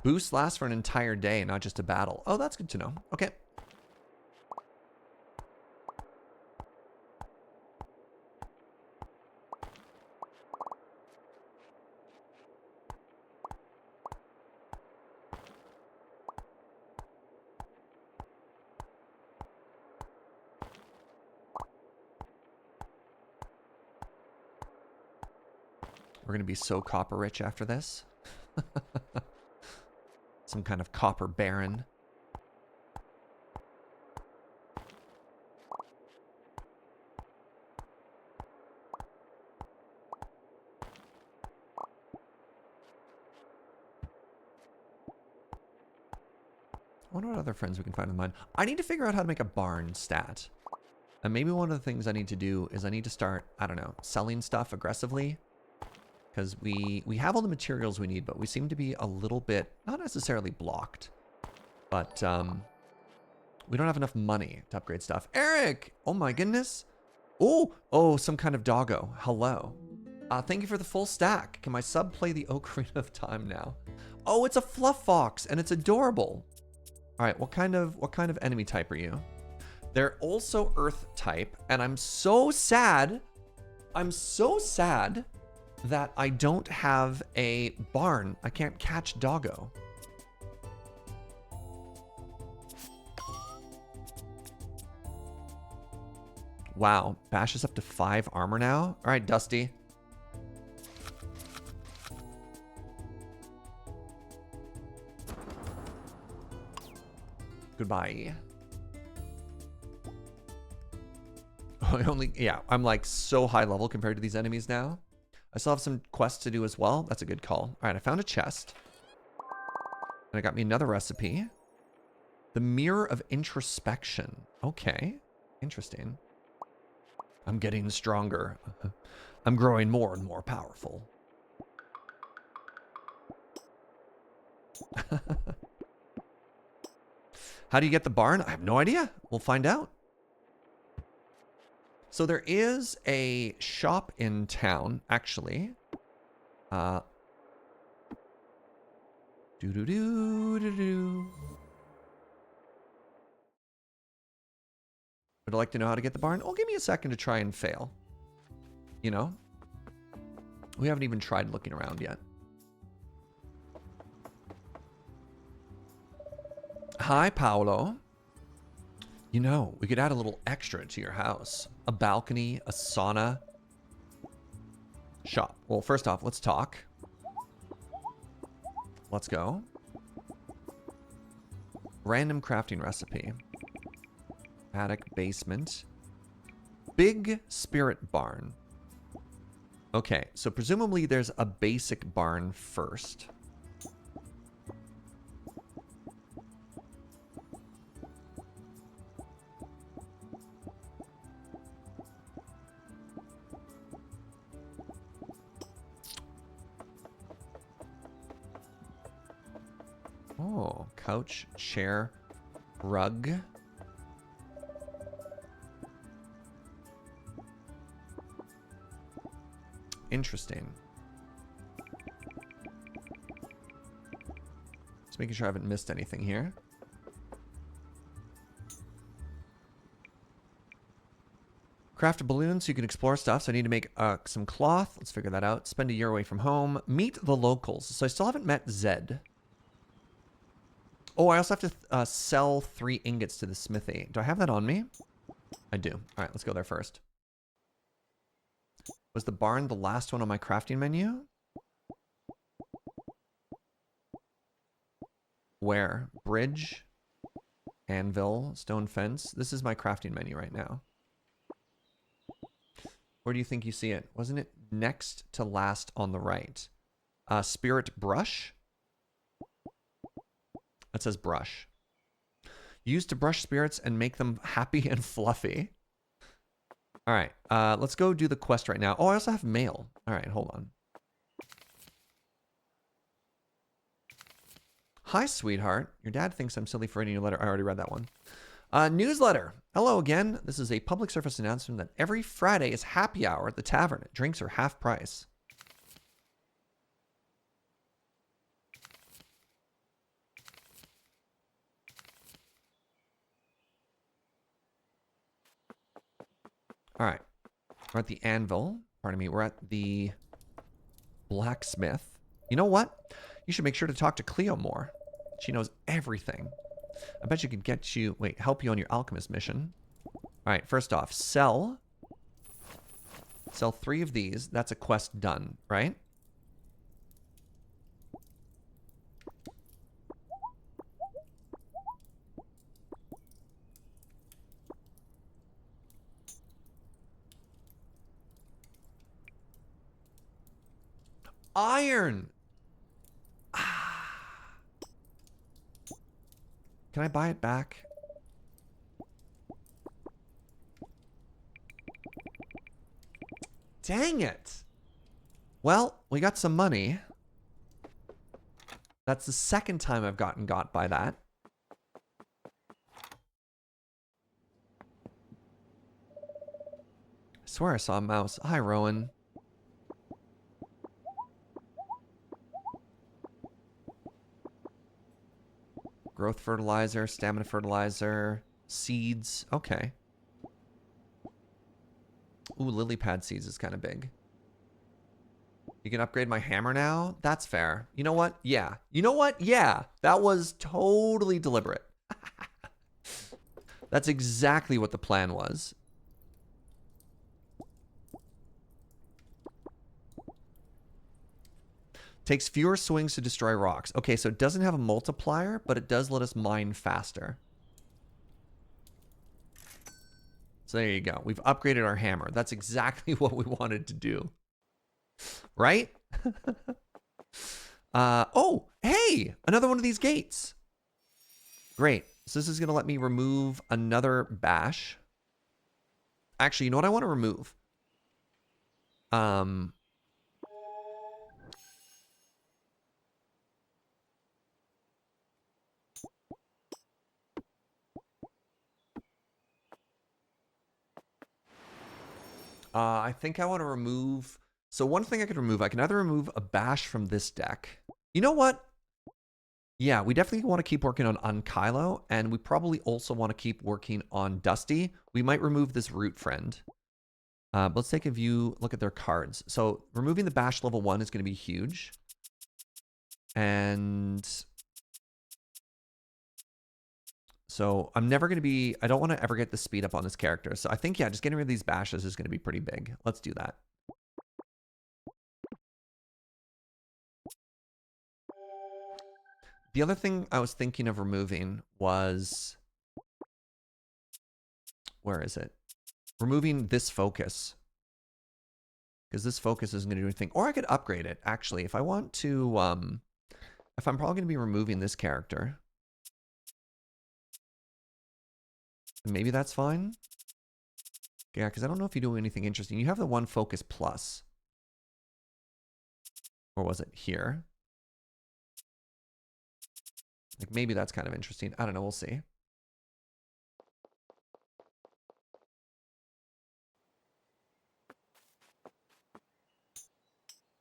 [SPEAKER 1] Boost lasts for an entire day, not just a battle. Oh, that's good to know. Okay. We're going to be so copper rich after this. Some kind of copper baron. I wonder what other friends we can find in the mine. I need to figure out how to make a barn stat. And maybe one of the things I need to do is I need to start, I don't know, selling stuff aggressively. Because we have all the materials we need, but we seem to be a little bit, not necessarily blocked. But we don't have enough money to upgrade stuff. Eric! Oh my goodness. Oh, some kind of doggo. Hello. Thank you for the full stack. Can my sub play the Ocarina of Time now? Oh, it's a fluff fox and it's adorable. All right, what kind of enemy type are you? They're also earth type, and I'm so sad. I'm so sad that I don't have a barn. I can't catch doggo. Wow, Bash is up to 5 armor now. All right, Dusty. Goodbye. I'm like so high level compared to these enemies now. I still have some quests to do as well. That's a good call. All right, I found a chest. And it got me another recipe. The Mirror of Introspection. Okay, interesting. I'm getting stronger. I'm growing more and more powerful. How do you get the barn? I have no idea. We'll find out. So there is a shop in town, actually. Would I like to know how to get the barn? Oh, give me a second to try and fail. You know? We haven't even tried looking around yet. Hi, Paolo. You know, we could add a little extra to your house. A balcony, a sauna. Shop. Well, first off, let's talk. Let's go. Random crafting recipe. Attic, basement. Big spirit barn. Okay, so presumably there's a basic barn first. Oh, couch, chair, rug. Interesting. Just making sure I haven't missed anything here. Craft a balloon so you can explore stuff. So I need to make some cloth. Let's figure that out. Spend a year away from home. Meet the locals. So I still haven't met Zed. Oh, I also have to sell 3 ingots to the smithy. Do I have that on me? I do. All right, let's go there first. Was the barn the last one on my crafting menu? Where? Bridge, anvil, stone fence. This is my crafting menu right now. Where do you think you see it? Wasn't it next to last on the right? Spirit brush. That says brush. Used to brush spirits and make them happy and fluffy. All right, let's go do the quest right now. Oh, I also have mail. All right, hold on. Hi, sweetheart. Your dad thinks I'm silly for reading your letter. I already read that one. Newsletter. Hello again. This is a public service announcement that every Friday is happy hour at the tavern. Drinks are half price. All right. We're at the anvil. Pardon me. We're at the blacksmith. You know what? You should make sure to talk to Cleo more. She knows everything. I bet you could get you... Wait, help you on your alchemist mission. All right, first off, sell. Sell 3 of these. That's a quest done, right? Iron! Can I buy it back? Dang it! Well, we got some money. That's the second time I've gotten got by that. I swear I saw a mouse. Hi, Rowan. Growth fertilizer, stamina fertilizer, seeds. Okay. Ooh, lily pad seeds is kind of big. You can upgrade my hammer now? That's fair. You know what? Yeah. You know what? Yeah. That was totally deliberate. That's exactly what the plan was. Takes fewer swings to destroy rocks. Okay, so it doesn't have a multiplier, but it does let us mine faster. So there you go. We've upgraded our hammer. That's exactly what we wanted to do. Right? Oh, hey! Another one of these gates. Great. So this is going to let me remove another bash. Actually, you know what I want to remove? I think I want to remove... So one thing I could remove, I can either remove a bash from this deck. You know what? Yeah, we definitely want to keep working on Unkylo, and we probably also want to keep working on Dusty. We might remove this root friend. But let's take a view, look at their cards. So removing the bash level 1 is going to be huge. And... So I'm never going to be... I don't want to ever get the speed up on this character. So I think, yeah, just getting rid of these bashes is going to be pretty big. Let's do that. The other thing I was thinking of removing was... Where is it? Removing this focus. Because this focus isn't going to do anything. Or I could upgrade it, actually. If I want to... if I'm probably going to be removing this character... Maybe that's fine. Yeah, because I don't know if you do anything interesting. You have the one focus plus. Or was it here? Like, maybe that's kind of interesting. I don't know. We'll see.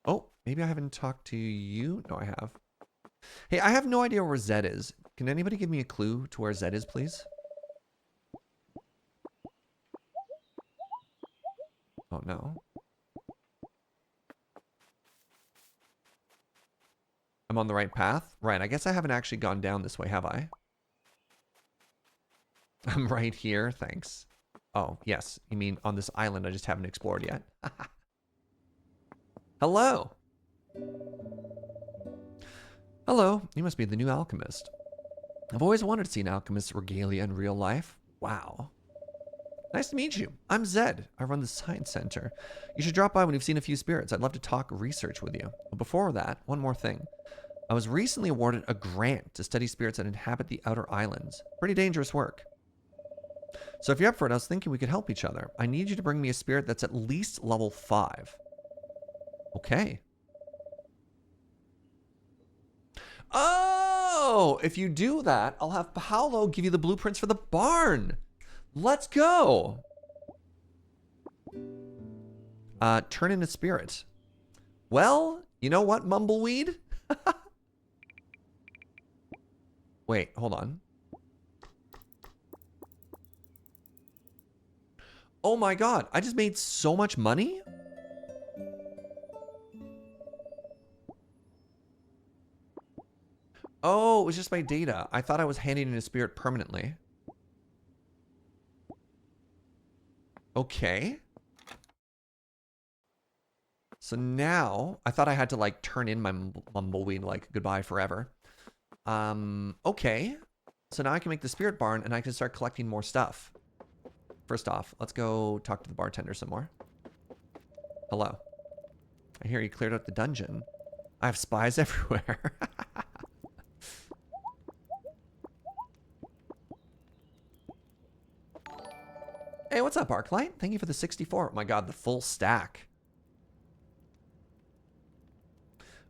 [SPEAKER 1] Oh, maybe I haven't talked to you. No, I have. Hey, I have no idea where Zed is. Can anybody give me a clue to where Zed is, please? Oh, no. I'm on the right path? Right, I guess I haven't actually gone down this way, have I? I'm right here, thanks. Oh, yes. You mean on this island I just haven't explored yet? Hello! Hello, you must be the new alchemist. I've always wanted to see an alchemist's regalia in real life. Wow. Nice to meet you. I'm Zed. I run the Science Center. You should drop by when you've seen a few spirits. I'd love to talk research with you. But before that, one more thing. I was recently awarded a grant to study spirits that inhabit the outer islands. Pretty dangerous work. So if you're up for it, I was thinking we could help each other. I need you to bring me a spirit that's at least level 5. Okay. Oh, if you do that, I'll have Paolo give you the blueprints for the barn. Let's go. Turn into spirit. Well, you know what, Mumbleweed? Wait, hold on. Oh my god, I just made so much money? Oh, it was just my data. I thought I was handing in a spirit permanently. Okay. So now, I thought I had to like turn in my Mumbleweed like goodbye forever. Okay. So now I can make the spirit barn and I can start collecting more stuff. First off, let's go talk to the bartender some more. Hello. I hear you cleared out the dungeon. I have spies everywhere. Hey, what's up, Arclight? Thank you for the 64. Oh my god, the full stack.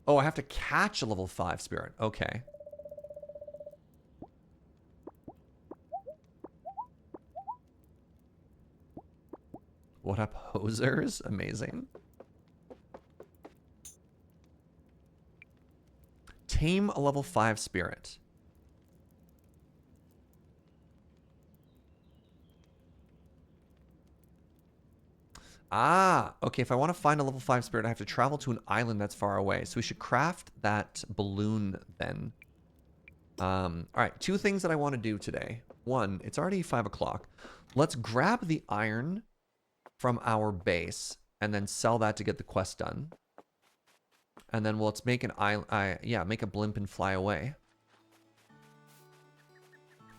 [SPEAKER 1] Oh, I have to catch a level 5 spirit. Okay. What up, hosers? Amazing. Tame a level 5 spirit. Ah, okay. If I want to find a level 5 spirit, I have to travel to an island that's far away. So we should craft that balloon then. All right, 2 things that I want to do today. One, it's already 5 o'clock. Let's grab the iron from our base and then sell that to get the quest done. And then let's make an make a blimp and fly away.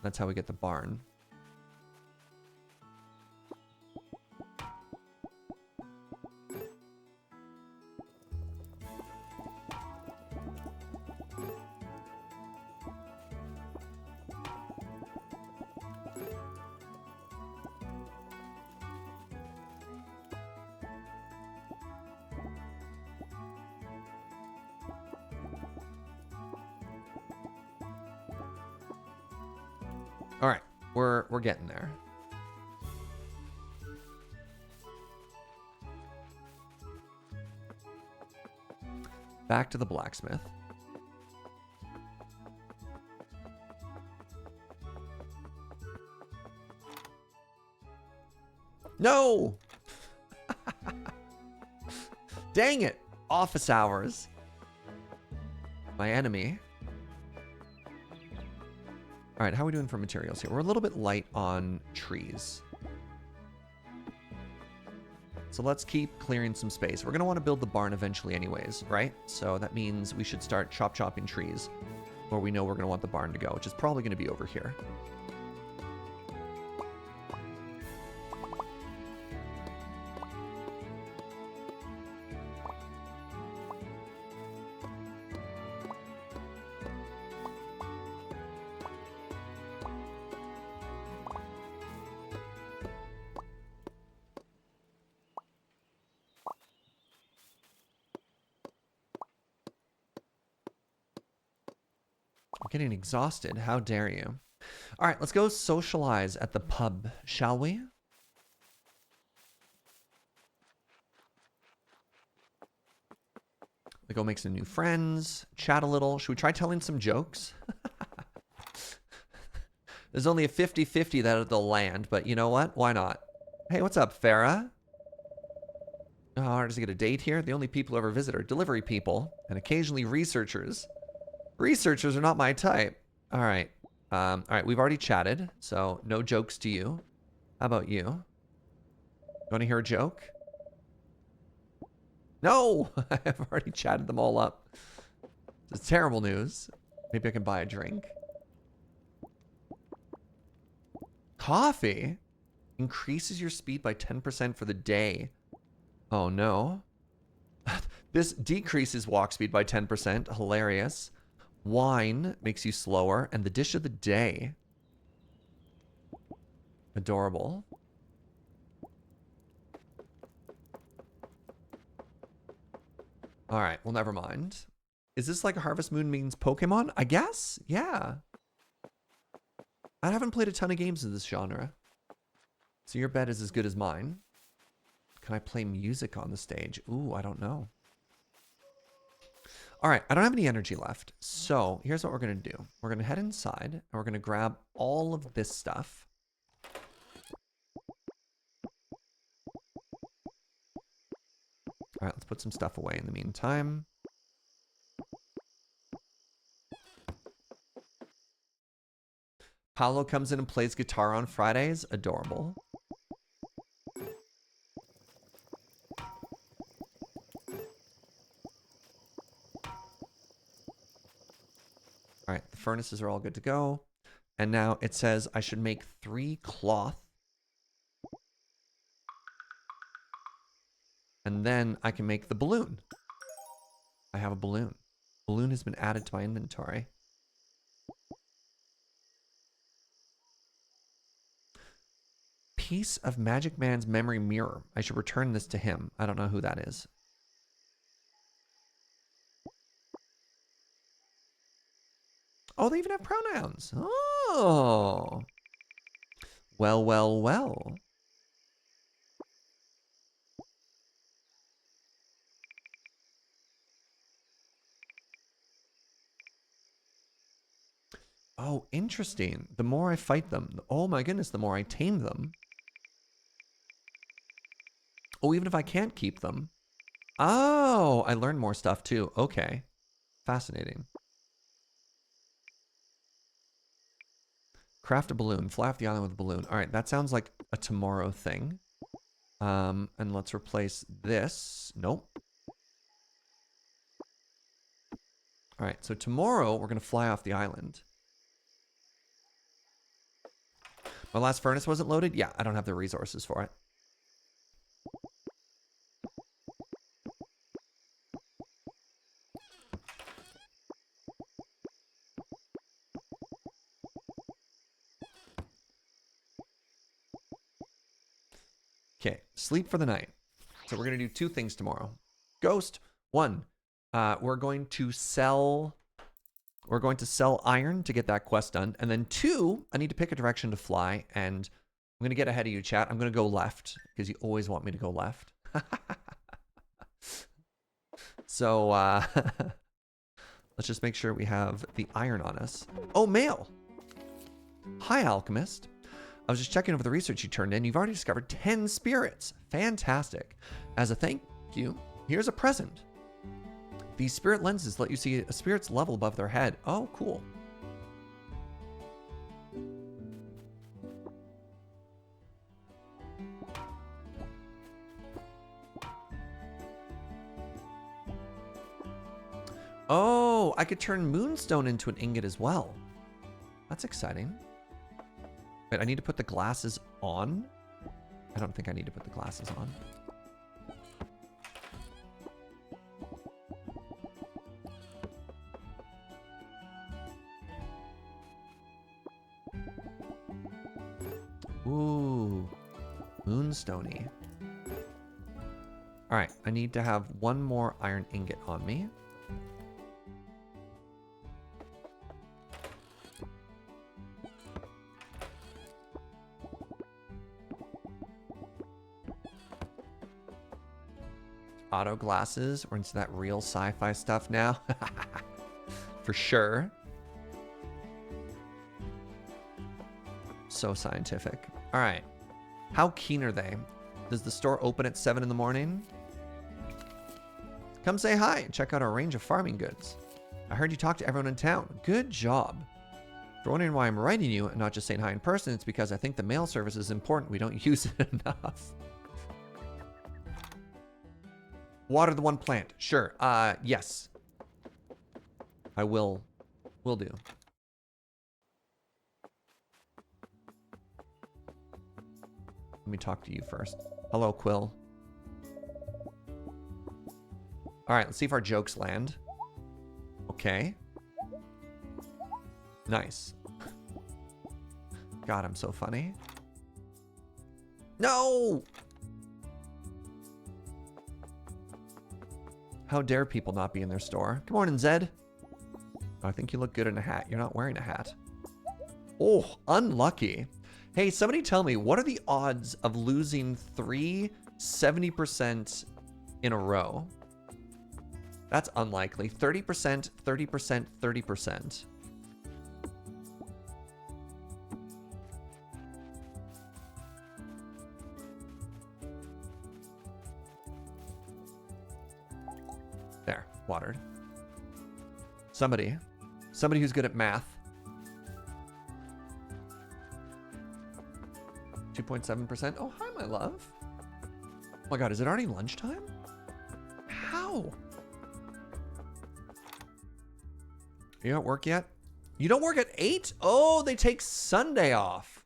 [SPEAKER 1] That's how we get the barn. All right, we're getting there. Back to the blacksmith. No! Dang it! Office hours. My enemy. All right, how are we doing for materials here? We're a little bit light on trees. So let's keep clearing some space. We're going to want to build the barn eventually anyways, right? So that means we should start chopping trees where we know we're going to want the barn to go, which is probably going to be over here. Getting exhausted. How dare you? All right, let's go socialize at the pub, shall we? We go make some new friends, chat a little. Should we try telling some jokes? There's only a 50-50 that they'll land, but you know what? Why not? Hey, what's up, Farah? Oh, how hard is to get a date here? The only people who ever visit are delivery people and occasionally researchers. Researchers are not my type. All right. All right, we've already chatted, so no jokes to you. How about you? You want to hear a joke? No! I've already chatted them all up. It's terrible news. Maybe I can buy a drink. Coffee increases your speed by 10% for the day. Oh no. This decreases walk speed by 10%. Hilarious. Wine makes you slower. And the dish of the day. Adorable. Alright, well, never mind. Is this like Harvest Moon means Pokemon? I guess? Yeah. I haven't played a ton of games of this genre. So your bet is as good as mine. Can I play music on the stage? Ooh, I don't know. All right, I don't have any energy left. So here's what we're going to do. We're going to head inside, and we're going to grab all of this stuff. All right, let's put some stuff away in the meantime. Paolo comes in and plays guitar on Fridays. Adorable. All right, the furnaces are all good to go. And now it says I should make 3 cloth. And then I can make the balloon. I have a balloon. Balloon has been added to my inventory. Piece of Magic Man's memory mirror. I should return this to him. I don't know who that is. Oh, they even have pronouns. Oh. Well, well, well. Oh, interesting. The more I fight them, oh my goodness, the more I tame them. Oh, even if I can't keep them. Oh, I learned more stuff too. Okay. Fascinating. Craft a balloon. Fly off the island with a balloon. All right, that sounds like a tomorrow thing. And let's replace this. Nope. All right, so tomorrow we're going to fly off the island. My last furnace wasn't loaded? Yeah, I don't have the resources for it. Okay, sleep for the night. So we're going to do 2 things tomorrow. Ghost, 1, we're going to sell iron to get that quest done. And then 2, I need to pick a direction to fly. And I'm going to get ahead of you, chat. I'm going to go left because you always want me to go left. So let's just make sure we have the iron on us. Oh, mail. Hi, Alchemist. I was just checking over the research you turned in. You've already discovered 10 spirits. Fantastic. As a thank you, here's a present. These spirit lenses let you see a spirit's level above their head. Oh, cool. Oh, I could turn Moonstone into an ingot as well. That's exciting. Wait, I need to put the glasses on? I don't think I need to put the glasses on. Ooh, Moonstone-y. All right, I need to have 1 more iron ingot on me. auto glasses. We're into that real sci-fi stuff now. For sure. So scientific. All right. How keen are they? Does the store open at 7 in the morning? Come say hi and check out our range of farming goods. I heard you talk to everyone in town. Good job. If you're wondering why I'm writing you and not just saying hi in person, it's because I think the mail service is important. We don't use it enough. Water the one plant. Sure. Yes. I will. Will do. Let me talk to you first. Hello, Quill. All right, let's see if our jokes land. Okay. Nice. God, I'm so funny. No! How dare people not be in their store? Good morning, Zed. I think you look good in a hat. You're not wearing a hat. Oh, unlucky. Hey, somebody tell me, what are the odds of losing 3 70% in a row? That's unlikely. 30%, 30%, 30%. There, watered. Somebody who's good at math. 2.7%. Oh, hi, my love. Oh my God, is it already lunchtime? How? You don't work yet? You don't work at 8? Oh, they take Sunday off.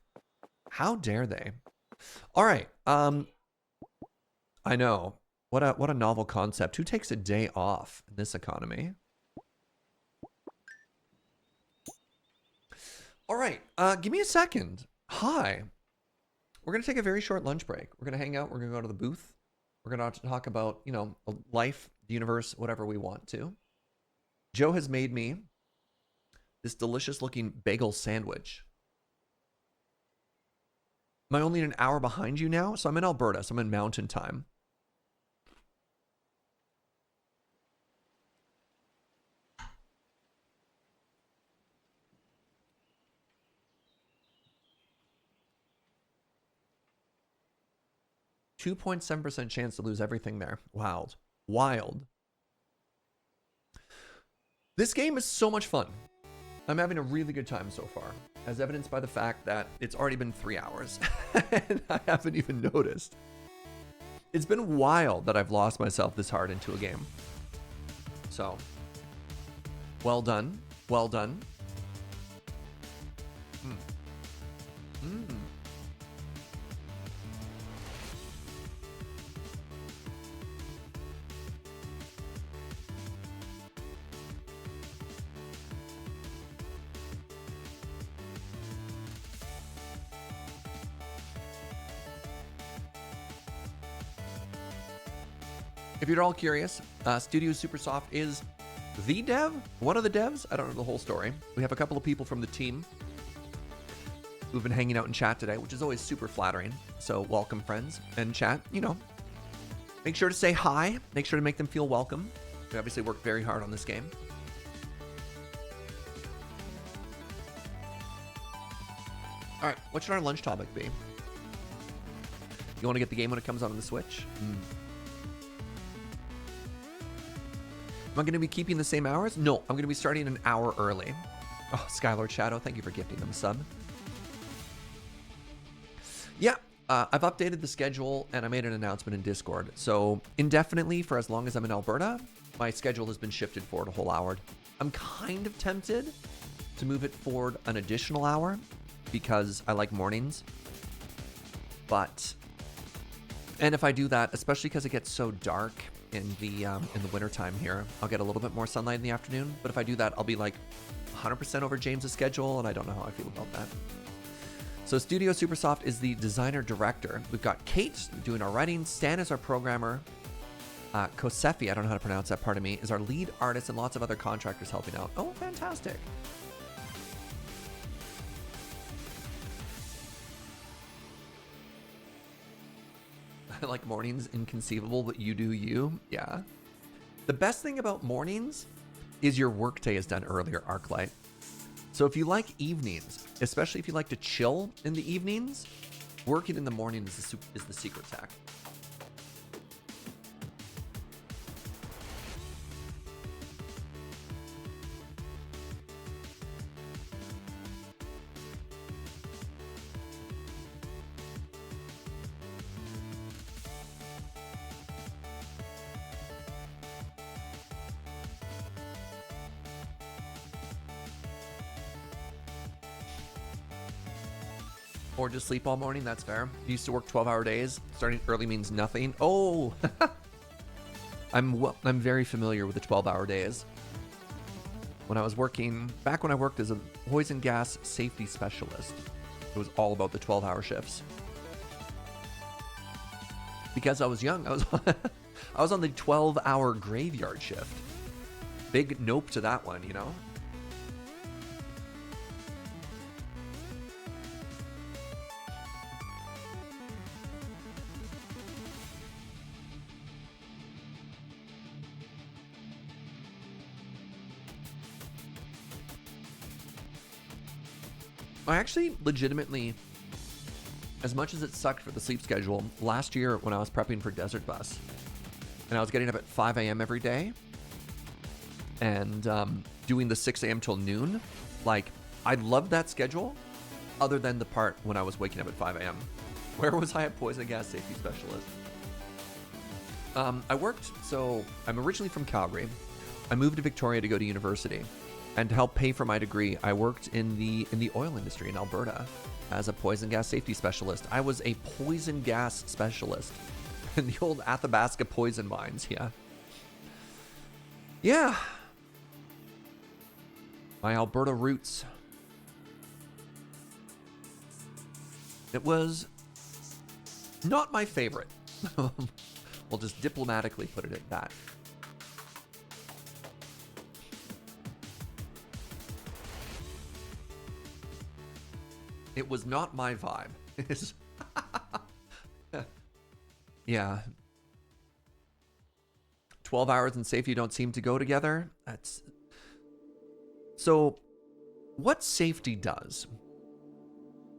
[SPEAKER 1] How dare they? All right. I know. What a novel concept. Who takes a day off in this economy? All right. Give me a second. Hi. We're going to take a very short lunch break. We're going to hang out. We're going to go to the booth. We're going to talk about, you know, life, the universe, whatever we want to. Joe has made me this delicious looking bagel sandwich. Am I only an hour behind you now? So I'm in Alberta, so I'm in mountain time. .7% chance to lose everything there. Wild. Wild. This game is so much fun. I'm having a really good time so far, as evidenced by the fact that it's already been 3 hours and I haven't even noticed. It's been wild that I've lost myself this hard into a game. So, well done. Well done. If you're all curious, Studio Supersoft is the dev, one of the devs. I don't know the whole story. We have a couple of people from the team who've been hanging out in chat today, which is always super flattering. So welcome, friends. And chat, you know, make sure to say hi. Make sure to make them feel welcome. We obviously worked very hard on this game. All right, what should our lunch topic be? You want to get the game when it comes out on the Switch? Am I going to be keeping the same hours? No, I'm going to be starting an hour early. Oh, Skylord Shadow, thank you for gifting them a sub. Yeah, I've updated the schedule and I made an announcement in Discord. So indefinitely, for as long as I'm in Alberta, my schedule has been shifted forward a whole hour. I'm kind of tempted to move it forward an additional hour because I like mornings. But, and if I do that, especially because it gets so dark in the winter time here, I'll get a little bit more sunlight in the afternoon. But if I do that, I'll be like 100% over James's schedule, and I don't know how I feel about that. So Studio Supersoft is the designer director. We've got Kate doing our writing, Stan is our programmer, Kosefi, I don't know how to pronounce that, pardon me, is our lead artist, and lots of other contractors helping out. Oh, fantastic. I like mornings, inconceivable, but you do you. Yeah. The best thing about mornings is your workday is done earlier, Arclight. So if you like evenings, especially if you like to chill in the evenings, working in the morning is the secret tack. Or just sleep all morning, that's fair. Used to work 12-hour days. Starting early means nothing. Oh! I'm very familiar with the 12-hour days. When I was working, back when I worked as a poison gas safety specialist, it was all about the 12-hour shifts. Because I was young, I was on the 12-hour graveyard shift. Big nope to that one, you know? I actually legitimately, as much as it sucked for the sleep schedule, last year when I was prepping for Desert Bus, and I was getting up at 5 a.m. every day, and doing the 6 a.m. till noon, like, I loved that schedule, other than the part when I was waking up at 5 a.m. Where was I a poison gas safety specialist? I worked, so I'm originally from Calgary. I moved to Victoria to go to university. And to help pay for my degree, I worked in the oil industry in Alberta as a poison gas safety specialist. I was a poison gas specialist in the old Athabasca poison mines, yeah. Yeah. My Alberta roots. It was not my favorite. We'll just diplomatically put it at that. It was not my vibe. Yeah. 12 hours and safety don't seem to go together. That's so what safety does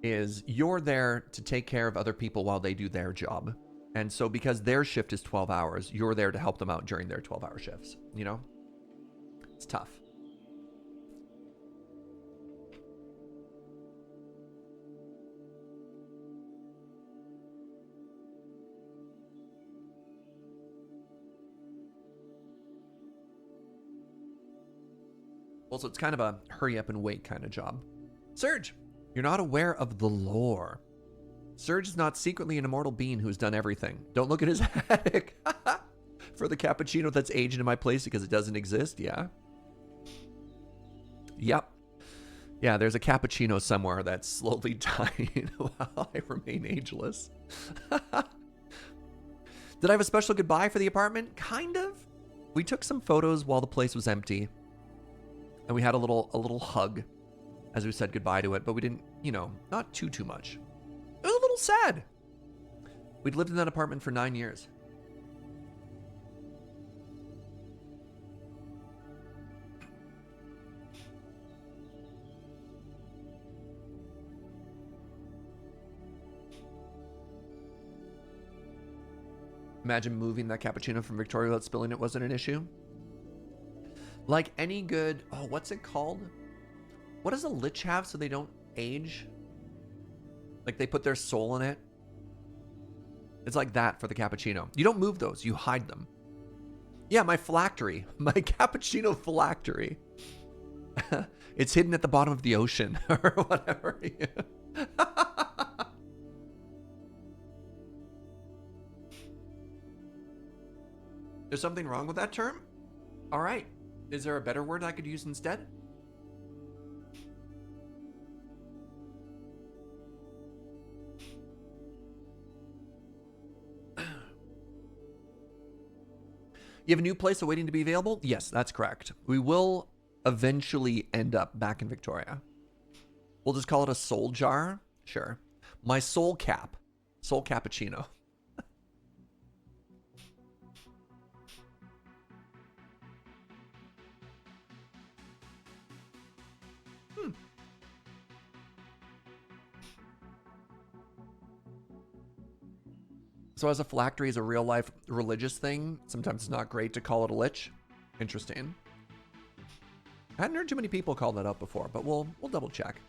[SPEAKER 1] is you're there to take care of other people while they do their job. And so because their shift is 12 hours, you're there to help them out during their 12-hour shifts, you know? It's tough. Also, it's kind of a hurry up and wait kind of job. Surge, you're not aware of the lore. Surge is not secretly an immortal being who's done everything. Don't look at his attic. For the cappuccino that's aged in my place because it doesn't exist, yeah. Yep. Yeah, there's a cappuccino somewhere that's slowly dying while I remain ageless. Did I have a special goodbye for the apartment? Kind of. We took some photos while the place was empty. And we had a little hug as we said goodbye to it, but we didn't, you know, not too much. It was a little sad. We'd lived in that apartment for 9 years. Imagine moving that cappuccino from Victoria without spilling it wasn't an issue. Like any good, oh, what's it called? What does a lich have so they don't age? Like they put their soul in it? It's like that for the cappuccino. You don't move those, you hide them. Yeah, my phylactery. My cappuccino phylactery. It's hidden at the bottom of the ocean or whatever. There's something wrong with that term? All right. Is there a better word I could use instead? You have a new place awaiting to be available? Yes, that's correct. We will eventually end up back in Victoria. We'll just call it a soul jar. Sure. My soul cap. Soul cappuccino. So as a phylactery is a real life religious thing, sometimes it's not great to call it a lich. Interesting. I hadn't heard too many people call that out before, but we'll double check.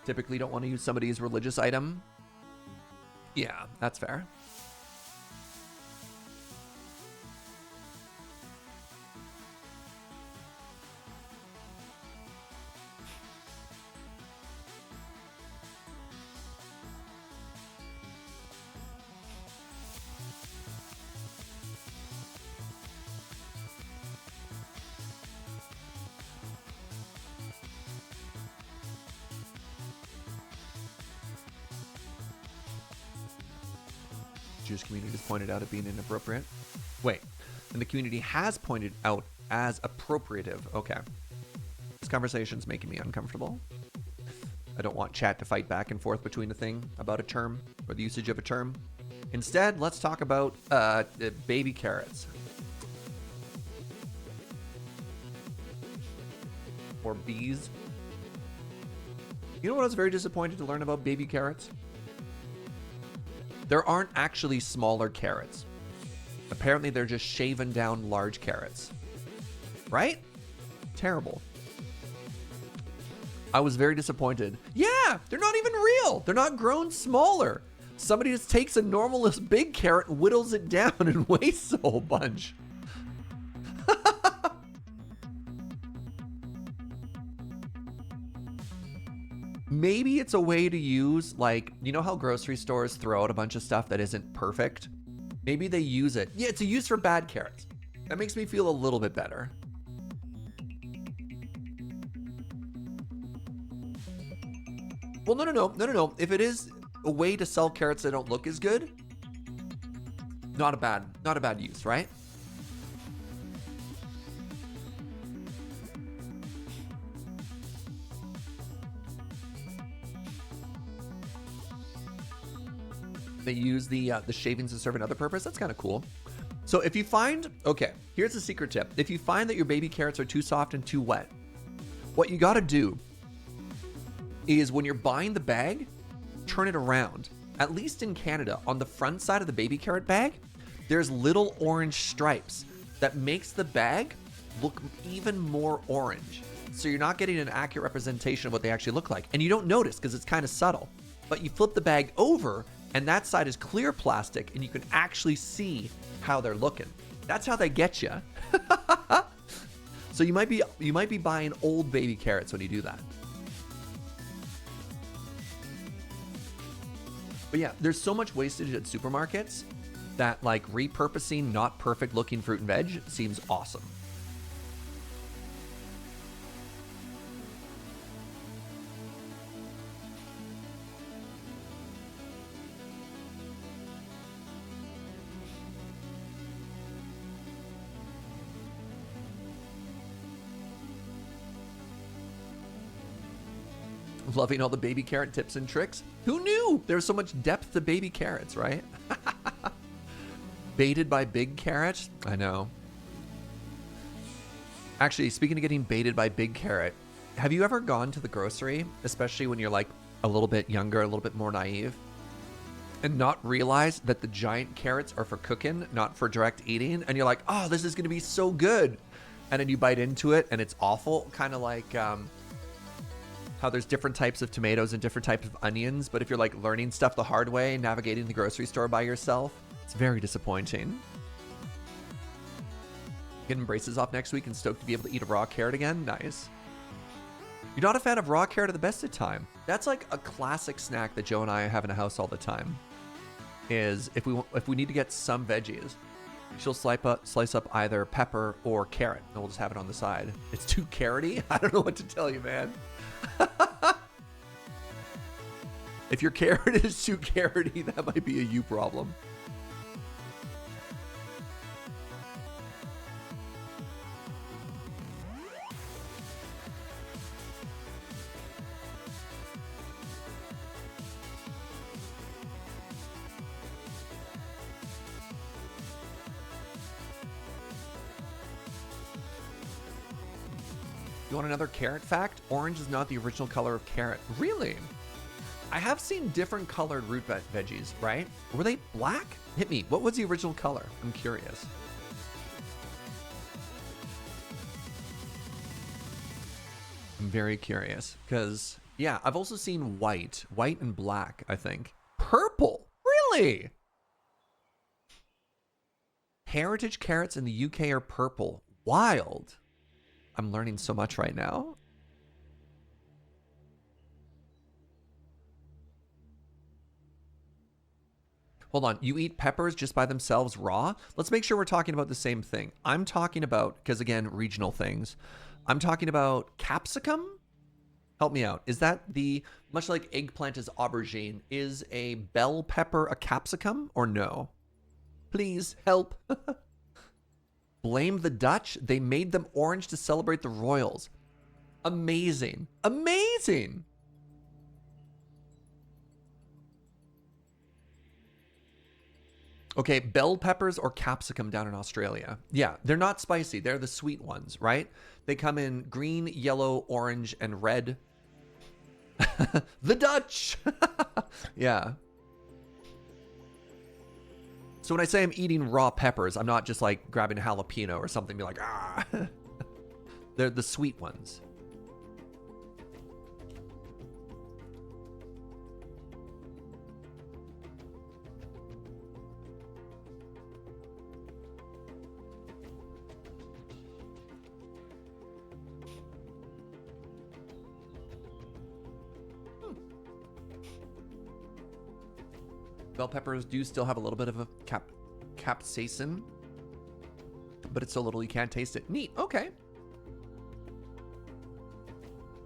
[SPEAKER 1] Typically don't want to use somebody's religious item. Yeah, that's fair. Jewish community has pointed out it being inappropriate. Wait, and the community has pointed out as appropriative. Okay. This conversation's making me uncomfortable. I don't want chat to fight back and forth between a thing about a term or the usage of a term. Instead, let's talk about baby carrots. Or bees. You know what I was very disappointed to learn about baby carrots? There aren't actually smaller carrots. Apparently they're just shaven down large carrots. Right? Terrible. I was very disappointed. Yeah, they're not even real. They're not grown smaller. Somebody just takes a normal big carrot and whittles it down and wastes a whole bunch. Maybe it's a way to use, like, you know how grocery stores throw out a bunch of stuff that isn't perfect? Maybe they use it. Yeah, it's a use for bad carrots. That makes me feel a little bit better. Well, no. If it is a way to sell carrots that don't look as good, not a bad use, right? They use the shavings to serve another purpose. That's kind of cool. So if you find, okay, here's a secret tip. If you find that your baby carrots are too soft and too wet, what you got to do is when you're buying the bag, turn it around. At least in Canada, on the front side of the baby carrot bag, there's little orange stripes that makes the bag look even more orange. So you're not getting an accurate representation of what they actually look like. And you don't notice because it's kind of subtle. But you flip the bag over and that side is clear plastic and you can actually see how they're looking. That's how they get you. So you might be buying old baby carrots when you do that. But yeah, there's so much wastage at supermarkets that like repurposing not perfect looking fruit and veg seems awesome. Loving all the baby carrot tips and tricks. Who knew there's so much depth to baby carrots, right? Baited by big carrot? I know. Actually, speaking of getting baited by big carrot, have you ever gone to the grocery, especially when you're like a little bit younger, a little bit more naive, and not realize that the giant carrots are for cooking, not for direct eating? And you're like, oh, this is going to be so good. And then you bite into it and it's awful. Kind of like how there's different types of tomatoes and different types of onions, but if you're like learning stuff the hard way, navigating the grocery store by yourself, it's very disappointing. Getting braces off next week and stoked to be able to eat a raw carrot again. Nice. You're not a fan of raw carrot at the best of time. That's like a classic snack that Joe and I have in the house all the time. Is if we need to get some veggies, she'll slice up either pepper or carrot, and we'll just have it on the side. It's too carroty. I don't know what to tell you, man. If your carrot is too carroty, that might be a you problem. You want another carrot fact? Orange is not the original color of carrot. Really? I have seen different colored root veggies, right? Were they black? Hit me. What was the original color? I'm curious. I'm very curious because, yeah, I've also seen white and black, I think. Purple? Really? Heritage carrots in the UK are purple. Wild. I'm learning so much right now. Hold on, you eat peppers just by themselves raw? Let's make sure we're talking about the same thing. I'm talking about, because again, regional things. I'm talking about capsicum? Help me out. Is that the, much like eggplant is aubergine, is a bell pepper a capsicum or no? Please help. Blame the Dutch. They made them orange to celebrate the royals. Amazing. Amazing. Okay, bell peppers or capsicum down in Australia. Yeah, they're not spicy. They're the sweet ones, right? They come in green, yellow, orange, and red. The Dutch! Yeah. So when I say I'm eating raw peppers, I'm not just like grabbing a jalapeno or something and be like, ah. They're the sweet ones. Bell peppers do still have a little bit of a capsaicin, but it's so little you can't taste it. Neat. Okay.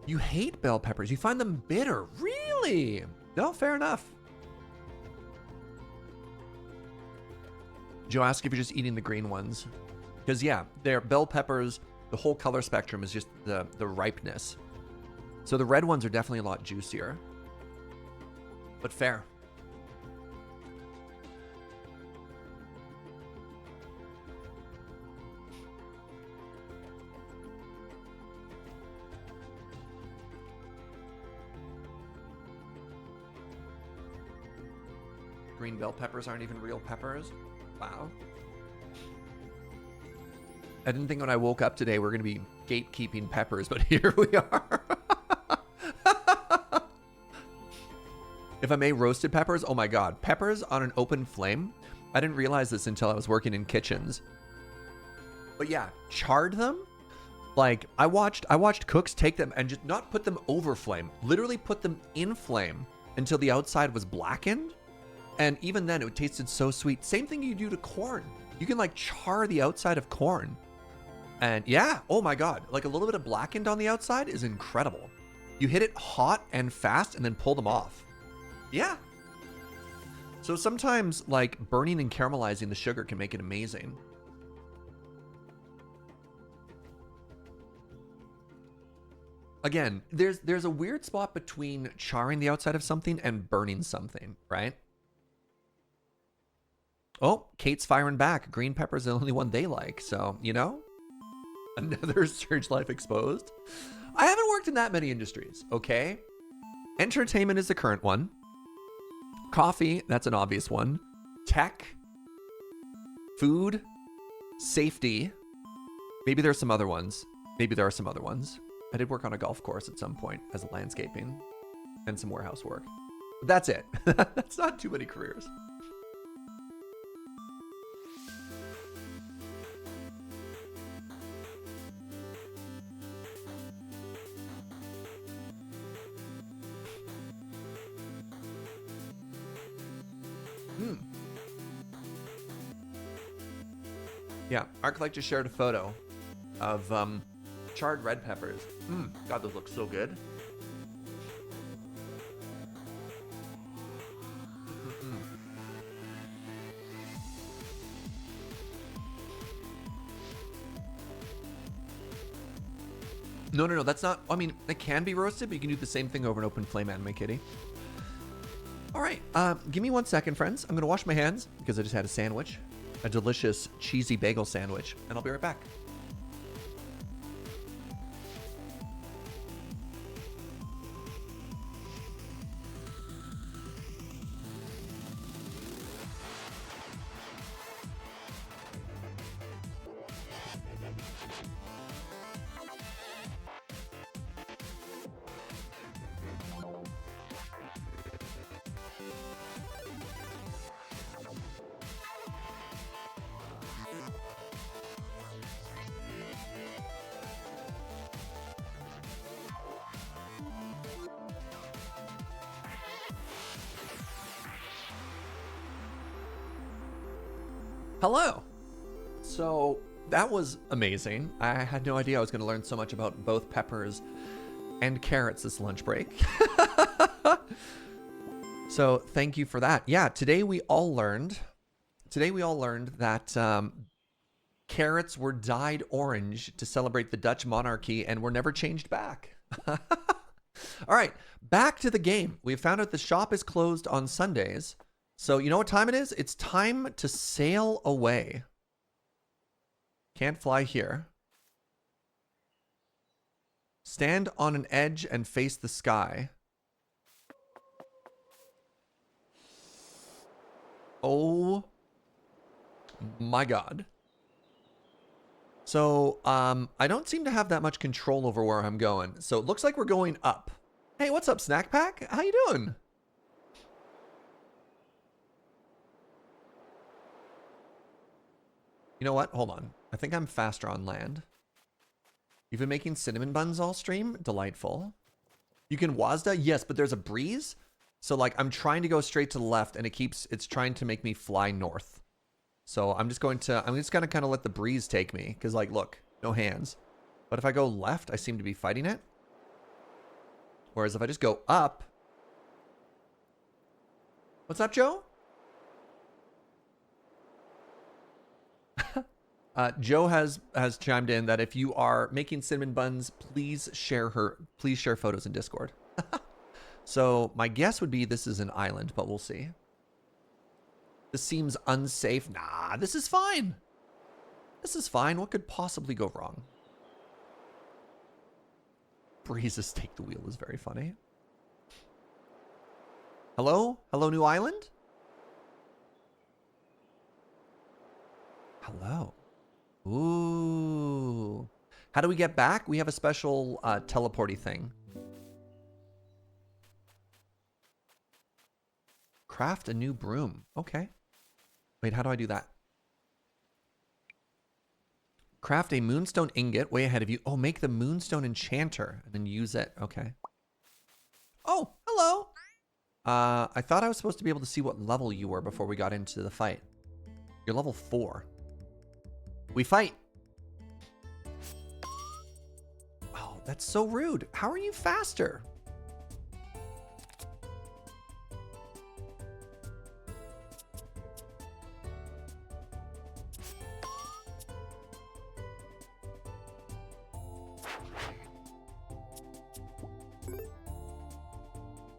[SPEAKER 1] You hate bell peppers. You find them bitter. Really? No, fair enough. Joe asked if you're just eating the green ones. Because, yeah, they're bell peppers. The whole color spectrum is just the ripeness. So the red ones are definitely a lot juicier. But fair. Green bell peppers aren't even real peppers. Wow. I didn't think when I woke up today we're going to be gatekeeping peppers, but here we are. If I may, roasted peppers. Oh my God. Peppers on an open flame. I didn't realize this until I was working in kitchens. But yeah, charred them. Like I watched cooks take them and just not put them over flame, literally put them in flame until the outside was blackened. And even then, it tasted so sweet. Same thing you do to corn. You can like char the outside of corn. And yeah, oh my God, like a little bit of blackened on the outside is incredible. You hit it hot and fast and then pull them off. Yeah. So sometimes like burning and caramelizing the sugar can make it amazing. Again, there's a weird spot between charring the outside of something and burning something, right? Oh, Kate's firing back. Green pepper's the only one they like. So, you know, another Surge Life exposed. I haven't worked in that many industries, okay? Entertainment is the current one. Coffee, that's an obvious one. Tech. Food. Safety. Maybe there's some other ones. Maybe there are some other ones. I did work on a golf course at some point as landscaping and some warehouse work. But that's it. That's not too many careers. Yeah, Arclight just shared a photo of charred red peppers. God, those look so good. No, that's not, I mean, it can be roasted, but you can do the same thing over an open flame, Anime Kitty. All right, give me 1 second, friends. I'm gonna wash my hands because I just had a sandwich, a delicious cheesy bagel sandwich, and I'll be right back. Hello. So that was amazing. I had no idea I was going to learn so much about both peppers and carrots this lunch break. So thank you for that. Yeah, today we all learned that carrots were dyed orange to celebrate the Dutch monarchy and were never changed back. All right, back to the game. We found out the shop is closed on Sundays. So you know what time it is? It's time to sail away. Can't fly here. Stand on an edge and face the sky. Oh my God. So, I don't seem to have that much control over where I'm going. So it looks like we're going up. Hey, what's up, Snack Pack? How you doing? You know what? Hold on. I think I'm faster on land. You've been making cinnamon buns all stream? Delightful. You can Wazda? Yes, but there's a breeze. So like I'm trying to go straight to the left and it's trying to make me fly north. So I'm just gonna kind of let the breeze take me. Cause like, look, no hands. But if I go left, I seem to be fighting it. Whereas if I just go up. What's up, Joe? Joe has chimed in that if you are making cinnamon buns, please share photos in Discord. So my guess would be this is an island, but we'll see. This seems unsafe. Nah, this is fine. This is fine. What could possibly go wrong? Breezes take the wheel is very funny. Hello? Hello, new island? Hello. Ooh. How do we get back? We have a special teleporty thing. Craft a new broom. Okay. Wait, how do I do that? Craft a moonstone ingot way ahead of you. Oh, make the moonstone enchanter and then use it. Okay. Oh, hello. I thought I was supposed to be able to see what level you were before we got into the fight. You're level 4. We fight. Oh, that's so rude. How are you faster?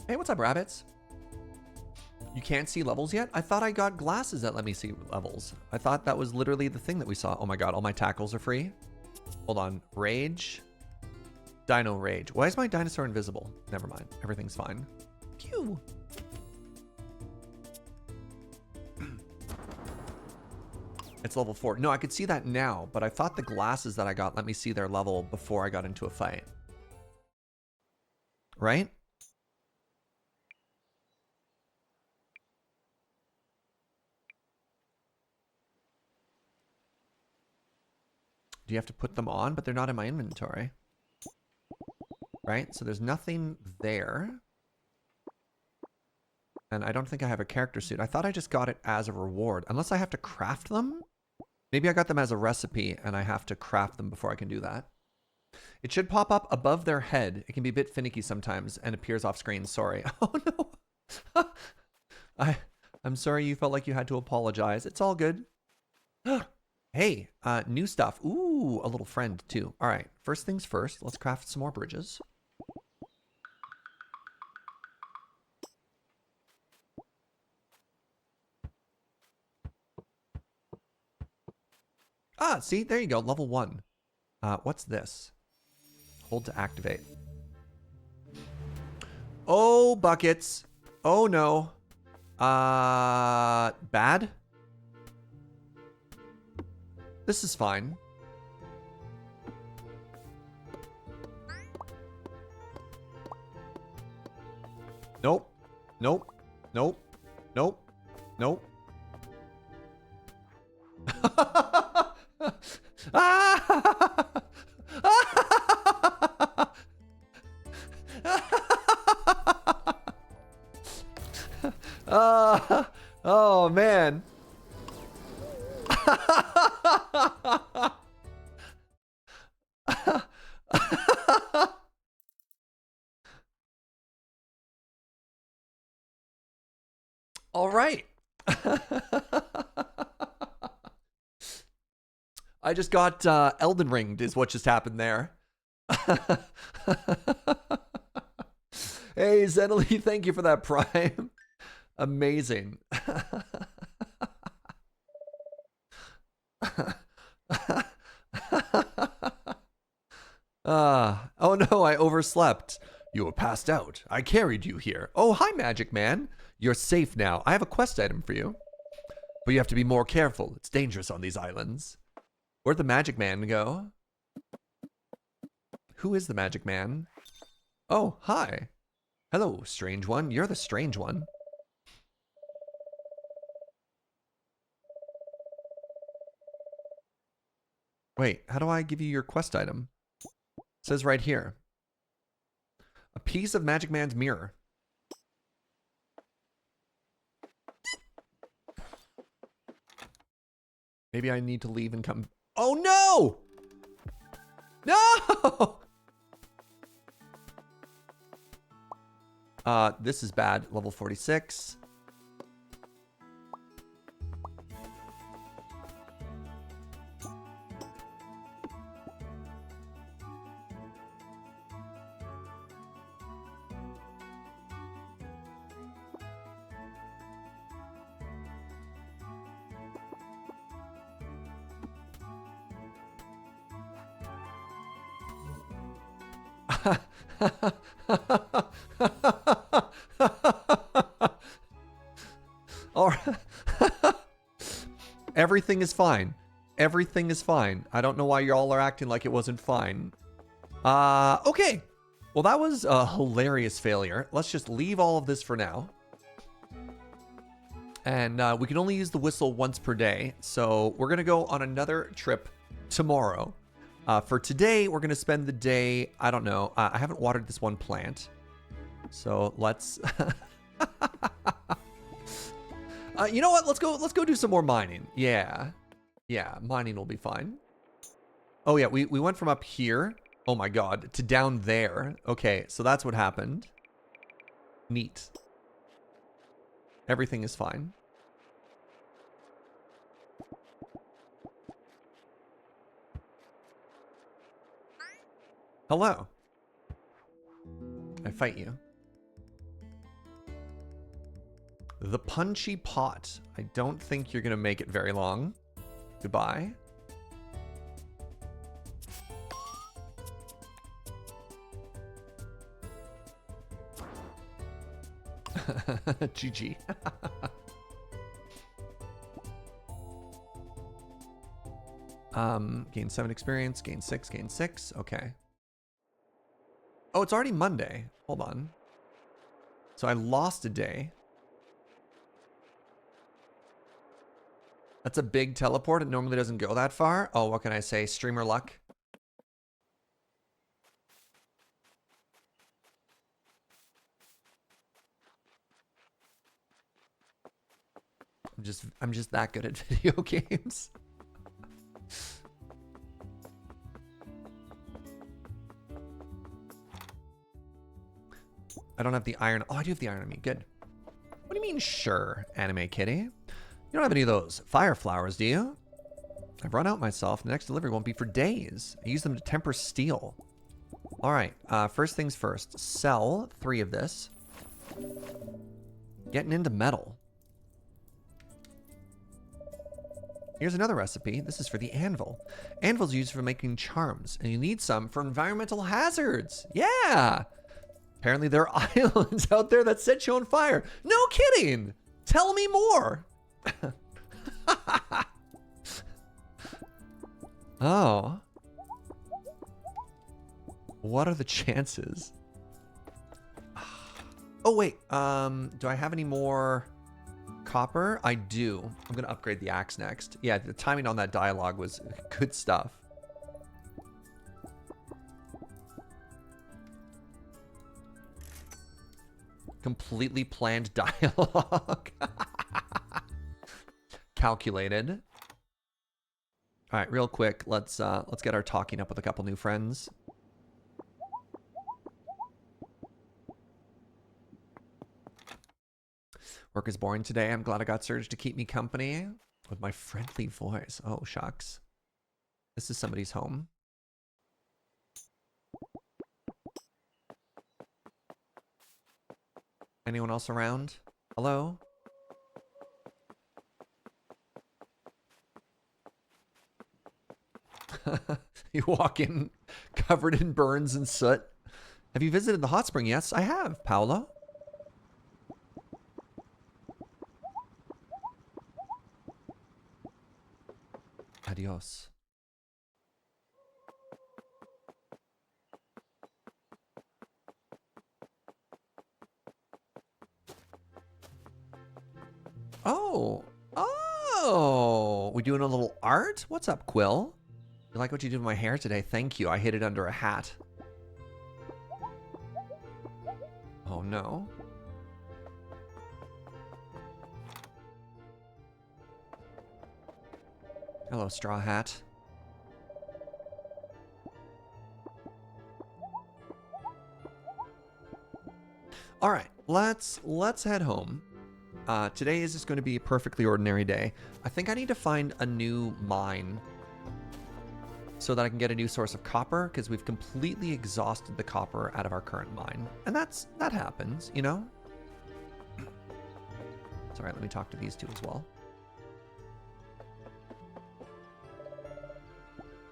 [SPEAKER 1] Hey, what's up, rabbits? You can't see levels yet? I thought I got glasses that let me see levels. I thought that was literally the thing that we saw. Oh my God, all my tackles are free. Hold on, rage. Dino rage. Why is my dinosaur invisible? Never mind, everything's fine. Pew. It's level 4. No, I could see that now, but I thought the glasses that I got let me see their level before I got into a fight. Right? Do you have to put them on? But they're not in my inventory. Right? So there's nothing there. And I don't think I have a character suit. I thought I just got it as a reward. Unless I have to craft them? Maybe I got them as a recipe and I have to craft them before I can do that. It should pop up above their head. It can be a bit finicky sometimes and appears off screen. Sorry. Oh no. I'm sorry you felt like you had to apologize. It's all good. Hey, new stuff. Ooh, a little friend too. All right, first things first, let's craft some more bridges. Ah, see, there you go, level 1. What's this? Hold to activate. Oh, buckets. Oh no. Bad? This is fine. Nope. Nope. Nope. Nope. Nope. Oh man. All right. I just got Elden Ringed is what just happened there. Hey, Zenily, thank you for that prime. Amazing. Oh no, I overslept. You were passed out. I carried you here. Oh, hi, Magic Man. You're safe now. I have a quest item for you. But you have to be more careful. It's dangerous on these islands. Where'd the Magic Man go? Who is the Magic Man? Oh, hi. Hello, strange one. You're the strange one. Wait, how do I give you your quest item? It says right here. A piece of Magic Man's mirror. Maybe I need to leave and come. Oh no! No! This is bad. Level 46. All right. Everything is fine. Everything is fine. I don't know why y'all are acting like it wasn't fine. Okay. Well, that was a hilarious failure. Let's just leave all of this for now. And we can only use the whistle once per day. So we're going to go on another trip tomorrow. For today, we're going to spend the day, I don't know. I haven't watered this one plant. So let's... you know what? Let's go do some more mining. Yeah. Yeah, mining will be fine. Oh yeah, we went from up here, oh my god, to down there. Okay, so that's what happened. Neat. Everything is fine. Hello. I fight you. The Punchy Pot. I don't think you're gonna make it very long. Goodbye. GG. Gain 7 experience, gain 6, gain 6. Okay. Oh, it's already Monday. Hold on. So I lost a day. That's a big teleport. It normally doesn't go that far. Oh, what can I say? Streamer luck. I'm just that good at video games. I don't have the iron. Oh, I do have the iron on me. Good. What do you mean, sure, anime kitty? You don't have any of those fire flowers, do you? I've run out myself. The next delivery won't be for days. I use them to temper steel. All right. First things first. Sell 3 of this. Getting into metal. Here's another recipe. This is for the anvil. Anvil's used for making charms, and you need some for environmental hazards. Yeah. Apparently there are islands out there that set you on fire. No kidding. Tell me more. Oh. What are the chances? Oh, wait. Do I have any more copper? I do. I'm going to upgrade the axe next. Yeah, the timing on that dialogue was good stuff. Completely planned dialogue. Calculated. All right, real quick, let's get our talking up with a couple new friends. Work is boring today. I'm glad I got Surge to keep me company with my friendly voice. Oh, shucks. This is somebody's home. Anyone else around? Hello? You walk in covered in burns and soot. Have you visited the hot spring? Yes, I have, Paolo. Adios. Oh. Oh. We doing a little art? What's up, Quill? You like what you did with my hair today? Thank you. I hid it under a hat. Oh, no. Hello, Straw Hat. All right, let's head home. Today is just going to be a perfectly ordinary day. I think I need to find a new mine so that I can get a new source of copper, because we've completely exhausted the copper out of our current mine. And that happens, you know? It's all right, let me talk to these two as well.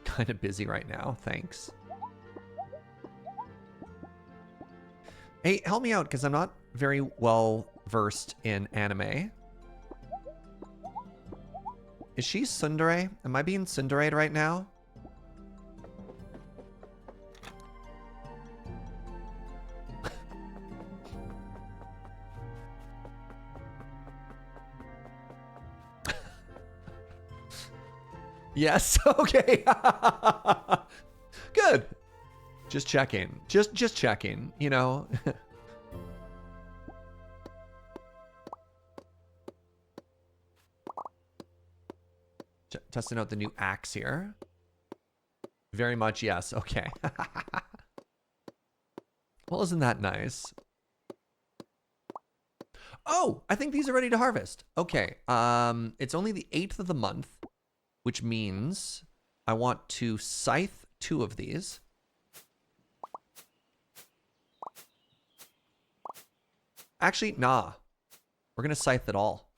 [SPEAKER 1] Kind of busy right now, thanks. Hey, help me out, because I'm not very well versed in anime. Is she tsundere? Am I being tsundere right now? Yes, okay. Good. Just checking. Just checking, you know. Testing out the new axe here. Very much yes. Okay. Well, isn't that nice? Oh, I think these are ready to harvest. Okay. It's only the 8th of the month, which means I want to scythe 2 of these. Actually, nah. We're going to scythe it all.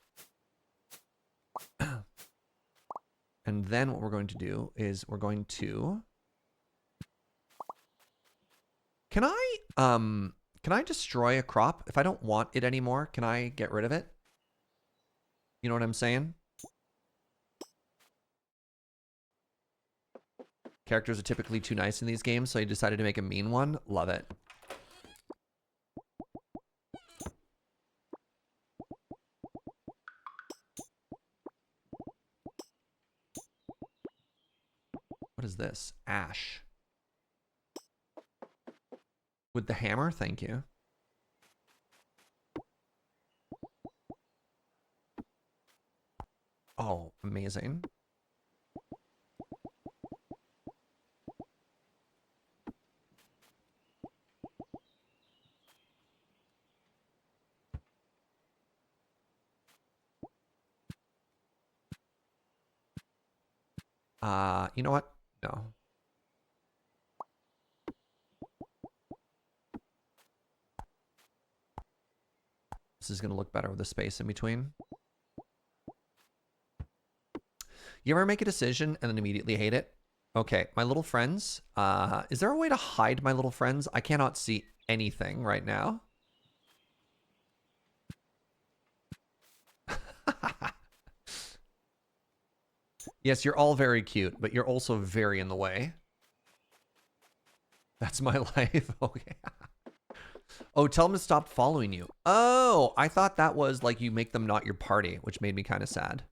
[SPEAKER 1] And then what we're going to do is we're going to... Can I destroy a crop? If I don't want it anymore, can I get rid of it? You know what I'm saying? Characters are typically too nice in these games, so I decided to make a mean one. Love it. What is this? Ash. With the hammer? Thank you. Oh, amazing. You know what? No. This is going to look better with the space in between. You ever make a decision and then immediately hate it? Okay, my little friends. Is there a way to hide my little friends? I cannot see anything right now. Yes, you're all very cute, but you're also very in the way. That's my life. Okay. Oh, tell them to stop following you. Oh, I thought that was like you make them not your party, which made me kind of sad.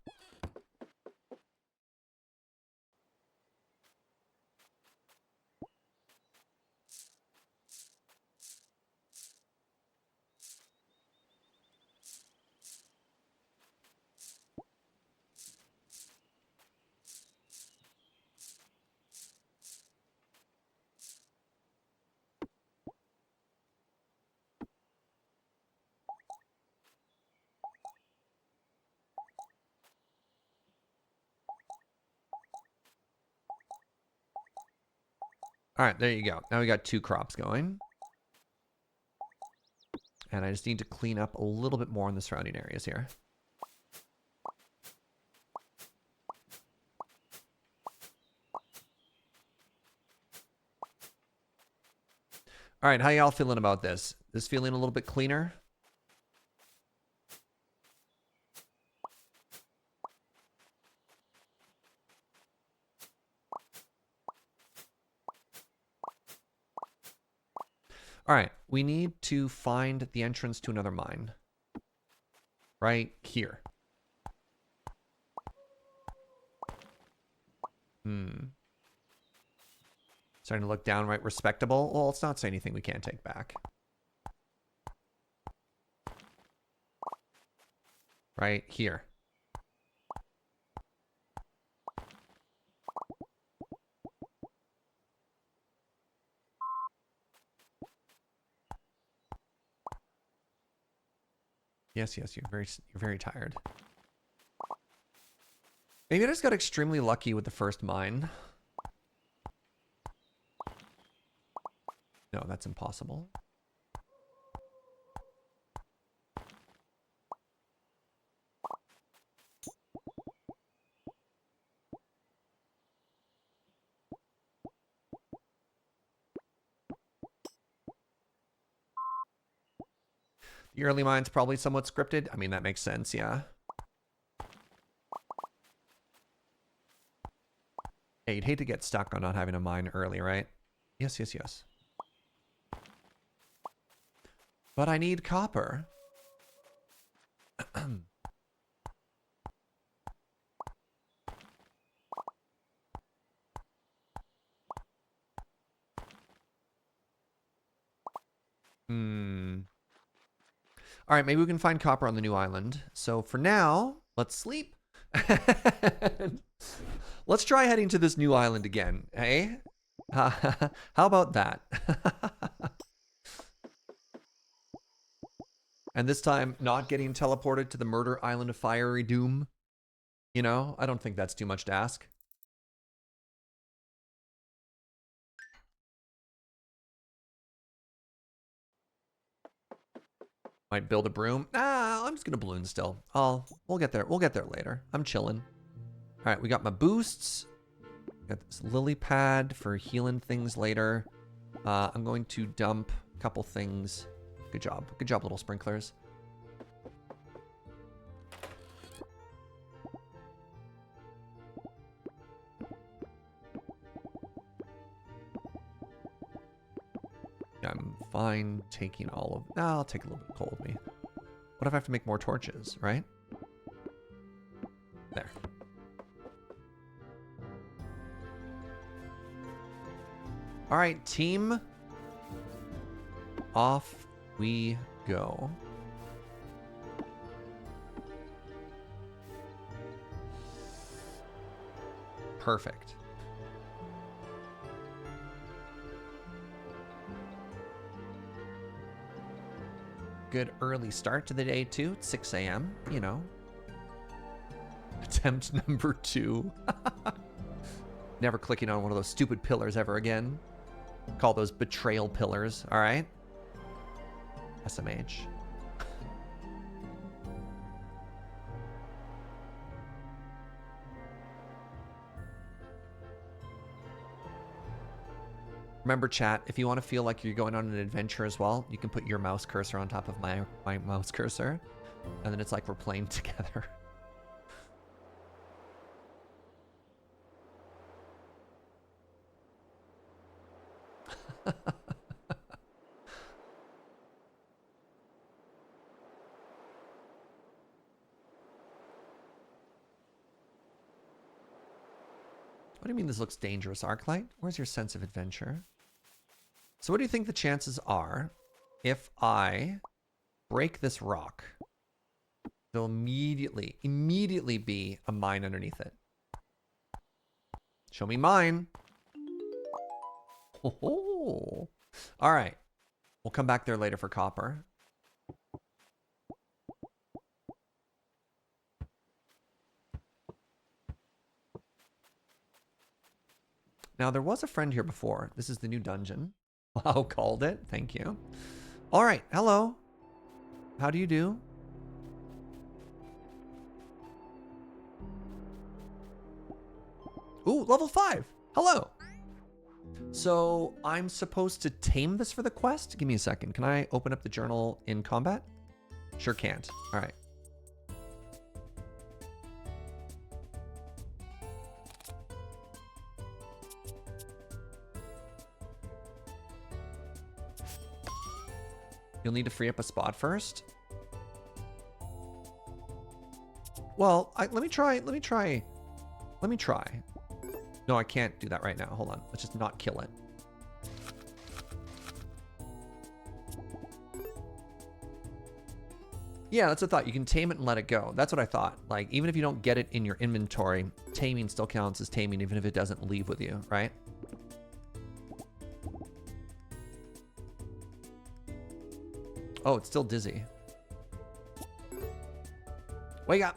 [SPEAKER 1] All right, there you go. Now we got 2 crops going. And I just need to clean up a little bit more in the surrounding areas here. All right, how y'all feeling about this? This feeling a little bit cleaner? All right, we need to find the entrance to another mine. Right here. Starting to look downright respectable. Well, let's not say anything we can't take back. Right here. Yes, you're very tired. Maybe I just got extremely lucky with the first mine. No, that's impossible. The early mine's probably somewhat scripted. I mean, that makes sense, yeah. Hey, you'd hate to get stuck on not having a mine early, right? Yes. But I need copper. All right, maybe we can find copper on the new island. So for now, let's sleep. Let's try heading to this new island again, hey? How about that? And this time, not getting teleported to the murder island of fiery doom. You know, I don't think that's too much to ask. Might build a broom. Ah, I'm just gonna balloon still. We'll get there. We'll get there later. I'm chilling. All right, we got my boosts. Got this lily pad for healing things later. I'm going to dump a couple things. Good job, little sprinklers. I'm fine taking all of... No, I'll take a little bit of coal with me. What if I have to make more torches, right? There. All right, team. Off we go. Perfect. Good early start to the day, too. It's 6 a.m., you know. Attempt number 2. Never clicking on one of those stupid pillars ever again. Call those betrayal pillars, all right? SMH. Remember, chat, if you want to feel like you're going on an adventure as well, you can put your mouse cursor on top of my mouse cursor, and then it's like we're playing together. What do you mean this looks dangerous, Arclight? Where's your sense of adventure? So what do you think the chances are if I break this rock? There'll immediately be a mine underneath it. Show me mine. Oh, all right. We'll come back there later for copper. Now, there was a friend here before. This is the new dungeon. Wow, called it. Thank you. All right. Hello. How do you do? Ooh, level 5. Hello. So I'm supposed to tame this for the quest? Give me a second. Can I open up the journal in combat? Sure can't. All right. You'll need to free up a spot first. Well, let me try. No, I can't do that right now. Hold on. Let's just not kill it. Yeah, that's a thought. You can tame it and let it go. That's what I thought. Like, even if you don't get it in your inventory, taming still counts as taming, even if it doesn't leave with you, right? Oh, it's still dizzy. Wake up.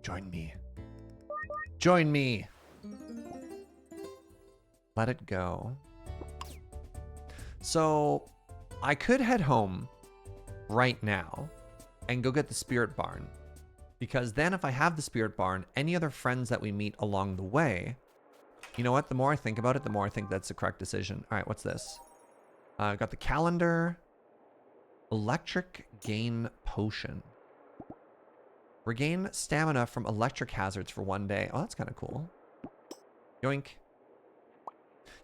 [SPEAKER 1] Join me. Join me. Let it go. So I could head home right now and go get the spirit barn, because then if I have the spirit barn, any other friends that we meet along the way, you know what? The more I think about it, the more I think that's the correct decision. All right, what's this? I got the calendar. Electric gain potion. Regain stamina from electric hazards for 1 day. Oh, that's kind of cool. Yoink.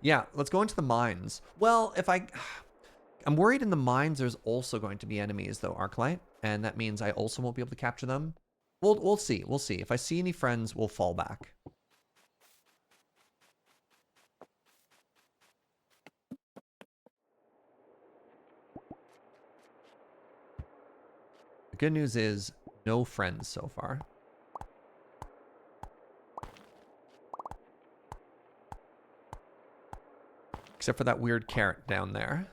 [SPEAKER 1] Yeah, let's go into the mines. Well, I'm worried in the mines there's also going to be enemies though, Arclight, and that means I also won't be able to capture them. We'll see. We'll see. If I see any friends, we'll fall back. The good news is no friends so far. Except for that weird carrot down there.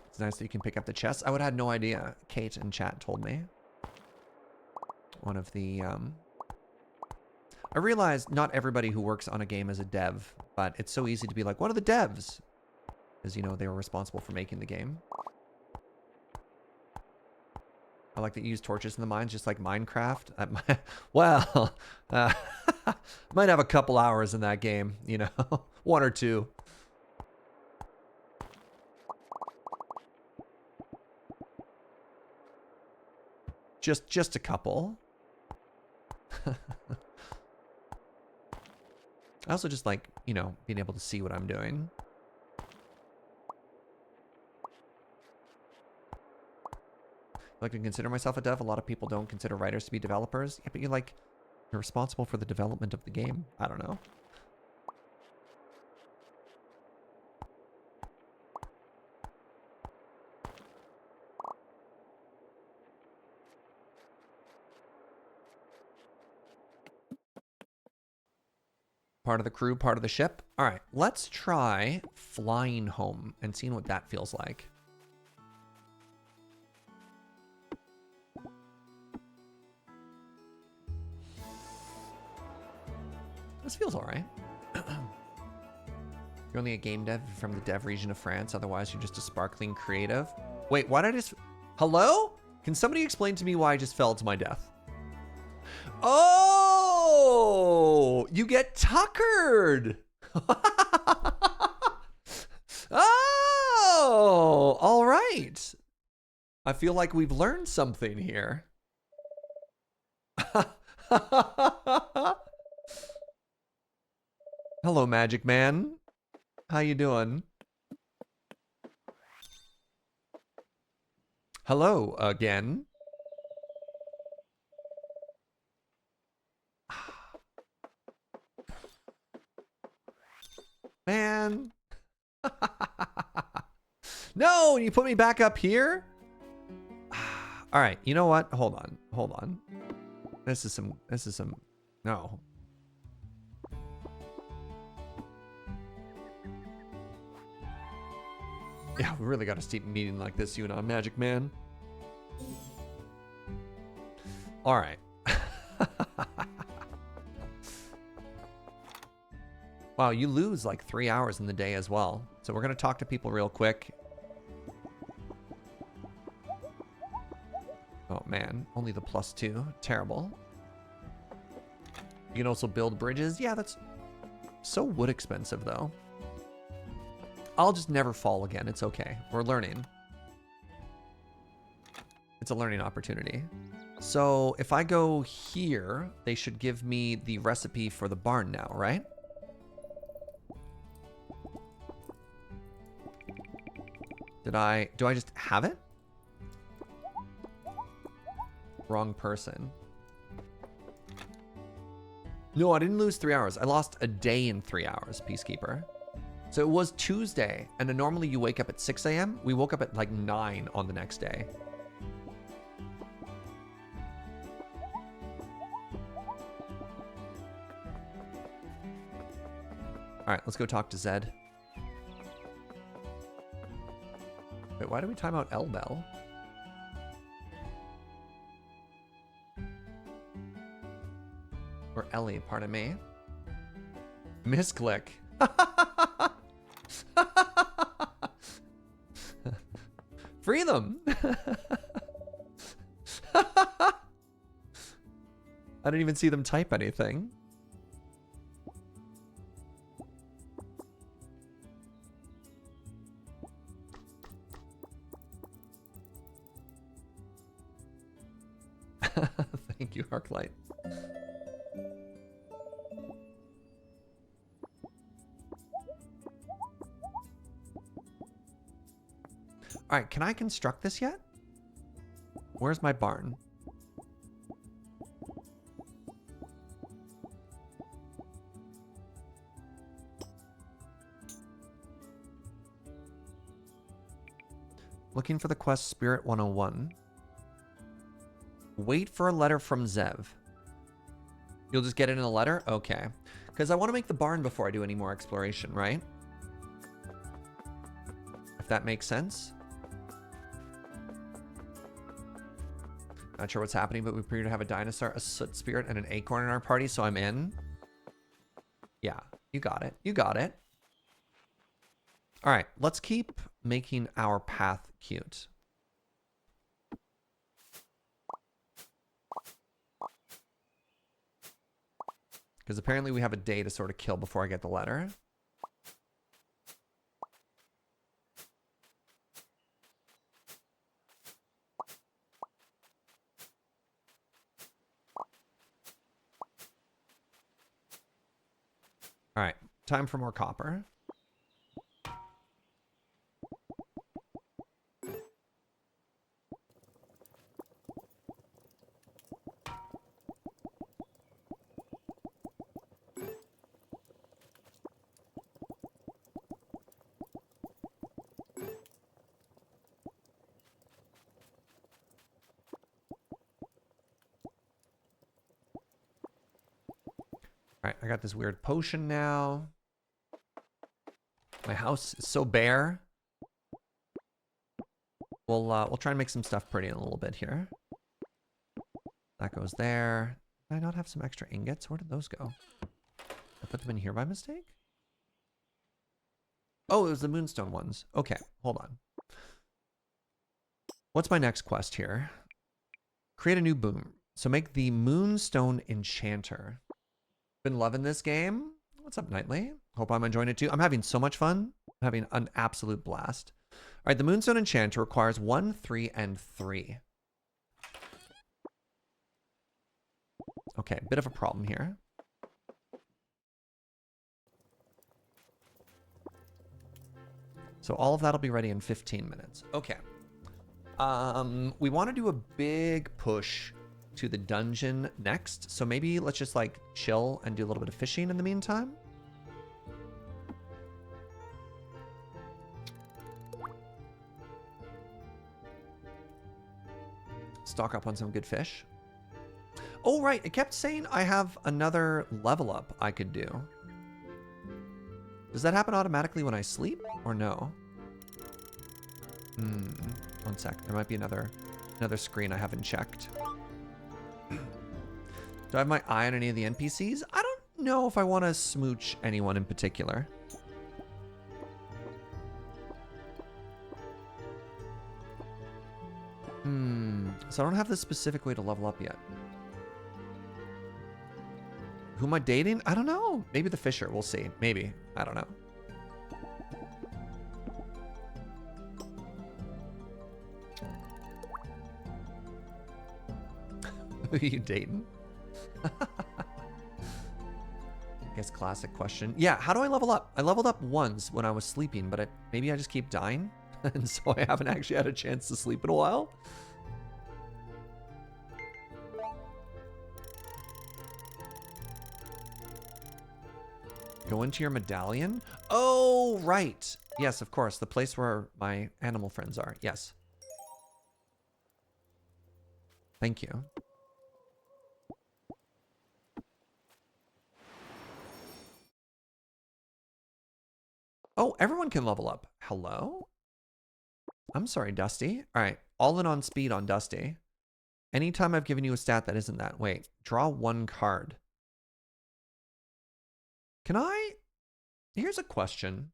[SPEAKER 1] It's nice that you can pick up the chest. I would have had no idea. Kate in chat told me. One of the... I realize not everybody who works on a game is a dev, but it's so easy to be like, one of the devs. Because, you know, they were responsible for making the game. I like that you use torches in the mines, just like Minecraft. Well, might have a couple hours in that game, you know, 1 or 2. Just a couple. I also just like, you know, being able to see what I'm doing. I like to consider myself a dev. A lot of people don't consider writers to be developers. Yeah, but you're responsible for the development of the game. I don't know. Part of the crew, part of the ship. All right, let's try flying home and seeing what that feels like. This feels all right. You're only a game dev from the dev region of France. Otherwise, you're just a sparkling creative. Wait, why did I just... Hello? Can somebody explain to me why I just fell to my death? Oh! You get tuckered! Oh! All right. I feel like we've learned something here. Hello, Magic Man. How you doing? Hello again. Man. No, you put me back up here? All right, you know what? Hold on. This is some, no. Yeah, we really got to keep meeting like this, you and I, Magic Man. All right. Wow, you lose like 3 hours in the day as well. So we're going to talk to people real quick. Oh man, only the +2. Terrible. You can also build bridges. Yeah, that's so wood expensive though. I'll just never fall again. It's okay. We're learning. It's a learning opportunity. So if I go here, they should give me the recipe for the barn now, right? Do I just have it? Wrong person. No, I didn't lose 3 hours. I lost a day in 3 hours, Peacekeeper. So it was Tuesday, and then normally you wake up at 6 a.m. We woke up at like 9 on the next day. All right, let's go talk to Zed. Wait, why do we time out L-Bell? Or Ellie, pardon me. Misclick. Free them. I didn't even see them type anything. Thank you, Arclight. All right, can I construct this yet? Where's my barn? Looking for the quest Spirit 101. Wait for a letter from Zev. You'll just get it in a letter? Okay. Because I want to make the barn before I do any more exploration, right? If that makes sense. Not sure what's happening, but we appear to have a dinosaur, a soot spirit, and an acorn in our party, so I'm in. Yeah, you got it. You got it. All right, let's keep making our path cute. Because apparently we have a day to sort of kill before I get the letter. All right, time for more copper. All right, I got this weird potion now. My house is so bare. We'll try and make some stuff pretty in a little bit here. That goes there. Did I not have some extra ingots? Where did those go? I put them in here by mistake? Oh, it was the Moonstone ones. Okay, hold on. What's my next quest here? Create a new boom. So make the Moonstone Enchanter. Been loving this game. What's up, Nightly? Hope I'm enjoying it too. I'm having so much fun. I'm having an absolute blast. All right, the Moonstone Enchanter requires 1, 3, and 3. Okay, bit of a problem here. So all of that'll be ready in 15 minutes. Okay. We want to do a big push to the dungeon next. So maybe let's just like chill and do a little bit of fishing in the meantime. Stock up on some good fish. Oh, right. It kept saying I have another level up I could do. Does that happen automatically when I sleep or no? One sec. There might be another screen I haven't checked. Do I have my eye on any of the NPCs? I don't know if I want to smooch anyone in particular. So I don't have the specific way to level up yet. Who am I dating? I don't know. Maybe the fisher. We'll see. Maybe. I don't know. Who are you dating? I guess classic question. Yeah, how do I level up? I leveled up once when I was sleeping, but maybe I just keep dying. And so I haven't actually had a chance to sleep in a while. Go into your medallion? Oh, right. Yes, of course. The place where my animal friends are. Yes. Thank you. Oh, everyone can level up. Hello? I'm sorry, Dusty. All right. All in on speed on Dusty. Anytime I've given you a stat that isn't that. Wait. Draw one card. Can I... Here's a question.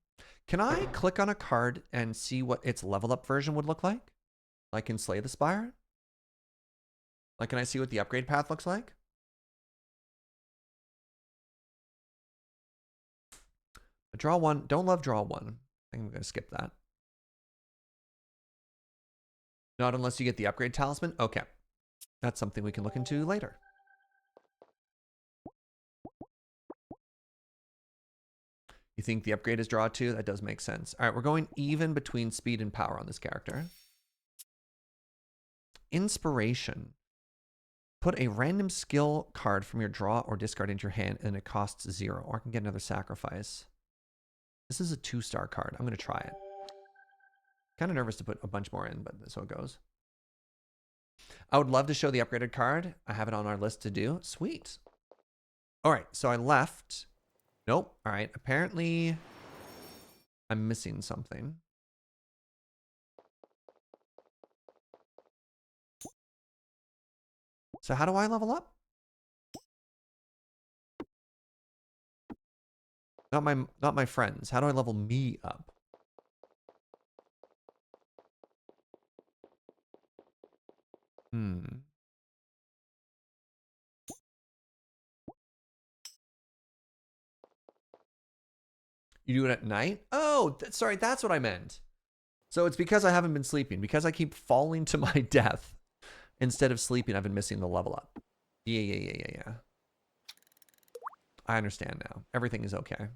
[SPEAKER 1] Can I click on a card and see what its level up version would look like? Like in Slay the Spire? Like, can I see what the upgrade path looks like? Draw one. Don't love draw one. I think I'm going to skip that. Not unless you get the upgrade talisman? Okay. That's something we can look into later. You think the upgrade is draw 2? That does make sense. All right, we're going even between speed and power on this character. Inspiration. Put a random skill card from your draw or discard into your hand and it costs 0. Or I can get another sacrifice. This is a 2-star card. I'm going to try it. Kind of nervous to put a bunch more in, but so it goes. I would love to show the upgraded card. I have it on our list to do. Sweet. All right, so I left. Nope. All right, apparently I'm missing something. So how do I level up? Not my friends. How do I level me up? You do it at night? Oh, sorry, that's what I meant. So it's because I haven't been sleeping. Because I keep falling to my death instead of sleeping, I've been missing the level up. Yeah. I understand now. Everything is okay.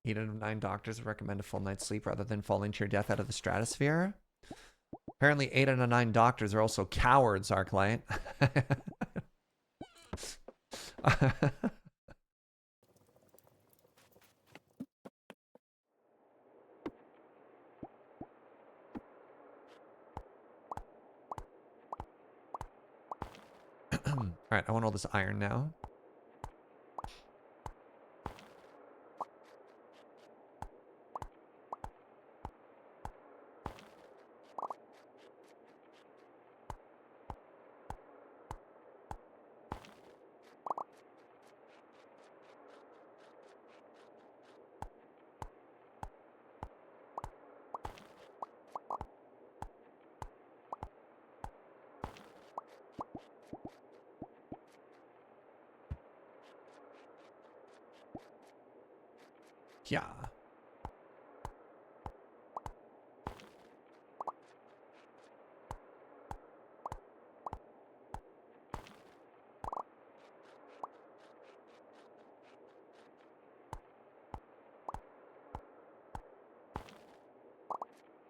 [SPEAKER 1] Eight out of 9 doctors recommend a full night's sleep rather than falling to your death out of the stratosphere. Apparently 8 out of 9 doctors are also cowards, Arclight. Alright, I want all this iron now. Yeah. I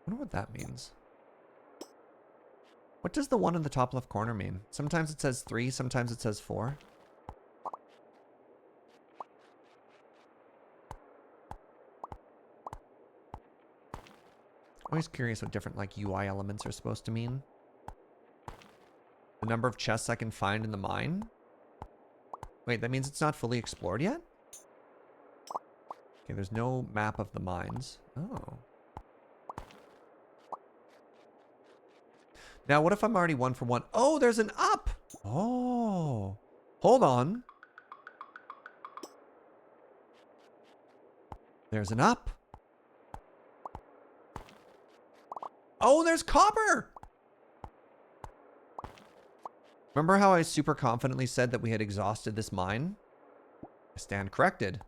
[SPEAKER 1] wonder what that means. What does the one in the top left corner mean? Sometimes it says 3, sometimes it says 4. Always curious what different like UI elements are supposed to mean. The number of chests I can find in the mine? Wait, that means it's not fully explored yet? Okay, there's no map of the mines. Oh. Now, what if I'm already 1 for 1? Oh, there's an up! Oh. Hold on. There's an up. Oh, there's copper! Remember how I super confidently said that we had exhausted this mine? I stand corrected.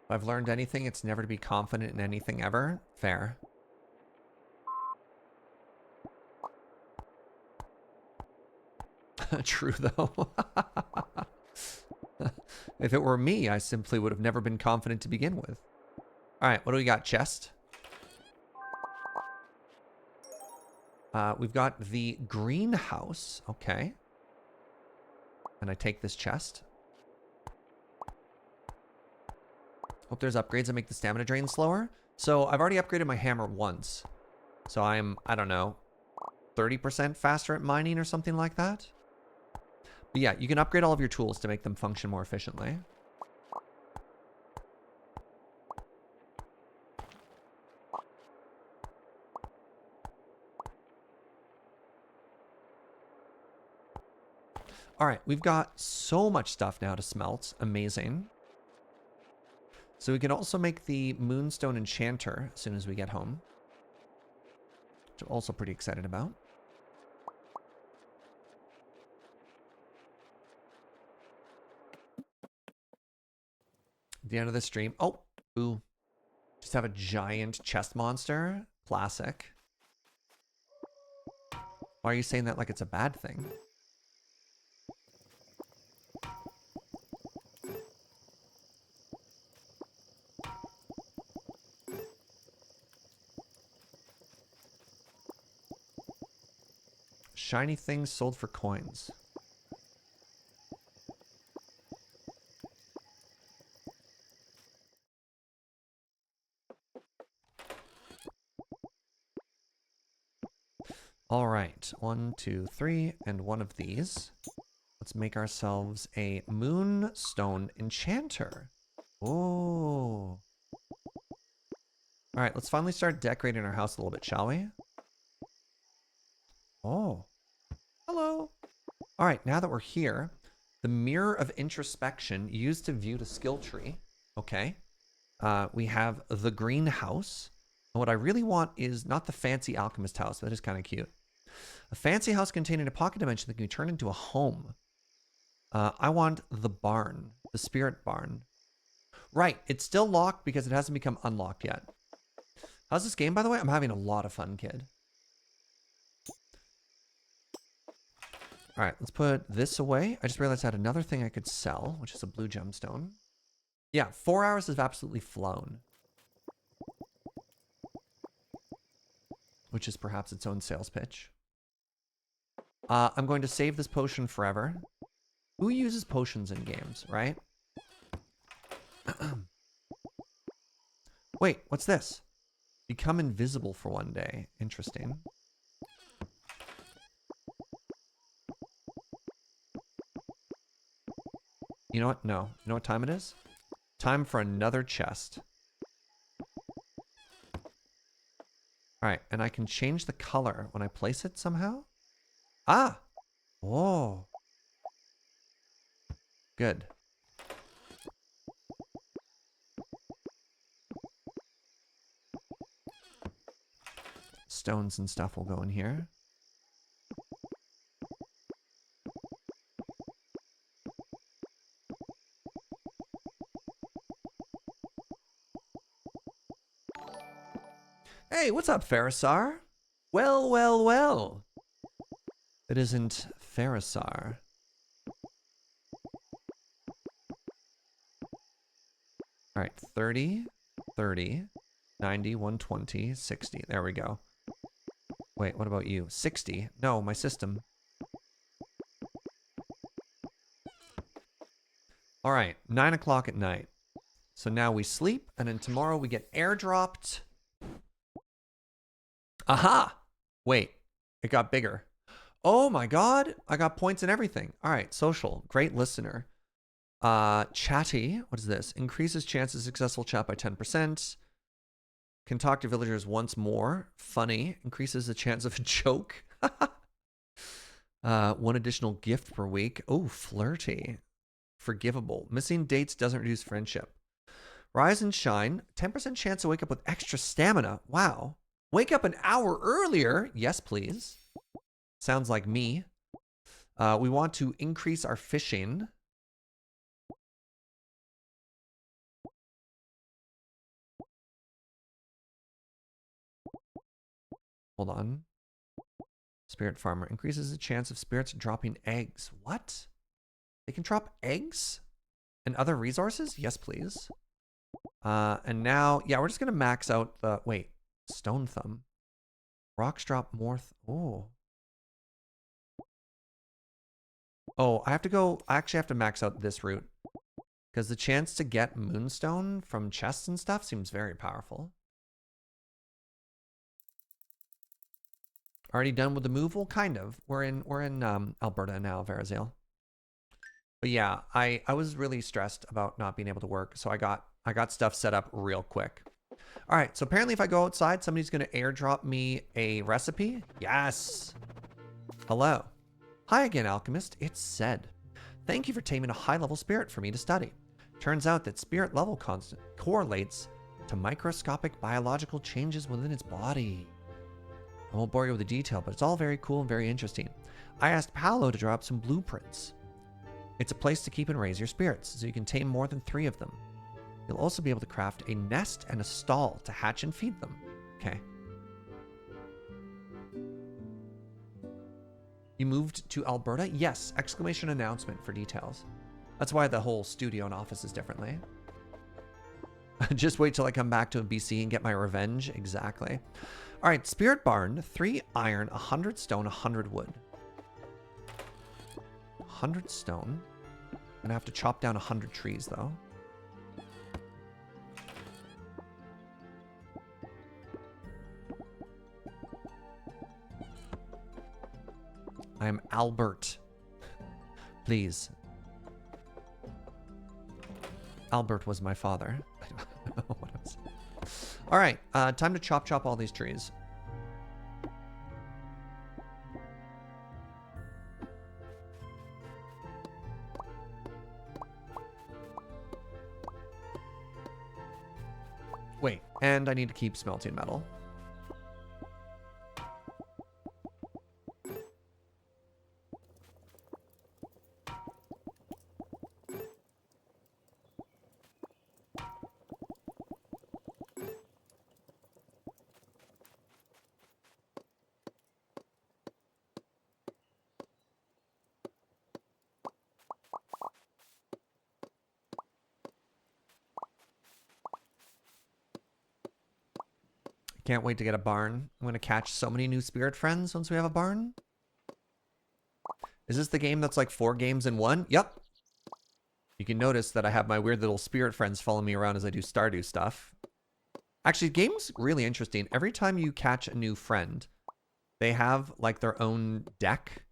[SPEAKER 1] If I've learned anything, it's never to be confident in anything ever. Fair. True, though. If it were me, I simply would have never been confident to begin with. All right, what do we got? Chest. We've got the greenhouse. Okay. And I take this chest. Hope there's upgrades that make the stamina drain slower. So I've already upgraded my hammer once. So I'm, I don't know, 30% faster at mining or something like that. But yeah, you can upgrade all of your tools to make them function more efficiently. All right, we've got so much stuff now to smelt. Amazing. So we can also make the Moonstone Enchanter as soon as we get home, which I'm also pretty excited about. At the end of the stream. Oh, ooh. Just have a giant chest monster. Classic. Why are you saying that like it's a bad thing? Shiny things sold for coins. All right, 1, 2, 3, and one of these. Let's make ourselves a Moonstone Enchanter. Oh. All right, let's finally start decorating our house a little bit, shall we? Oh. Hello. All right, now that we're here, the Mirror of Introspection used to view the skill tree. Okay. We have the greenhouse. And what I really want is not the fancy alchemist house. That is kind of cute. A fancy house containing a pocket dimension that can be turned into a home. I want the barn, the spirit barn. Right, it's still locked because it hasn't become unlocked yet. How's this game, by the way? I'm having a lot of fun, kid. All right, let's put this away. I just realized I had another thing I could sell, which is a blue gemstone. Yeah, 4 hours have absolutely flown. Which is perhaps its own sales pitch. I'm going to save this potion forever. Who uses potions in games, right? Wait, what's this? Become invisible for 1 day. Interesting. You know what? No. You know what time it is? Time for another chest. All right, and I can change the color when I place it somehow. Ah! Whoa. Good. Stones and stuff will go in here. Hey, what's up, Farisar? Well, well, well. It isn't Farisar. All right, 30, 30, 90, 120, 60. There we go. Wait, what about you? 60? No, my system. All right, 9 o'clock at night. So now we sleep, and then tomorrow we get airdropped. Aha! Wait, it got bigger. Oh my god, I got points and everything. All right, social, great listener. Chatty, what is this? Increases chances of successful chat by 10%. Can talk to villagers once more. Funny, increases the chance of a joke. One additional gift per week. Oh, flirty. Forgivable. Missing dates doesn't reduce friendship. Rise and shine. 10% chance to wake up with extra stamina. Wow. Wake up an hour earlier. Yes, please. Sounds like me. We want to increase our fishing. Hold on. Spirit farmer. Increases the chance of spirits dropping eggs. What? They can drop eggs? And other resources? Yes, please. And now, yeah, we're just going to max out the... Wait. Stone thumb. Rocks drop more... Oh. Oh, I have to go... I actually have to max out this route. Because the chance to get moonstone from chests and stuff seems very powerful. Already done with the move? Well, kind of. We're in Alberta now, Verazale. But yeah, I was really stressed about not being able to work, so I got stuff set up real quick. All right, so apparently if I go outside, somebody's going to airdrop me a recipe. Yes. Hello. Hi again, alchemist. It's Zed. Thank you for taming a high-level spirit for me to study. Turns out that spirit level constant correlates to microscopic biological changes within its body. I won't bore you with the detail, but it's all very cool and very interesting. I asked Paolo to draw up some blueprints. It's a place to keep and raise your spirits, so you can tame more than 3 of them. You'll also be able to craft a nest and a stall to hatch and feed them. Okay. You moved to Alberta? Yes! Exclamation announcement for details. That's why the whole studio and office is differently. Just wait till I come back to BC and get my revenge. Exactly. All right, Spirit Barn, 3 iron, 100 stone, 100 wood. 100 stone. I'm gonna have to chop down 100 trees, though. I am Albert. Please. Albert was my father. I don't know what I'm saying. All right, time to chop all these trees. Wait, and I need to keep smelting metal. Can't wait to get a barn. I'm going to catch so many new spirit friends once we have a barn. Is this the game that's like 4 games in 1? Yep. You can notice that I have my weird little spirit friends following me around as I do Stardew stuff. Actually, the game's really interesting. Every time you catch a new friend, they have like their own deck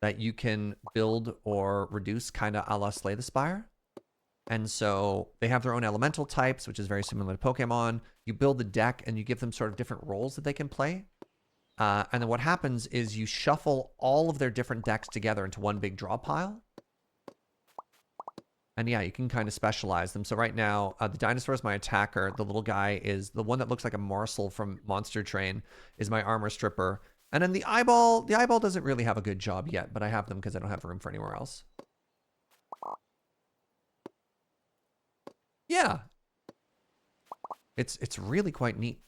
[SPEAKER 1] that you can build or reduce, kind of a la Slay the Spire. And so they have their own elemental types, which is very similar to Pokemon. You build the deck and you give them sort of different roles that they can play. And then what happens is you shuffle all of their different decks together into one big draw pile. And yeah, you can kind of specialize them. So right now, the dinosaur is my attacker. The little guy is the one that looks like a morsel from Monster Train is my armor stripper. And then the eyeball doesn't really have a good job yet, but I have them because I don't have room for anywhere else. Yeah. It's really quite neat.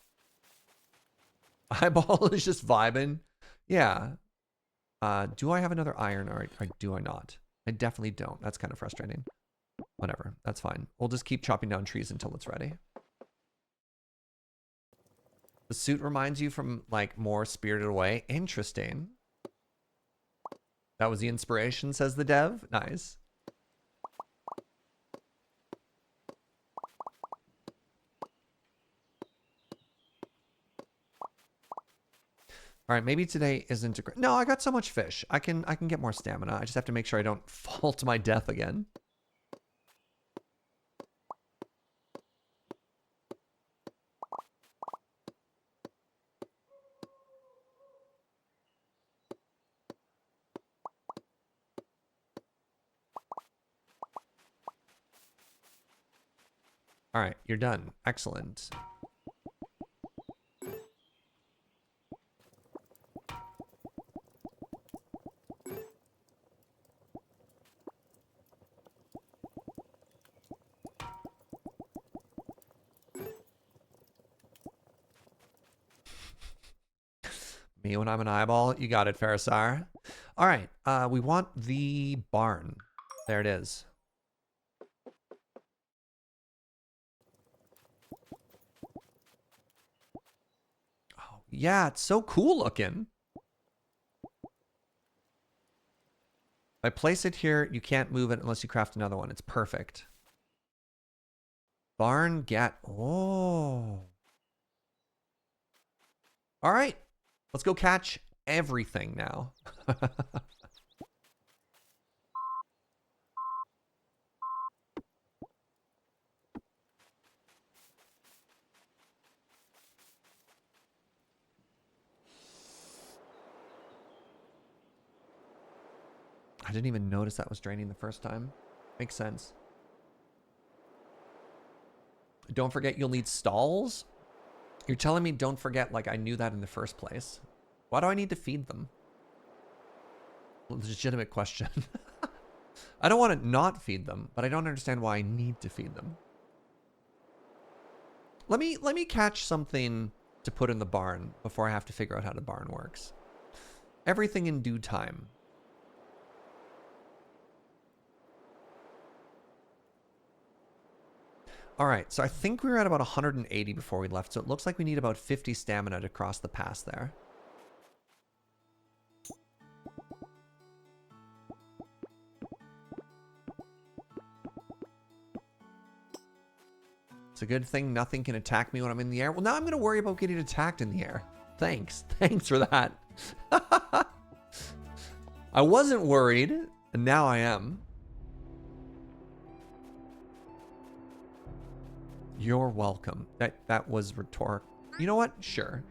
[SPEAKER 1] Eyeball is just vibing. Yeah. Do I have another iron or do I not? I definitely don't. That's kind of frustrating. Whatever. That's fine. We'll just keep chopping down trees until it's ready. The suit reminds you from, like, more Spirited Away. Interesting. That was the inspiration, says the dev. Nice. All right, maybe today isn't a great... No, I got so much fish. I can get more stamina. I just have to make sure I don't fall to my death again. All right, you're done. Excellent. Me when I'm an eyeball. You got it, Farisar. All right, we want the barn. There it is. Oh, yeah, it's so cool looking. If I place it here, you can't move it unless you craft another one. It's perfect. Barn get... Oh. All right. Let's go catch everything now. I didn't even notice that was draining the first time. Makes sense. Don't forget you'll need stalls? You're telling me don't forget like I knew that in the first place. Why do I need to feed them? Legitimate question. I don't want to not feed them, but I don't understand why I need to feed them. Let me catch something to put in the barn before I have to figure out how the barn works. Everything in due time. All right, so I think we were at about 180 before we left, so it looks like we need about 50 stamina to cross the pass there. It's a good thing nothing can attack me when I'm in the air. Well, now I'm going to worry about getting attacked in the air. Thanks. Thanks for that. I wasn't worried, and now I am. You're welcome. That was rhetorical. You know what? Sure.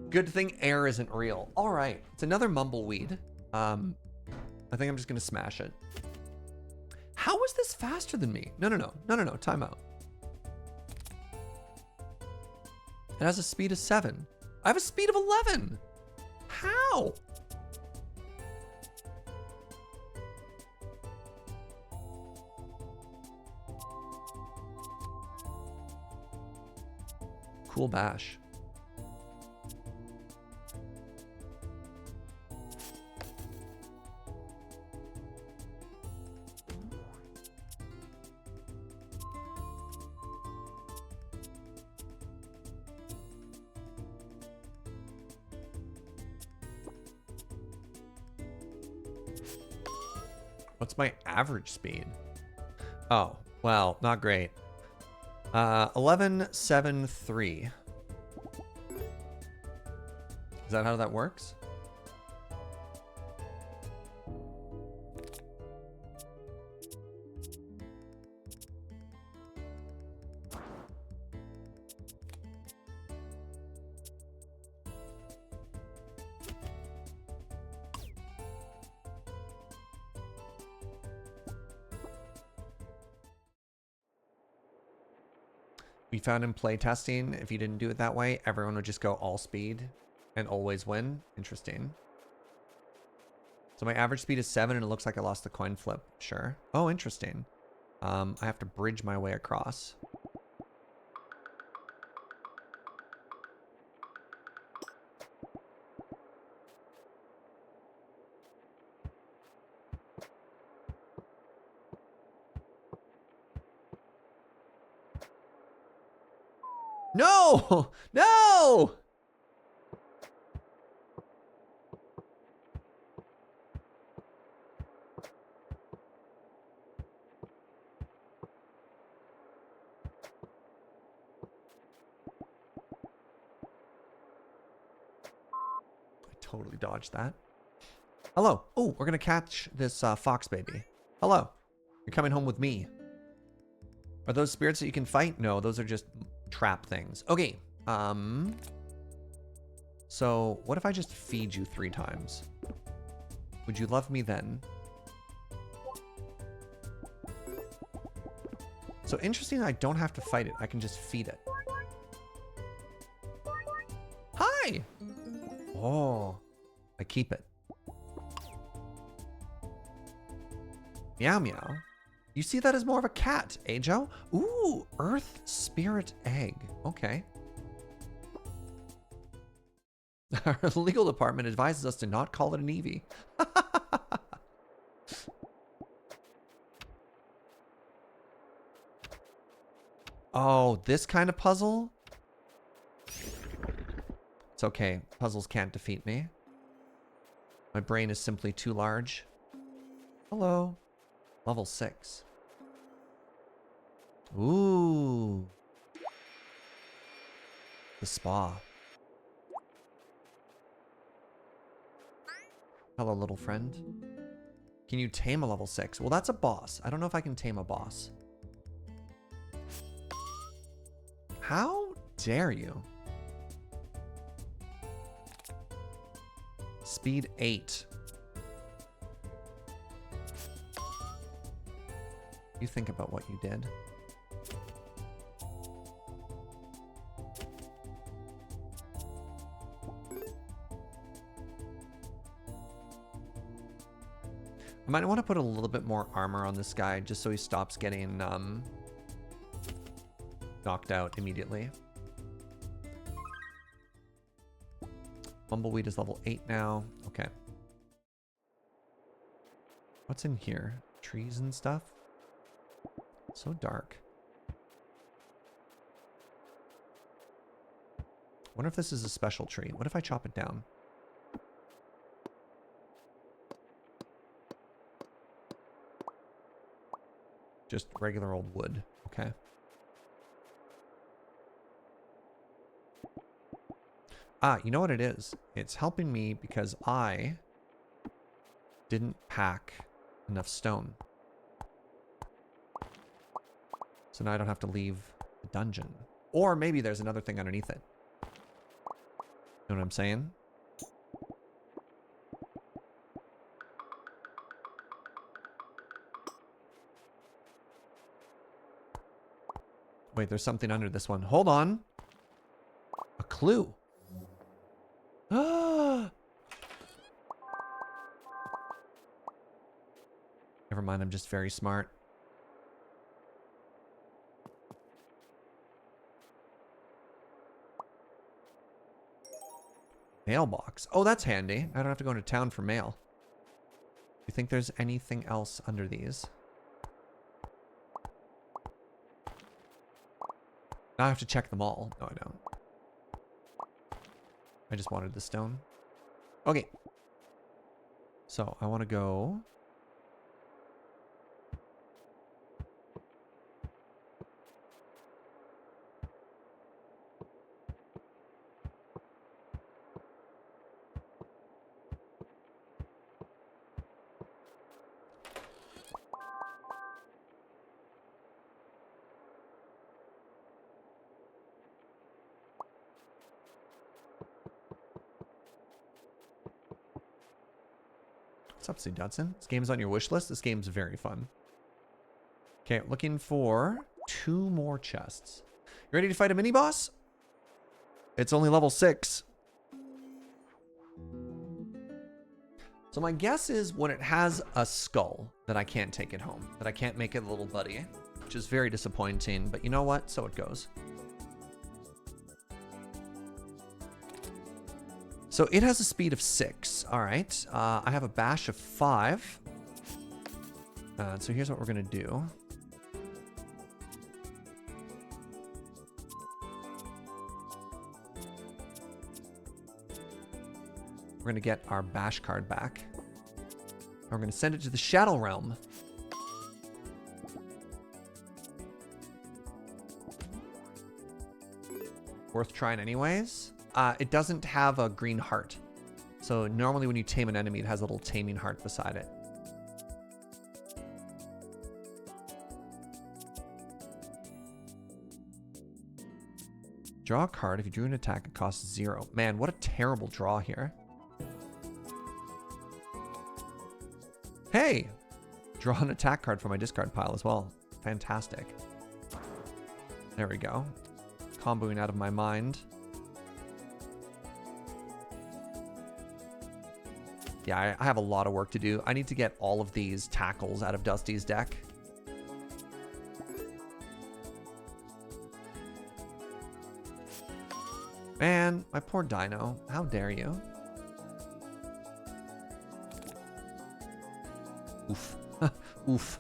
[SPEAKER 1] Good thing air isn't real. All right. It's another mumbleweed. I think I'm just going to smash it. How is this faster than me? No. Time out. It has a speed of 7. I have a speed of 11. How? Cool bash. What's my average speed? Oh, well, not great. 11.73. Is that how that works? We found in playtesting, if you didn't do it that way, everyone would just go all speed and always win. Interesting. So my average speed is 7 and it looks like I lost the coin flip. Sure. Oh, interesting. I have to bridge my way across. No! No! Totally dodged that. Hello. Oh, we're gonna catch this fox baby. Hello. You're coming home with me. Are those spirits that you can fight? No, those are just trap things. Okay. So what if I just feed you 3 times? Would you love me then? So interesting, I don't have to fight it. I can just feed it. Hi! Oh, I keep it. Meow meow. You see that as more of a cat, eh, Joe? Ooh, Earth Spirit Egg. Okay. Our legal department advises us to not call it an Eevee. Oh, this kind of puzzle? It's okay. Puzzles can't defeat me. My brain is simply too large. Hello. Level 6. Ooh. The spa. Hello, little friend. Can you tame a level 6? Well, that's a boss. I don't know if I can tame a boss. How dare you? Speed 8. You think about what you did. I might want to put a little bit more armor on this guy just so he stops getting knocked out immediately. Bumbleweed is level 8 now. Okay. What's in here? Trees and stuff? So dark. Wonder if this is a special tree. What if I chop it down? Just regular old wood. Okay. Ah, you know what it is? It's helping me because I didn't pack enough stone. So now I don't have to leave the dungeon. Or maybe there's another thing underneath it. You know what I'm saying? Wait, there's something under this one. Hold on. A clue. Ah! Never mind, I'm just very smart. Mailbox. Oh, that's handy. I don't have to go into town for mail. You think there's anything else under these? Now I have to check them all. No, I don't. I just wanted the stone. Okay. So I want to go. What's up, C. Dudson? This game's on your wish list. This game's very fun. Okay, looking for 2 more chests. You ready to fight a mini boss? It's only level 6. So my guess is when it has a skull that I can't take it home, that I can't make it a little buddy, which is very disappointing, but you know what? So it goes. So it has a speed of 6. All right. I have a bash of 5. So here's what we're going to do. We're going to get our bash card back. And we're going to send it to the Shadow Realm. Worth trying anyways. It doesn't have a green heart. So normally when you tame an enemy, it has a little taming heart beside it. Draw a card. If you drew an attack, it costs 0. Man, what a terrible draw here. Hey! Draw an attack card from my discard pile as well. Fantastic. There we go. Comboing out of my mind. Yeah, I have a lot of work to do. I need to get all of these tackles out of Dusty's deck. Man, my poor dino. How dare you? Oof. Oof.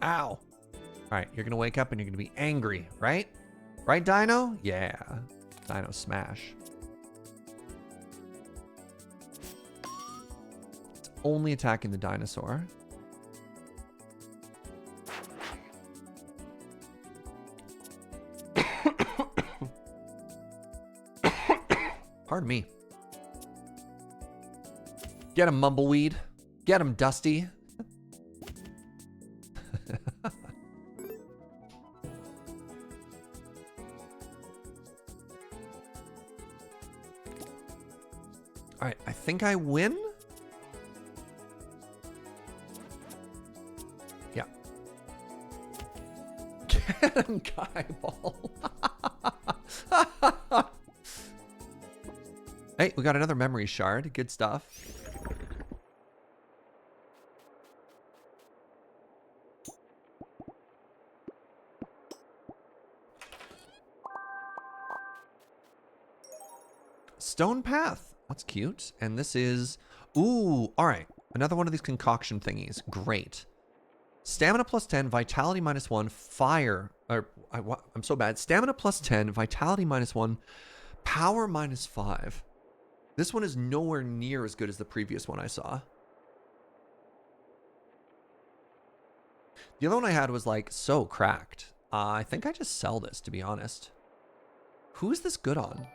[SPEAKER 1] Ow. All right, you're going to wake up and you're going to be angry, right? Right, Dino? Yeah. Dino smash. It's only attacking the dinosaur. Pardon me. Get him, Mumbleweed. Get him, Dusty. All right, I think I win. Yeah. Get him, Guyball. Hey, we got another memory shard. Good stuff. Stone Path. That's cute. And this is... Ooh, all right. Another one of these concoction thingies. Great. Stamina plus 10, Vitality minus 1, Fire... I'm so bad. Stamina plus 10, Vitality minus 1, Power minus 5. This one is nowhere near as good as the previous one I saw. The other one I had was like so cracked. I think I just sell this, to be honest. Who is this good on?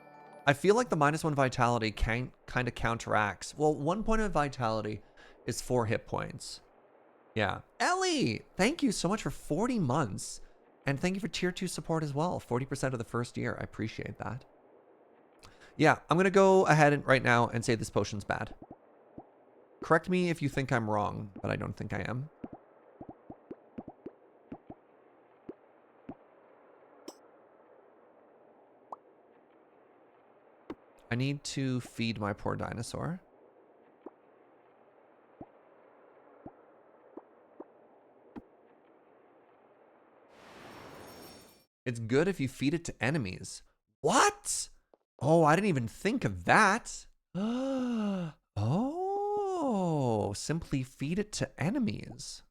[SPEAKER 1] I feel like the minus 1 vitality kind of counteracts. Well, 1 point of vitality is 4 hit points. Yeah. Ellie, thank you so much for 40 months. And thank you for tier 2 support as well. 40% of the first year. I appreciate that. Yeah, I'm going to go ahead right now and say this potion's bad. Correct me if you think I'm wrong, but I don't think I am. I need to feed my poor dinosaur. It's good if you feed it to enemies. What? Oh, I didn't even think of that. Oh, simply feed it to enemies.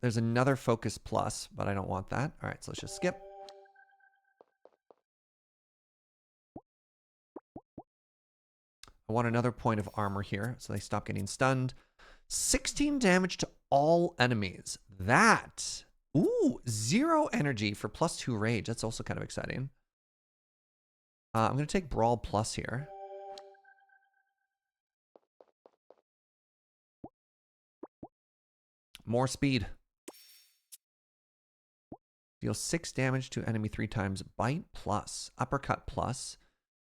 [SPEAKER 1] There's another focus plus, but I don't want that. All right, so let's just skip. I I want another point of armor here, so they stop getting stunned. 16 damage to all enemies. That. Ooh, 0 energy for +2 rage. That's also kind of exciting. I'm going to take Brawl Plus here. More speed. Deal 6 damage to enemy 3 times. Bite plus. Uppercut plus.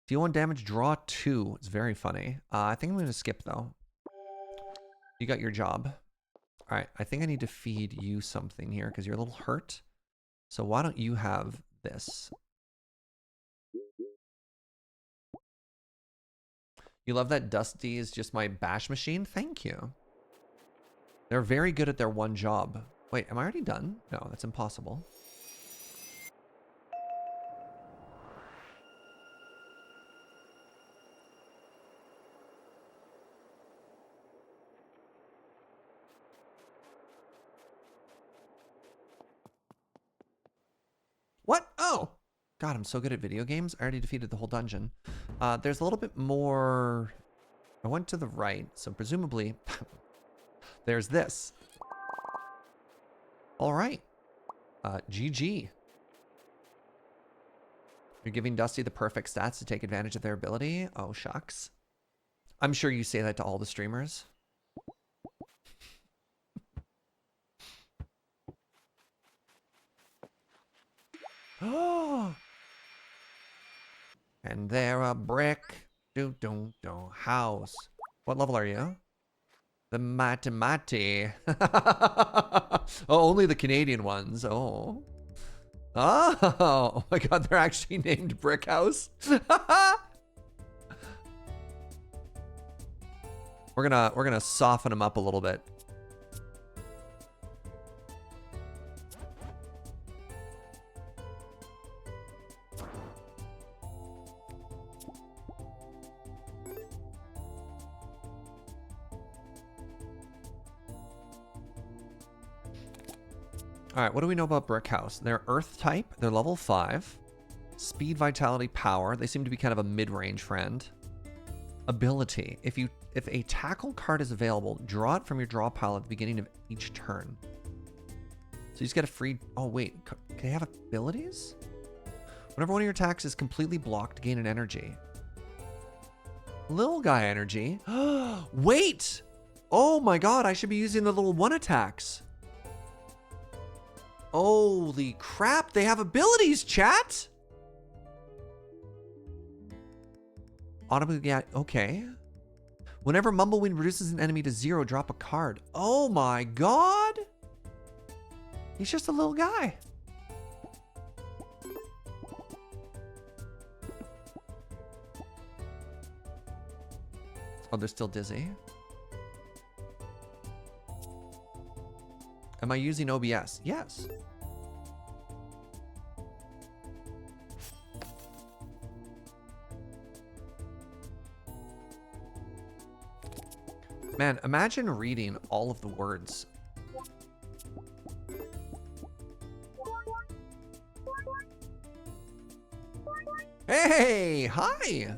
[SPEAKER 1] Deal 1 damage, draw 2. It's very funny. I think I'm going to skip, though. You got your job. All right, I think I need to feed you something here because you're a little hurt. So why don't you have this? You love that Dusty is just my bash machine? Thank you. They're very good at their one job. Wait, am I already done? No, that's impossible. What? Oh! God, I'm so good at video games. I already defeated the whole dungeon. There's a little bit more... I went to the right, so presumably... there's this. All right. GG. You're giving Dusty the perfect stats to take advantage of their ability? Oh, shucks. I'm sure you say that to all the streamers. Oh! And there a brick. House. What level are you? The Mati. Oh, only the Canadian ones. Oh. Oh my God, they're actually named Brick House. We're gonna soften them up a little bit. All right, what do we know about Brick House? They're Earth type. They're level 5. Speed, vitality, power. They seem to be kind of a mid-range friend. Ability. If a tackle card is available, draw it from your draw pile at the beginning of each turn. So you just get a free... Oh, wait. Can they have abilities? Whenever one of your attacks is completely blocked, gain an energy. Little guy energy. Wait! Oh my God, I should be using the little 1 attacks. Holy crap, they have abilities, chat! Yeah, okay. Whenever Mumblewind reduces an enemy to 0, drop a card. Oh my God! He's just a little guy. Oh, they're still dizzy. Am I using OBS? Yes. Man, imagine reading all of the words. Hey, hi.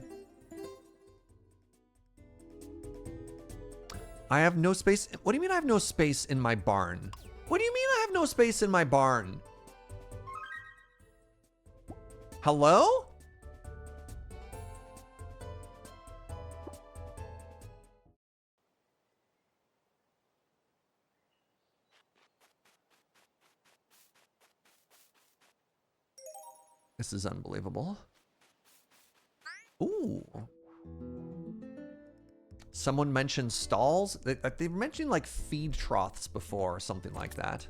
[SPEAKER 1] I have no space. What do you mean I have no space in my barn? What do you mean I have no space in my barn? Hello? This is unbelievable. Ooh. Someone mentioned stalls. They mentioned like feed troughs before or something like that.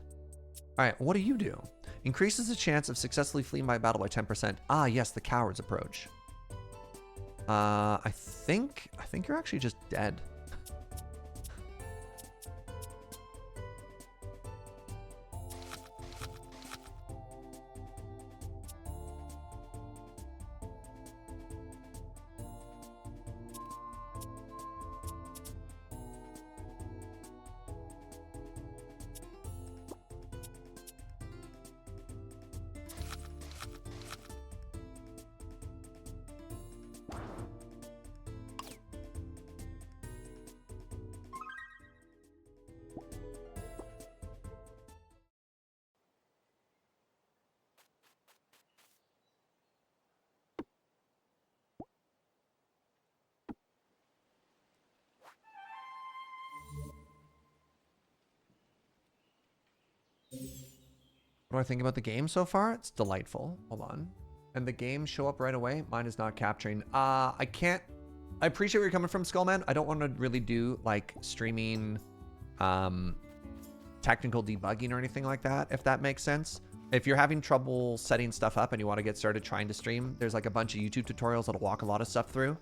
[SPEAKER 1] All right, what do you do? Increases the chance of successfully fleeing by battle by 10%. Ah, yes, the coward's approach. I think you're actually just dead. What do I think about the game so far? It's delightful. Hold on. And the game show up right away? Mine is not capturing. I can't. I appreciate where you're coming from, Skullman. I don't want to really do like streaming technical debugging or anything like that, if that makes sense. If you're having trouble setting stuff up and you want to get started trying to stream, there's like a bunch of YouTube tutorials that'll walk a lot of stuff through.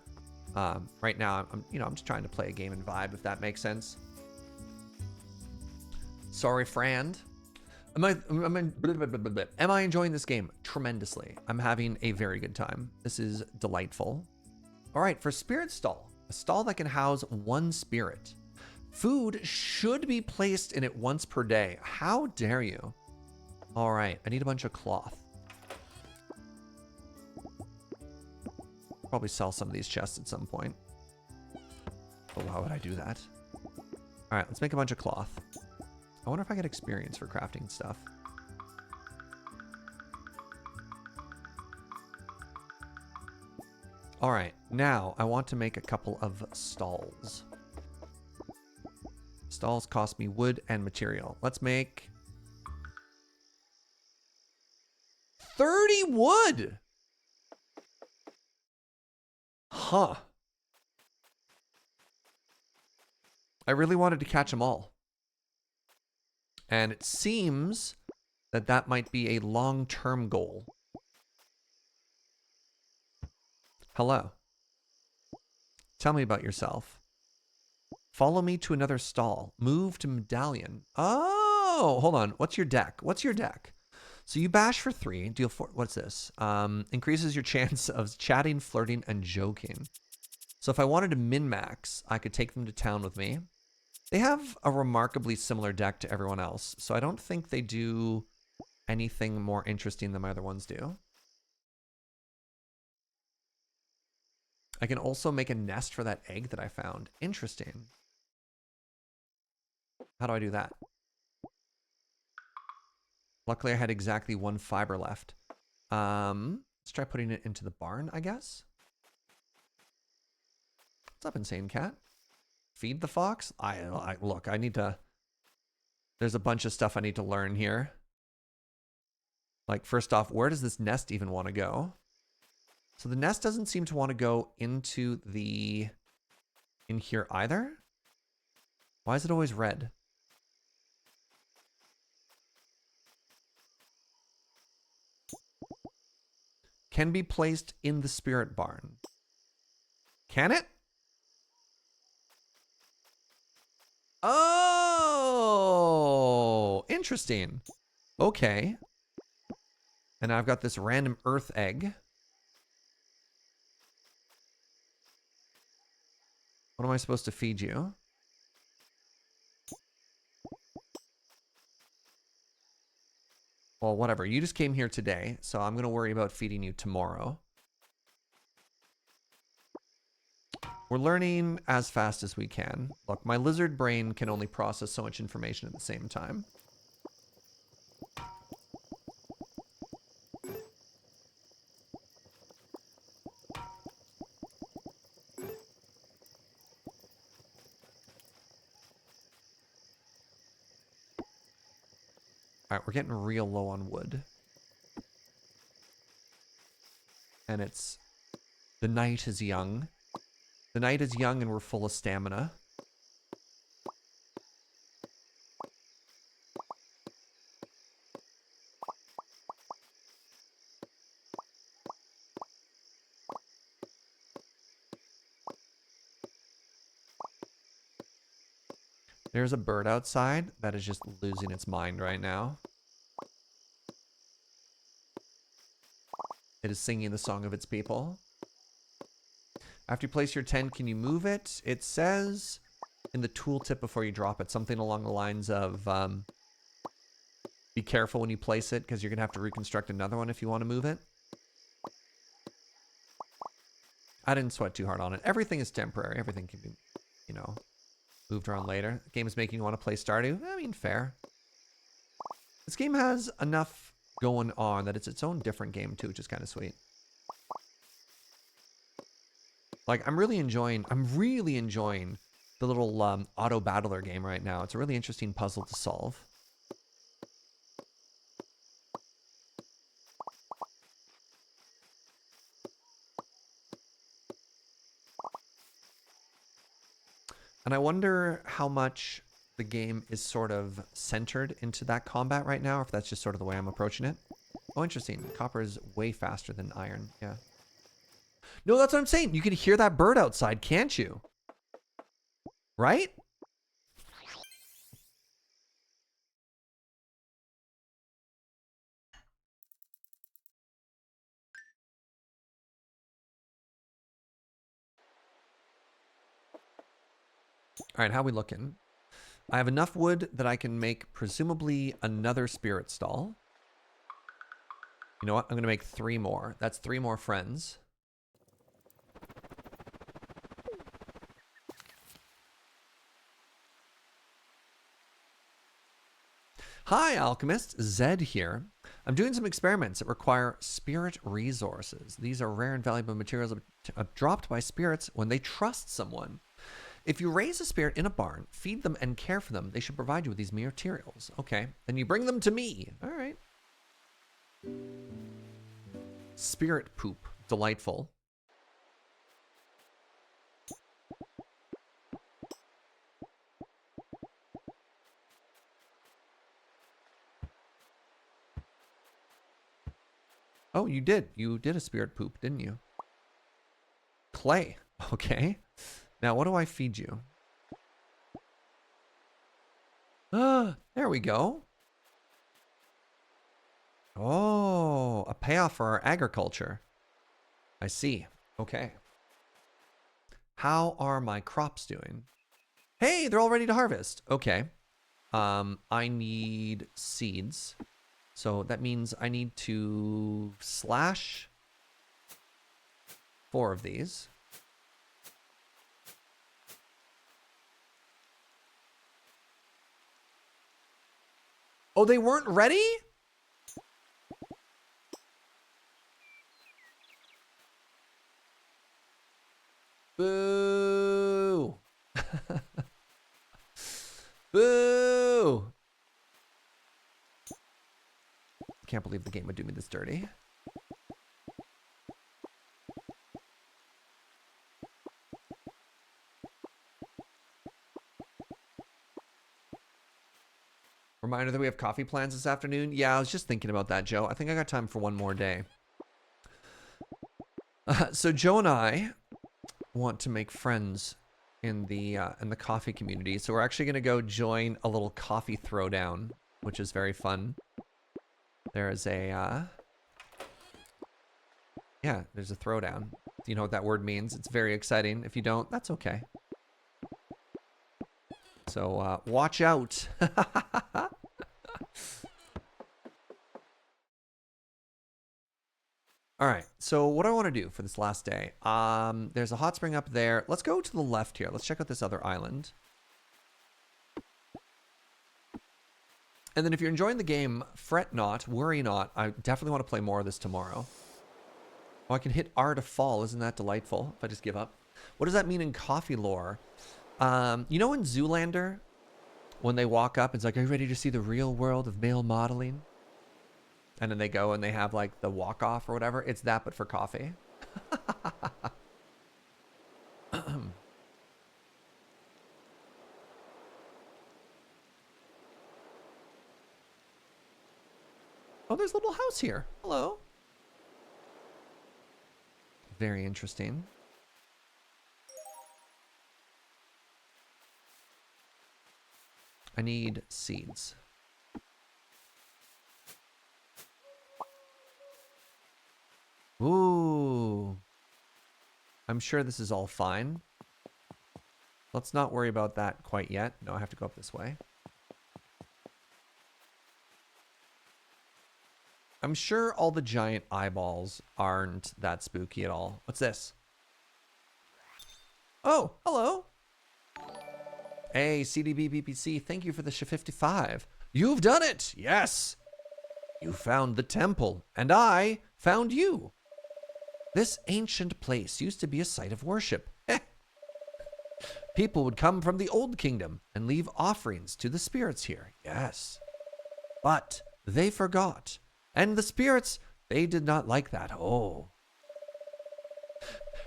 [SPEAKER 1] Right now, I'm just trying to play a game and vibe, if that makes sense. Sorry, Frand. Am I enjoying this game? Tremendously. I'm having a very good time. This is delightful. All right, for Spirit Stall, a stall that can house one spirit. Food should be placed in it once per day. How dare you? All right, I need a bunch of cloth. Probably sell some of these chests at some point. But why would I do that? All right, let's make a bunch of cloth. I wonder if I get experience for crafting stuff. All right, now I want to make a couple of stalls. Stalls cost me wood and material. Let's make 30 wood. Huh. I really wanted to catch them all. And it seems that that might be a long-term goal. Hello. Tell me about yourself. Follow me to another stall. Move to medallion. Oh, hold on. What's your deck? What's your deck? So you bash for 3, deal 4. What's this? Increases your chance of chatting, flirting, and joking. So if I wanted to min-max, I could take them to town with me. They have a remarkably similar deck to everyone else, so I don't think they do anything more interesting than my other ones do. I can also make a nest for that egg that I found. Interesting. How do I do that? Luckily, I had exactly 1 fiber left. Let's try putting it into the barn, I guess. What's up, Insane Cat? Feed the fox? Look, I need to... There's a bunch of stuff I need to learn here. Like, first off, where does this nest even want to go? So the nest doesn't seem to want to go into the... in here either? Why is it always red? Can be placed in the spirit barn. Can it? Oh, interesting. Okay. And I've got this random earth egg. What am I supposed to feed you? Well, whatever. You just came here today, so I'm going to worry about feeding you tomorrow. We're learning as fast as we can. Look, my lizard brain can only process so much information at the same time. All right, we're getting real low on wood. And it's... the night is young. The night is young and we're full of stamina. There's a bird outside that is just losing its mind right now. It is singing the song of its people. After you place your tent, can you move it? It says in the tooltip before you drop it, something along the lines of be careful when you place it because you're going to have to reconstruct another one if you want to move it. I didn't sweat too hard on it. Everything is temporary. Everything can be, you know, moved around later. The game is making you want to play Stardew. I mean, fair. This game has enough going on that it's its own different game too, which is kind of sweet. Like, I'm really enjoying the little auto battler game right now. It's a really interesting puzzle to solve. And I wonder how much the game is sort of centered into that combat right now, or if that's just sort of the way I'm approaching it. Oh, interesting. Copper is way faster than iron. Yeah. No, that's what I'm saying. You can hear that bird outside, can't you? Right? All right, how we looking? I have enough wood that I can make presumably another spirit stall. You know what? I'm going to make 3 more. That's 3 more friends. Hi, Alchemist. Zed here. I'm doing some experiments that require spirit resources. These are rare and valuable materials dropped by spirits when they trust someone. If you raise a spirit in a barn, feed them, and care for them, they should provide you with these materials. Okay. Then you bring them to me. All right. Spirit poop. Delightful. Oh, you did. You did a spirit poop, didn't you? Clay. Okay. Now, what do I feed you? There we go. Oh, a payoff for our agriculture. I see. Okay. How are my crops doing? Hey, they're all ready to harvest. Okay. I need seeds. So that means I need to slash 4 of these. Oh, they weren't ready? Boo. Boo. Can't believe the game would do me this dirty. Reminder that we have coffee plans this afternoon. Yeah, I was just thinking about that, Joe. I think I got time for one more day. So Joe and I want to make friends in the coffee community. So we're actually going to go join a little coffee throwdown, which is very fun. There is a yeah, there's a throwdown. You know what that word means? It's very exciting. If you don't, that's okay. So watch out. All right, so what do I want to do for this last day? There's a hot spring up there. Let's go to the left here. Let's check out this other island. And then if you're enjoying the game, fret not, worry not. I definitely want to play more of this tomorrow. Oh, I can hit R to fall. Isn't that delightful if I just give up? What does that mean in coffee lore? You know in Zoolander, when they walk up, it's like, are you ready to see the real world of male modeling? And then they go and they have like the walk-off or whatever. It's that, but for coffee. Oh, there's a little house here. Hello. Very interesting. I need seeds. Ooh. I'm sure this is all fine. Let's not worry about that quite yet. No, I have to go up this way. I'm sure all the giant eyeballs aren't that spooky at all. What's this? Oh, hello. Hey, CDB thank you for the 55. You've done it. Yes. You found the temple, and I found you. This ancient place used to be a site of worship. People would come from the old kingdom and leave offerings to the spirits here. Yes. But they forgot. And the spirits, they did not like that. Oh.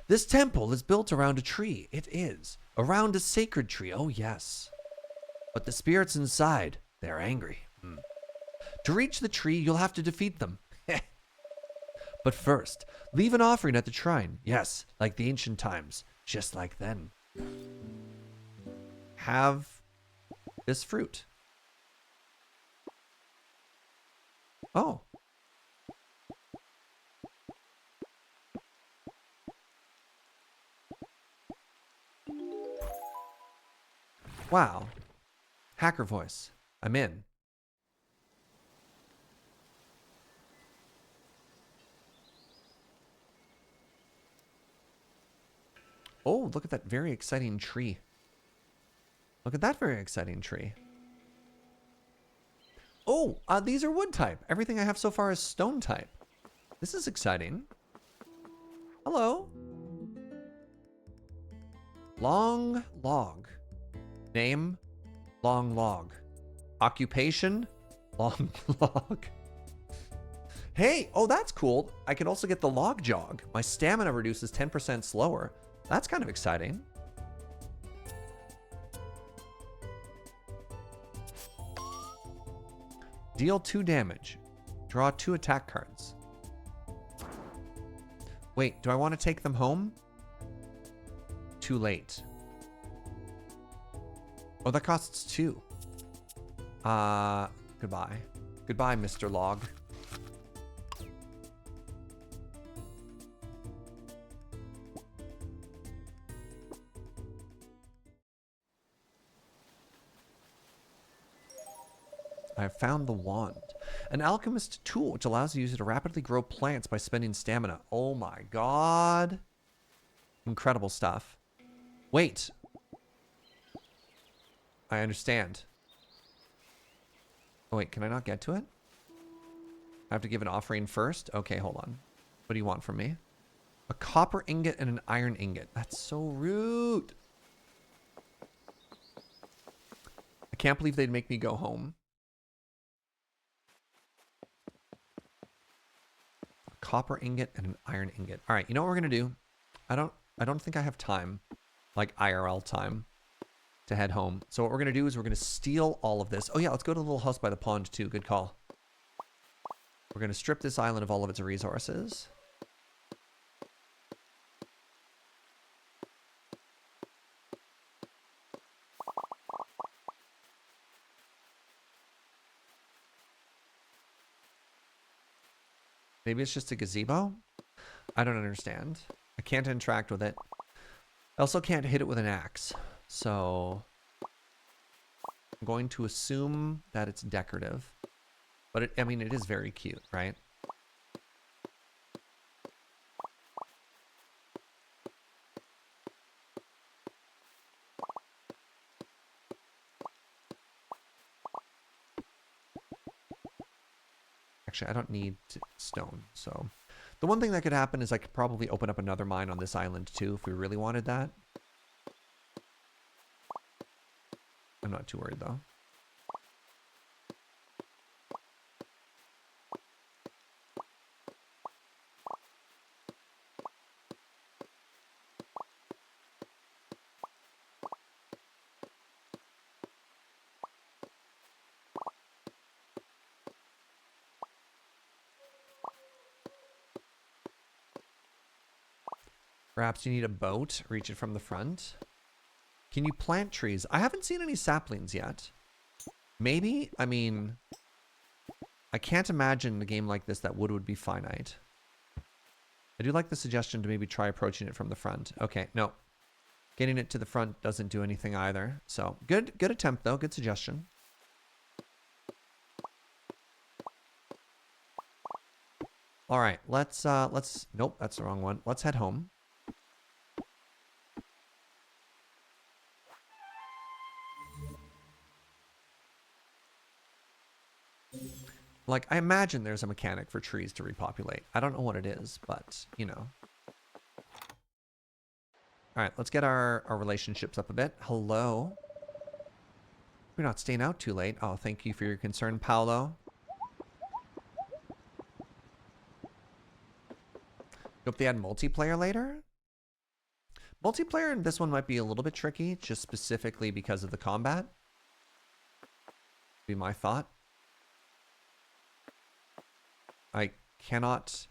[SPEAKER 1] This temple is built around a tree. It is. Around a sacred tree. Oh, yes. But the spirits inside, they're angry. To reach the tree, you'll have to defeat them. But first, leave an offering at the shrine. Yes, like the ancient times. Just like then. Have this fruit. Oh. Wow. Hacker voice. I'm in. Oh, look at that very exciting tree. Look at that very exciting tree. Oh, these are wood type. Everything I have so far is stone type. This is exciting. Hello. Long log. Name, long log. Occupation, long log. Hey, oh, that's cool. I can also get the log jog. My stamina reduces 10% slower. That's kind of exciting. Deal 2 damage. Draw 2 attack cards. Wait, do I want to take them home? Too late. Oh, that costs 2. Goodbye. Goodbye, Mr. Log. I have found the wand. An alchemist tool which allows the user to rapidly grow plants by spending stamina. Oh my god. Incredible stuff. Wait. I understand. Oh wait, can I not get to it? I have to give an offering first? Okay, hold on. What do you want from me? A copper ingot and an iron ingot. That's so rude. I can't believe they'd make me go home. A copper ingot and an iron ingot. All right, you know what we're gonna do? I don't think I have time, like IRL time, to head home. So what we're gonna do is we're gonna steal all of this. Oh yeah, let's go to the little house by the pond too. Good call. We're gonna strip this island of all of its resources. Maybe it's just a gazebo? I don't understand. I can't interact with it. I also can't hit it with an axe. So I'm going to assume that it's decorative. But I mean, it is very cute, right? Actually, I don't need stone, so... The one thing that could happen is I could probably open up another mine on this island too, if we really wanted that. I'm not too worried, though. Perhaps you need a boat, reach it from the front. Can you plant trees? I haven't seen any saplings yet. Maybe, I mean, I can't imagine a game like this that would be finite. I do like the suggestion to maybe try approaching it from the front. Okay, no. Getting it to the front doesn't do anything either. So, good attempt though, good suggestion. All right, let's, nope, that's the wrong one. Let's head home. Like, I imagine there's a mechanic for trees to repopulate. I don't know what it is, but, you know. All right, let's get our relationships up a bit. Hello. We're not staying out too late. Oh, thank you for your concern, Paolo. Hope they had multiplayer later. Multiplayer in this one might be a little bit tricky, just specifically because of the combat. Be my thought. I cannot...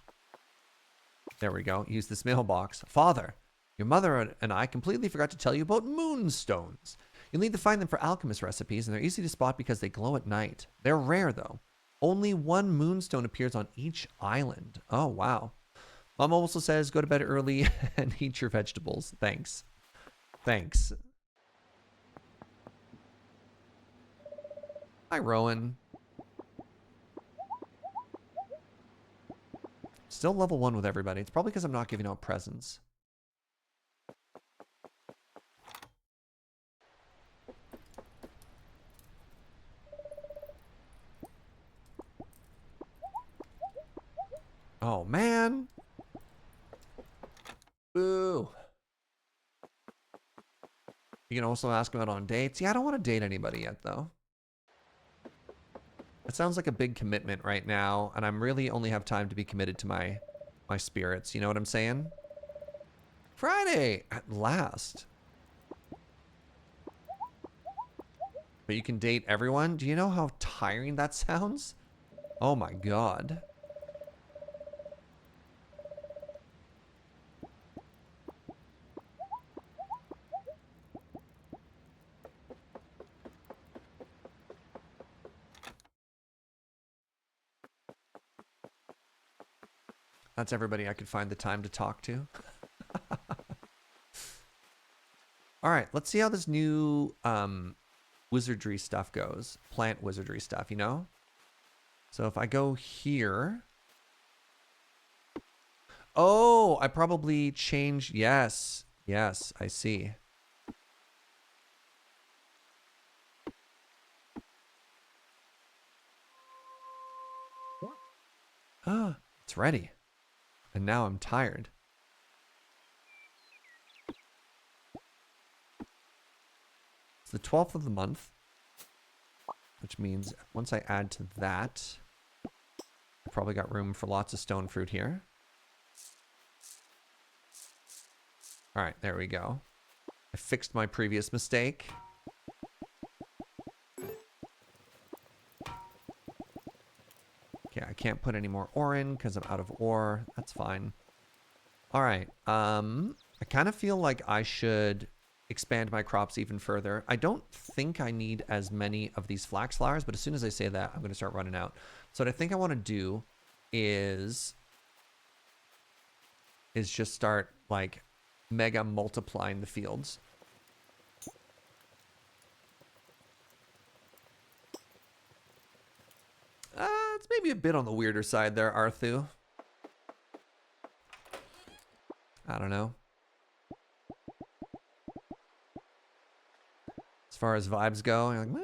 [SPEAKER 1] There we go. Use this mailbox. Father, your mother and I completely forgot to tell you about moonstones. You'll need to find them for alchemist recipes, and they're easy to spot because they glow at night. They're rare, though. Only one moonstone appears on each island. Oh, wow. Mom also says, go to bed early and eat your vegetables. Thanks. Thanks. Hi, Rowan. Still level 1 with everybody. It's probably because I'm not giving out presents. Oh, man. Boo. You can also ask him out on dates. Yeah, I don't want to date anybody yet, though. It sounds like a big commitment right now, and I'm really only have time to be committed to my spirits. You know what I'm saying? Friday! At last. But you can date everyone? Do you know how tiring that sounds? Oh my god. That's everybody I could find the time to talk to. Alright, let's see how this new wizardry stuff goes. Plant wizardry stuff, you know? So if I go here... Oh, I probably changed... Yes. Yes, I see. Ah, it's ready. And now I'm tired. It's the 12th of the month, which means once I add to that, I probably got room for lots of stone fruit here. All right, there we go. I fixed my previous mistake. Okay, I can't put any more ore in because I'm out of ore. That's fine. All right. I kind of feel like I should expand my crops even further. I don't think I need as many of these flax flowers, but as soon as I say that, I'm going to start running out. So what I think I want to do is just start like mega multiplying the fields. It's maybe a bit on the weirder side there, Arthu. I don't know. As far as vibes go, you're like,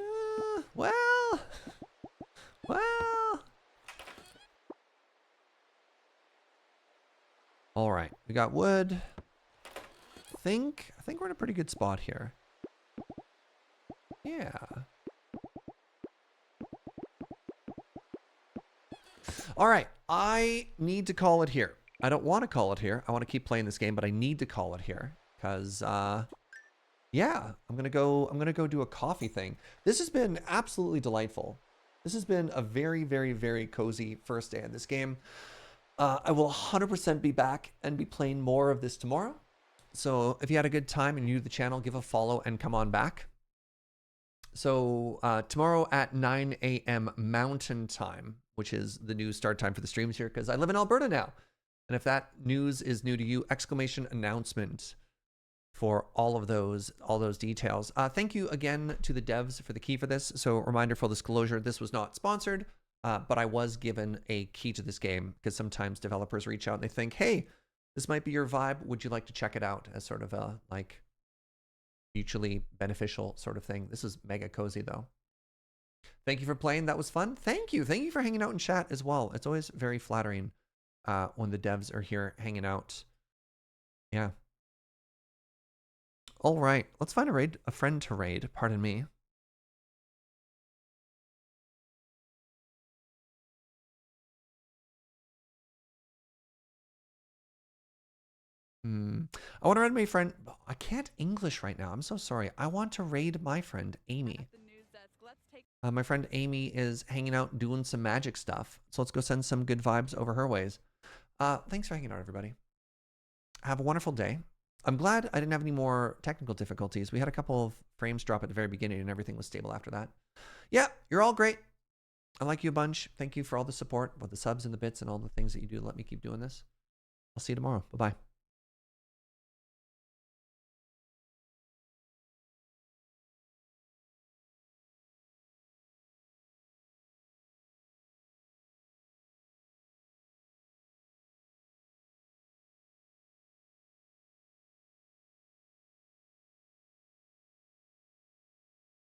[SPEAKER 1] well. All right, we got wood. I think we're in a pretty good spot here. Yeah. All right, I need to call it here. I don't want to call it here. I want to keep playing this game, but I need to call it here because, yeah, I'm gonna go do a coffee thing. This has been absolutely delightful. This has been a very, very, very cozy first day in this game. I will 100% be back and be playing more of this tomorrow. So if you had a good time and you're new to the channel, give a follow and come on back. So tomorrow at 9 a.m. Mountain Time, which is the new start time for the streams here, because I live in Alberta now. And if that news is new to you, exclamation announcement for all those details. Thank you again to the devs for the key for this. So reminder, full disclosure, this was not sponsored, but I was given a key to this game because sometimes developers reach out and they think, hey, this might be your vibe. Would you like to check it out as sort of a like mutually beneficial sort of thing. This is mega cozy though. Thank you for playing. That was fun. Thank you. Thank you for hanging out in chat as well. It's always very flattering when the devs are here hanging out. Yeah. All right. Let's find a friend to raid. Pardon me. I want to raid my friend. I can't English right now. I'm so sorry. I want to raid my friend Amy. My friend Amy is hanging out doing some magic stuff. So let's go send some good vibes over her ways. Thanks for hanging out, everybody. Have a wonderful day. I'm glad I didn't have any more technical difficulties. We had a couple of frames drop at the very beginning and everything was stable after that. Yeah, you're all great. I like you a bunch. Thank you for all the support, with the subs and the bits and all the things that you do to let me keep doing this. I'll see you tomorrow. Bye-bye.